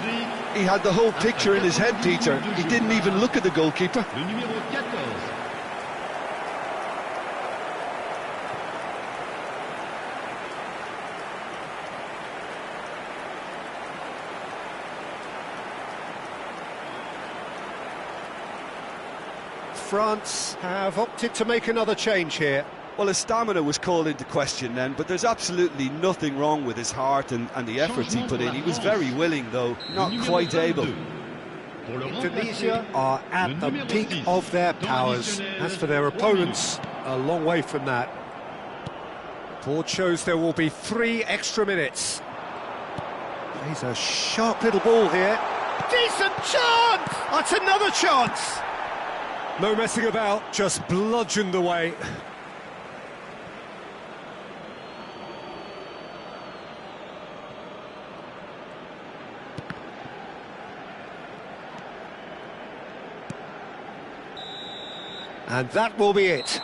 He had the whole picture in his head, Peter. He didn't even look at the goalkeeper. Le numéro 14. France have opted to make another change here. Well, his stamina was called into question then, but there's absolutely nothing wrong with his heart and the efforts he put in. He was very willing, though, not quite able. Indonesia are at the peak of their powers. As for their opponents, a long way from that. Board shows there will be 3 extra minutes. He's a sharp little ball here. Decent chance! That's another chance! No messing about, just bludgeoned away. And that will be it.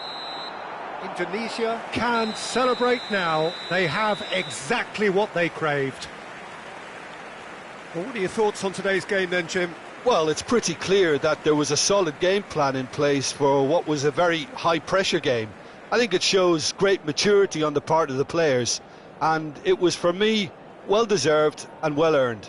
Indonesia can celebrate now. They have exactly what they craved. Well, what are your thoughts on today's game then, Jim? Well, it's pretty clear that there was a solid game plan in place for what was a very high-pressure game. I think it shows great maturity on the part of the players, and it was, for me, well-deserved and well-earned.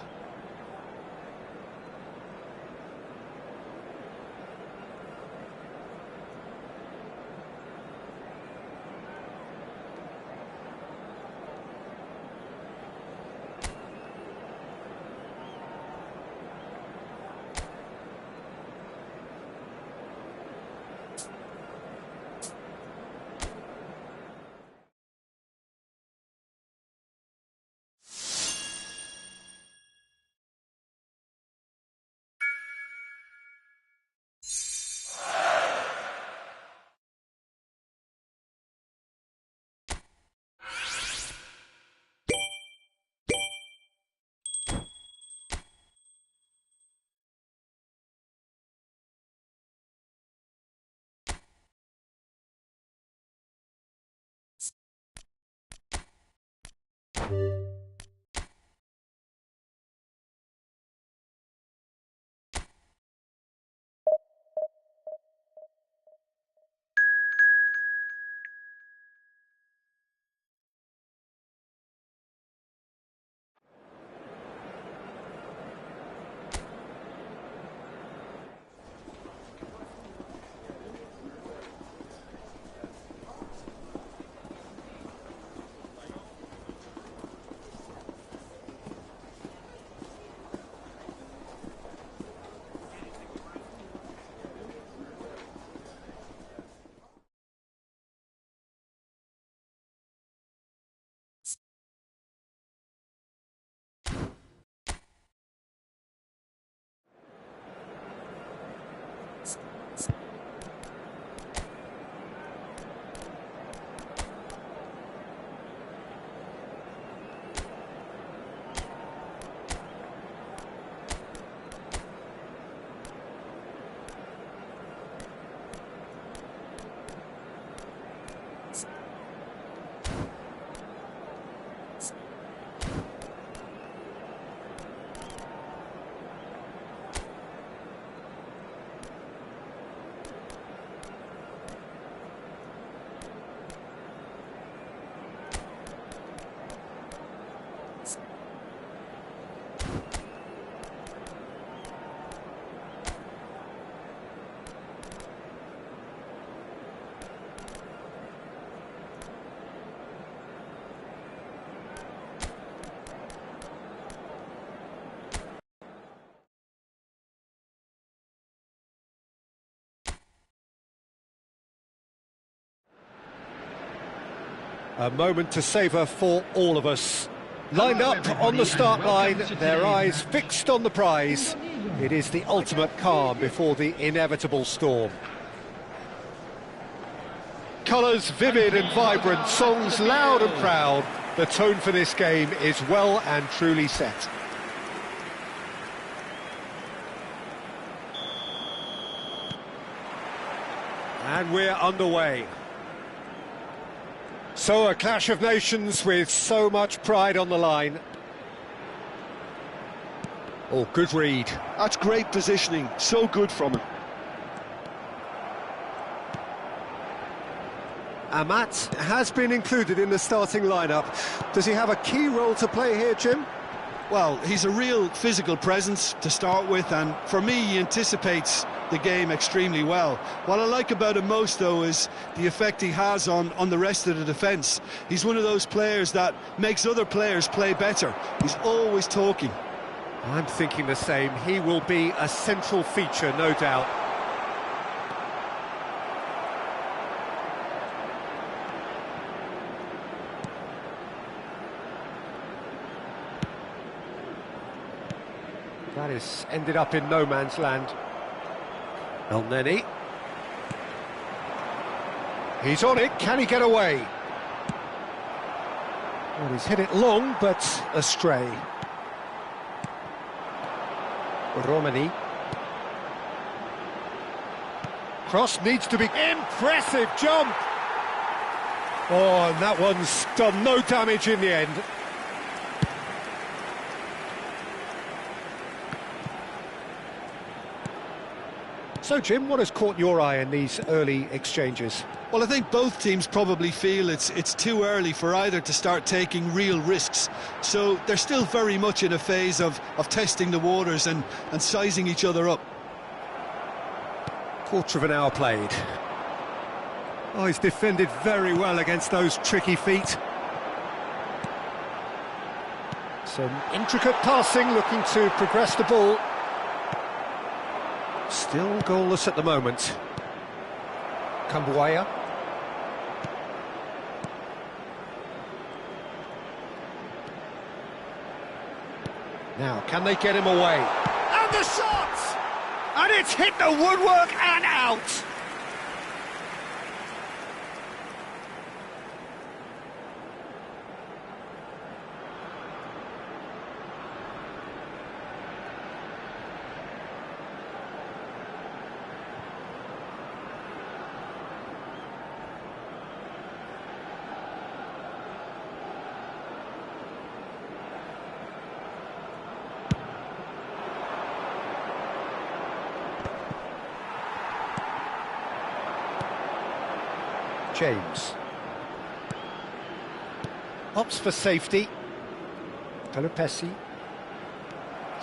A moment to savour for all of us. Lined up on the start line, their eyes fixed on the prize. It is the ultimate calm before the inevitable storm. Colours vivid and vibrant, songs loud and proud. The tone for this game is well and truly set. And we're underway. So a clash of nations with so much pride on the line. Oh, good read. That's great positioning, so good from him. Amat has been included in the starting lineup. Does he have a key role to play here, Jim? Well, he's a real physical presence to start with, and for me, he anticipates the game extremely well. What I like about him most, though, is the effect he has on the rest of the defence. He's one of those players that makes other players play better. He's always talking. I'm thinking the same. He will be a central feature, no doubt. That has ended up in no man's land. El Neni. He's on it, can he get away? Well, he's hit it long, but astray. Romani. Cross needs to be... Impressive jump! Oh, and that one's done no damage in the end. So, Jim, what has caught your eye in these early exchanges? Well, I think both teams probably feel it's too early for either to start taking real risks. So they're still very much in a phase of testing the waters and sizing each other up. Quarter of an hour played. Oh, he's defended very well against those tricky feet. Some intricate passing, looking to progress the ball. Still goalless at the moment. Kambuaya. Now, can they get him away? And the shot! And it's hit the woodwork and out! James. Opts for safety. Pelupesi.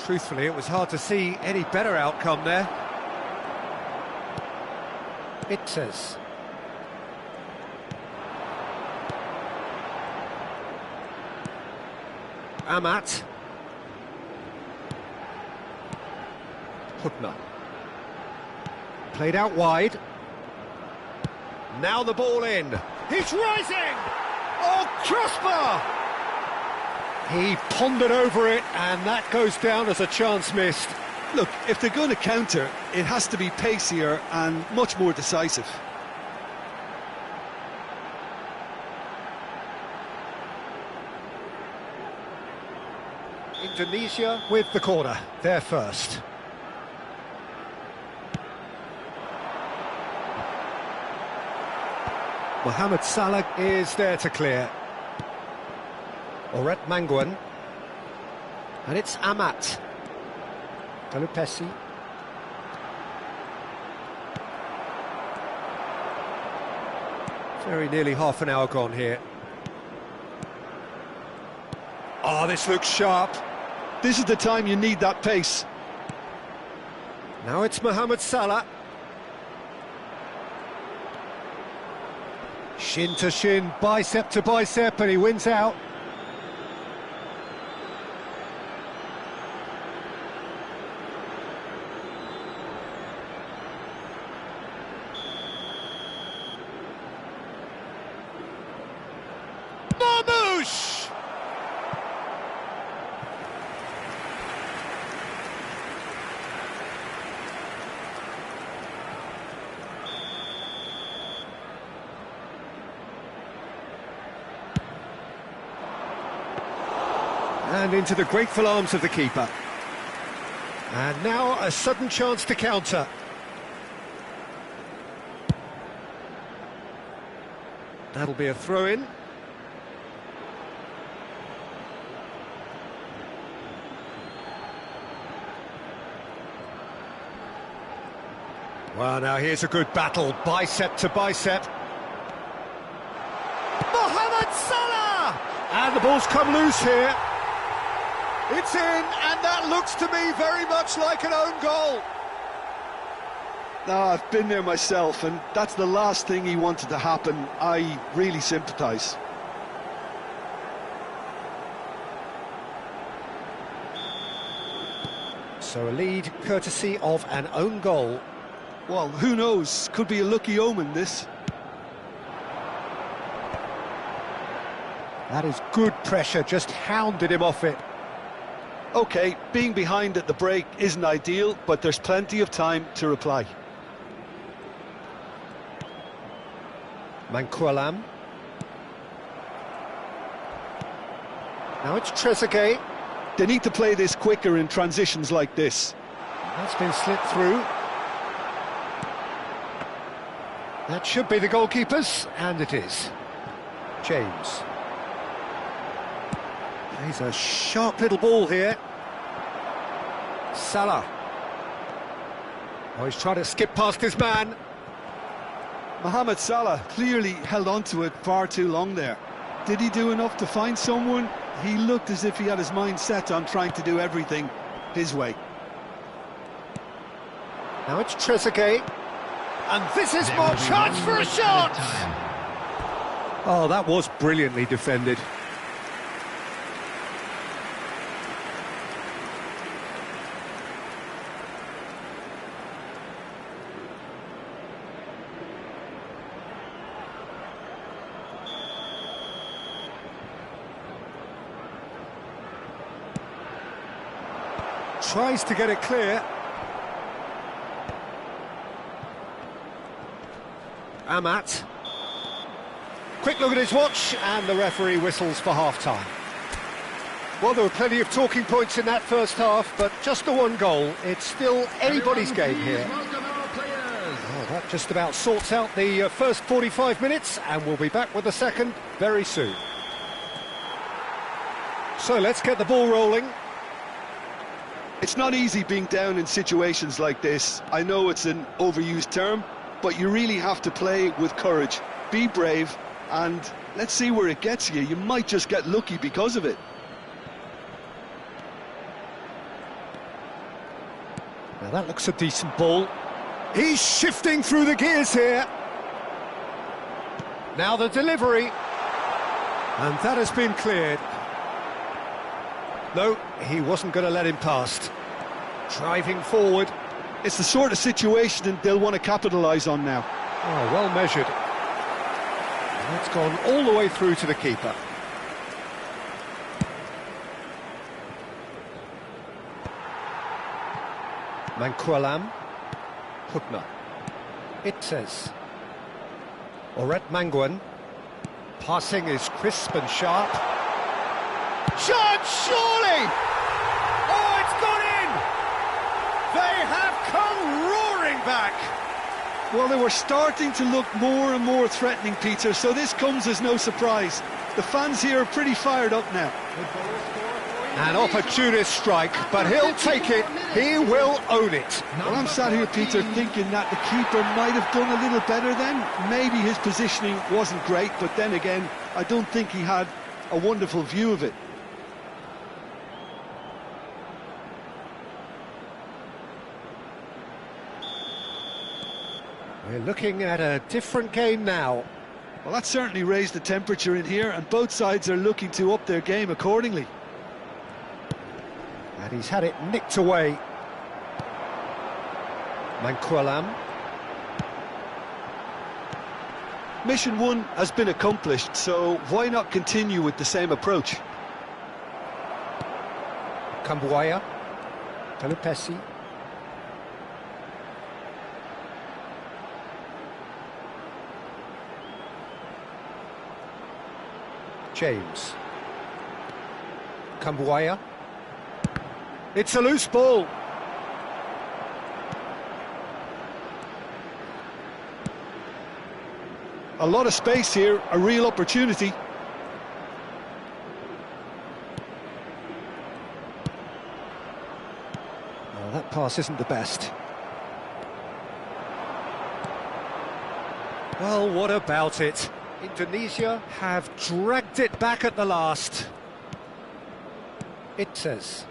Truthfully, it was hard to see any better outcome there. Itzes. Amat. Hudner. Played out wide. Now the ball in. He's rising! Oh, crossbar! He pondered over it, and that goes down as a chance missed. Look, if they're going to counter, it has to be pacier and much more decisive. Indonesia with the corner. They're first. Mohamed Salah is there to clear. Oret Manguan. And it's Amat. Pelupesi. Very nearly half an hour gone here. Oh, this looks sharp. This is the time you need that pace. Now it's Mohamed Salah. Shin to shin, bicep to bicep, and he wins out. push! And into the grateful arms of the keeper. And now a sudden chance to counter. That'll be a throw-in. Well, now here's a good battle, bicep to bicep. Mohamed Salah! And the ball's come loose here. It's in, and that looks to me very much like an own goal. No, I've been there myself, and that's the last thing he wanted to happen. I really sympathise. So a lead courtesy of an own goal. Well, who knows? Could be a lucky omen, this. That is good pressure, just hounded him off it. OK, being behind at the break isn't ideal, but there's plenty of time to reply. Manquillam. Now it's Trezeguet. They need to play this quicker in transitions like this. That's been slipped through. That should be the goalkeeper's, and it is. James. He's a sharp little ball here. Salah. Oh, he's trying to skip past his man. Mohamed Salah clearly held on to it far too long there. Did he do enough to find someone? He looked as if he had his mind set on trying to do everything his way. Now it's Trezeguet. And this is more chance for a shot! Oh, that was brilliantly defended. Tries to get it clear. Amat. Quick look at his watch, and the referee whistles for half-time. Well, there were plenty of talking points in that first half, but just the one goal. It's still anybody's game here. Oh, that just about sorts out the first 45 minutes, and we'll be back with the second very soon. So let's get the ball rolling. It's not easy being down in situations like this. I know it's an overused term, but you really have to play with courage. Be brave, and let's see where it gets you. You might just get lucky because of it. Now that looks a decent ball. He's shifting through the gears here. Now the delivery. And that has been cleared. No, he wasn't going to let him past. Driving forward. It's the sort of situation they'll want to capitalise on now. Oh, well measured. And it's gone all the way through to the keeper. Manquillam. Hubner. It says. Oret Manguan. Passing is crisp and sharp. Chance, surely! Oh, it's gone in! They have come roaring back! Well, they were starting to look more and more threatening, Peter, so this comes as no surprise. The fans here are pretty fired up now. An opportunist strike, but he'll take it. He will own it. Well, I'm sat here, Peter, thinking that the keeper might have done a little better then. Maybe his positioning wasn't great, but then again, I don't think he had a wonderful view of it. We're looking at a different game now. Well, that certainly raised the temperature in here, and both sides are looking to up their game accordingly. And he's had it nicked away. Manquillam. Mission 1 has been accomplished, so why not continue with the same approach? Cambuaya, Pelupesi. James. Cambuaya. It's a loose ball. A lot of space here, a real opportunity. Well, that pass isn't the best. Well, what about it? Indonesia have dragged it back at the last. It says.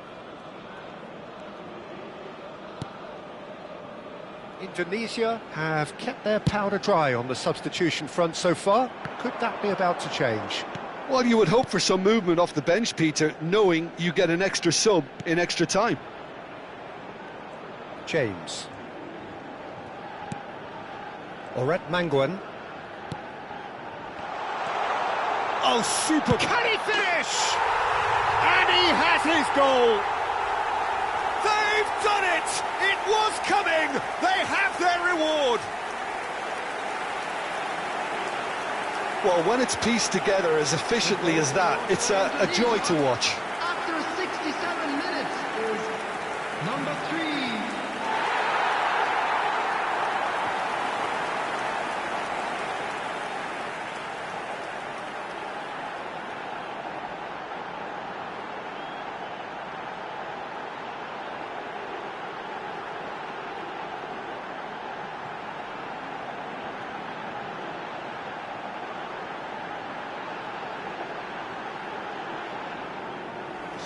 Indonesia have kept their powder dry on the substitution front so far. Could that be about to change? Well, you would hope for some movement off the bench, Peter, knowing you get an extra sub in extra time. James. Oret Manguan. Oh, super! Can he finish? And he has his goal! They've done it! It was coming! They have their reward! Well, when it's pieced together as efficiently as that, it's a joy to watch. After 67 minutes is number 3.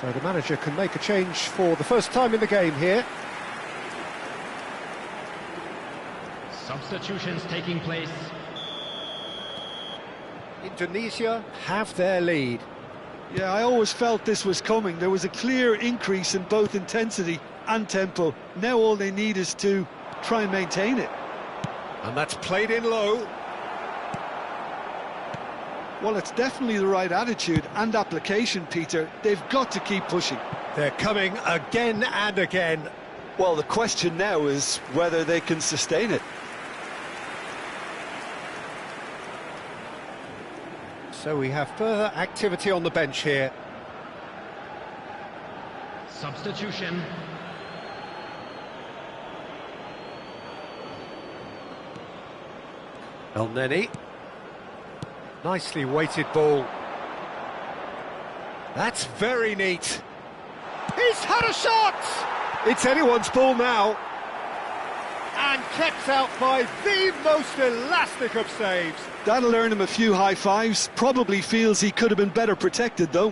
So the manager can make a change for the first time in the game here. Substitutions taking place. Indonesia have their lead. Yeah, I always felt this was coming. There was a clear increase in both intensity and tempo. Now all they need is to try and maintain it. And that's played in low. Well, it's definitely the right attitude and application, Peter. They've got to keep pushing. They're coming again and again. Well, the question now is whether they can sustain it. So we have further activity on the bench here. Substitution. El Neni. Nicely weighted ball. That's very neat. He's had a shot! It's anyone's ball now. And kept out by the most elastic of saves. That'll earn him a few high fives. Probably feels he could have been better protected, though.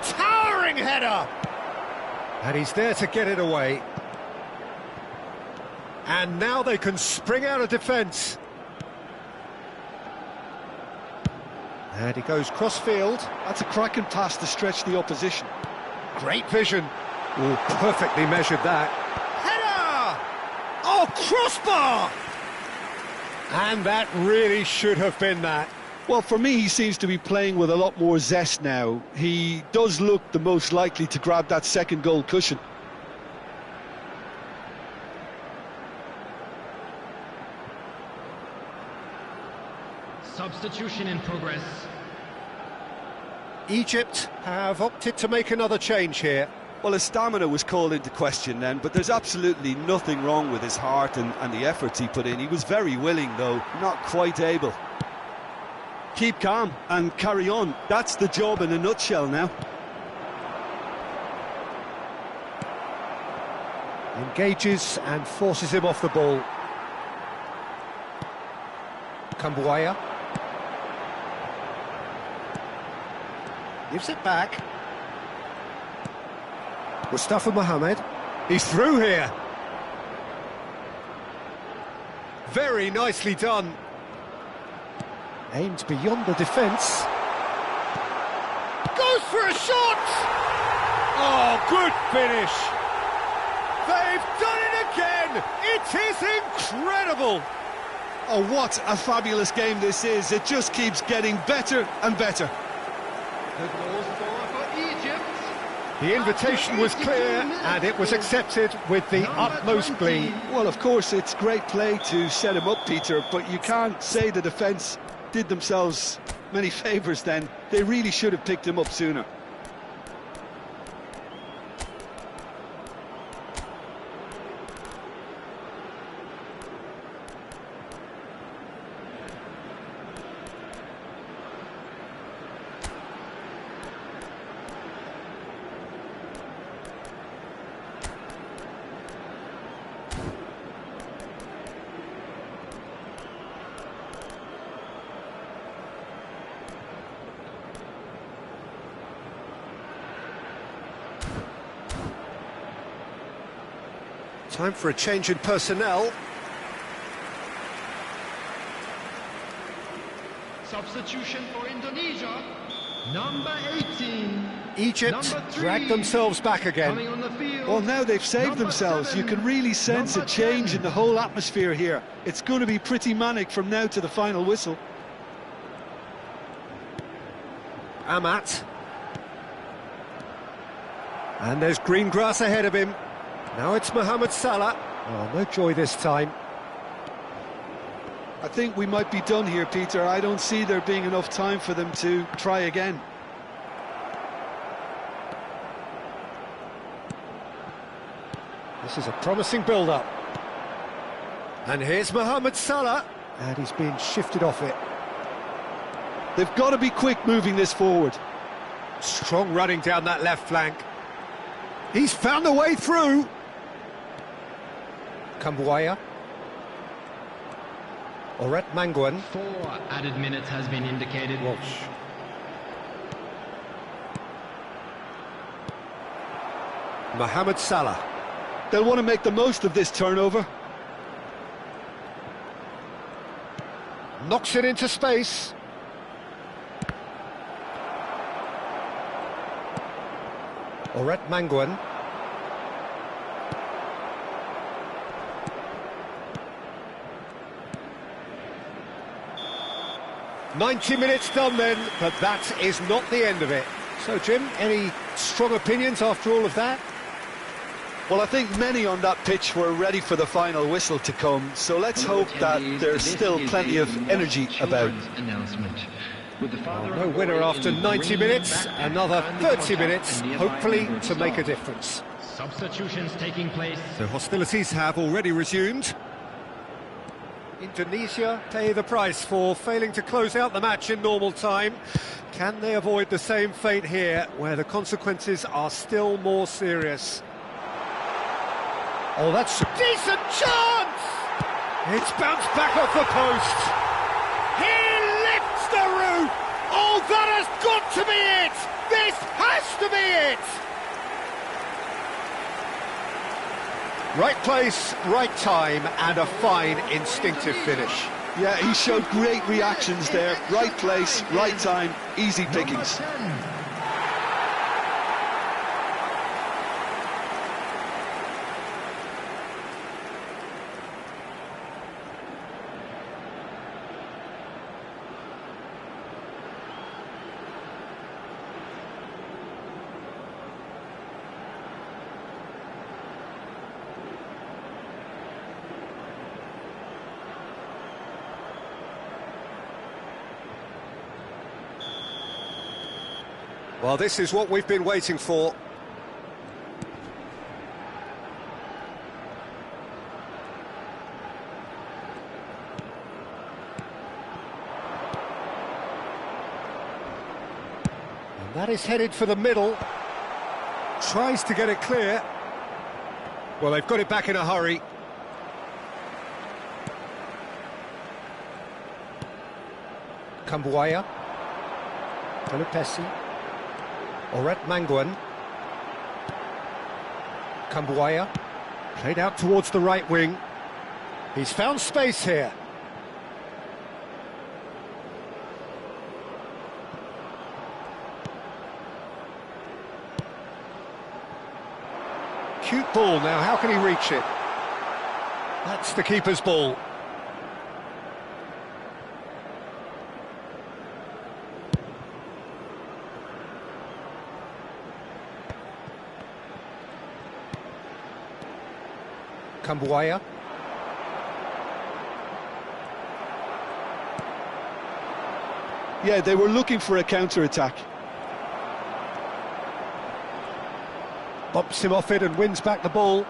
Towering header! And he's there to get it away. And now they can spring out of defence. And he goes cross-field. That's a cracking pass to stretch the opposition. Great vision. Oh, perfectly measured that. Header! Oh, crossbar! And that really should have been that. Well, for me, he seems to be playing with a lot more zest now. He does look the most likely to grab that second goal cushion. Substitution in progress. Egypt have opted to make another change here. Well, his stamina was called into question then, but there's absolutely nothing wrong with his heart and the efforts he put in. He was very willing, though, not quite able. Keep calm and carry on. That's the job in a nutshell now. Engages and forces him off the ball. Cambuaya. Gives it back. Mustafa Mohamed. He's through here. Very nicely done. Aimed beyond the defence. Goes for a shot! Oh, good finish. They've done it again! It is incredible! Oh, what a fabulous game this is. It just keeps getting better and better. The goal scorer for Egypt. The invitation was clear and it was accepted with the utmost glee. Well, of course, it's great play to set him up, Peter, but you can't say the defence did themselves many favours then. They really should have picked him up sooner. Time for a change in personnel. Substitution for Indonesia. Number 18. Egypt Number 3, dragged themselves back again. coming on the field. Well, now they've saved Number themselves. 7, You can really sense a number change 10. in the whole atmosphere here. It's going to be pretty manic from now to the final whistle. Amat. And there's green grass ahead of him. Now it's Mohamed Salah. Oh, no joy this time. I think we might be done here, Peter. I don't see there being enough time for them to try again. This is a promising build-up. And here's Mohamed Salah. And he's being shifted off it. They've got to be quick moving this forward. Strong running down that left flank. He's found a way through. Kambuaya. Oret Manguan. 4 added minutes has been indicated. Walsh. Mohamed Salah. They'll want to make the most of this turnover. Knocks it into space. Oret Manguan. 90 minutes done then, but that is not the end of it. So, Jim, any strong opinions after all of that? Well, I think many on that pitch were ready for the final whistle to come, so let's hope that there's still plenty of energy about. No winner after 90 minutes, another 30 minutes, hopefully to make a difference. Substitutions taking place. The hostilities have already resumed. Indonesia pay the price for failing to close out the match in normal time. Can they avoid the same fate here, where the consequences are still more serious? Oh, that's a decent chance! It's bounced back off the post. He lifts the roof! Oh, that has got to be it! This has to be it! Right place, right time, and a fine instinctive finish. Yeah, he showed great reactions there. Right place, right time, easy pickings. Well, this is what we've been waiting for. And that is headed for the middle. Tries to get it clear. Well, they've got it back in a hurry. Kambuaya. Pelupesi. Oret Manguan. Kambuaya. Played out towards the right wing. He's found space here. Cute ball now, how can he reach it? That's the keeper's ball. Kambuaya. Yeah, they were looking for a counter-attack. Bumps him off it and wins back the ball.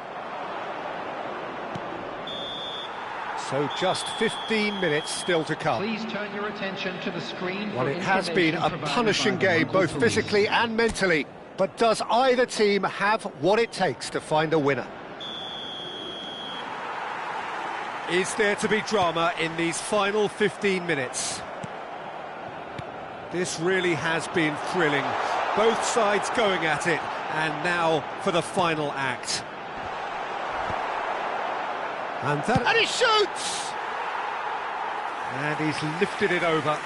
So just 15 minutes still to come. Please turn your attention to the screen. Well, it has been a punishing game, both physically and mentally. But does either team have what it takes to find a winner? Is there to be drama in these final 15 minutes? This really has been thrilling. Both sides going at it, and now for the final act. And he shoots! And he's lifted it over.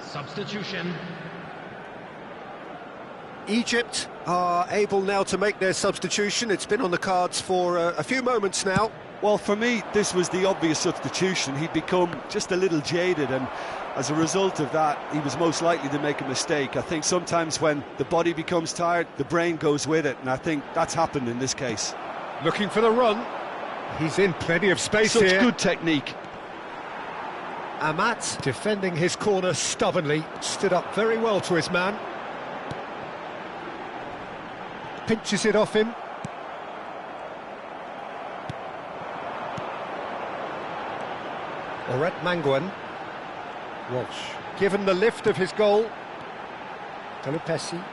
Substitution. Egypt are able now to make their substitution. It's been on the cards for a few moments now. Well, for me, this was the obvious substitution. He'd become just a little jaded, and as a result of that, he was most likely to make a mistake. I think sometimes when the body becomes tired, the brain goes with it, and I think that's happened in this case. Looking for the run. He's in plenty of space Such here. good technique. Amat defending his corner stubbornly, stood up very well to his man. Pinches it off him. Oret Manguan. Walsh given the lift of his goal. Pelupesi.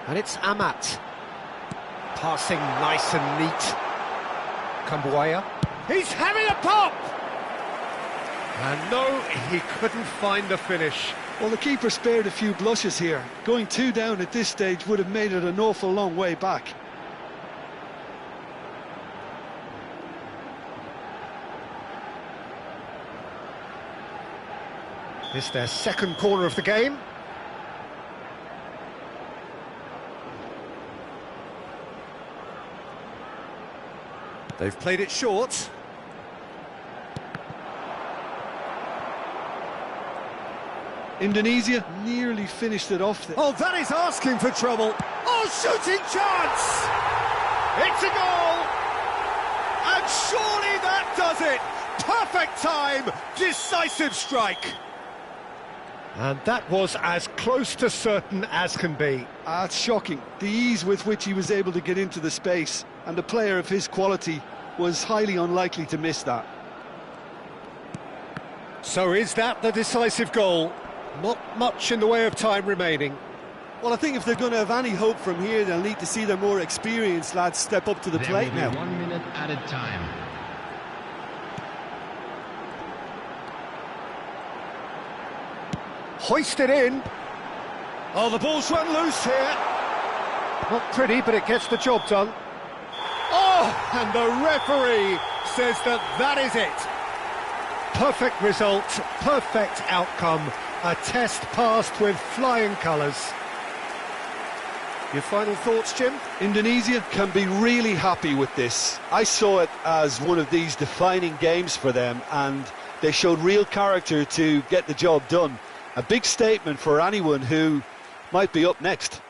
And it's Amat. Passing nice and neat. Kambuaya. He's having a pop! And no, he couldn't find the finish. Well, the keeper spared a few blushes here. Going 2 down at this stage would have made it an awful long way back. It's their second corner of the game. They've played it short. Indonesia nearly finished it off there. Oh, that is asking for trouble. Oh, shooting chance! It's a goal! And surely that does it! Perfect time, decisive strike. And that was as close to certain as can be. It's shocking, the ease with which he was able to get into the space, and a player of his quality was highly unlikely to miss that. So is that the decisive goal? Not much in the way of time remaining. Well, I think if they're going to have any hope from here, they'll need to see their more experienced lads step up to the plate now. 1 minute added time. Hoisted in. Oh, the ball's run loose here. Not pretty, but it gets the job done. Oh, and the referee says that that is it. Perfect result, perfect outcome. A test passed with flying colours. Your final thoughts, Jim? Indonesia can be really happy with this. I saw it as one of these defining games for them, and they showed real character to get the job done. A big statement for anyone who might be up next.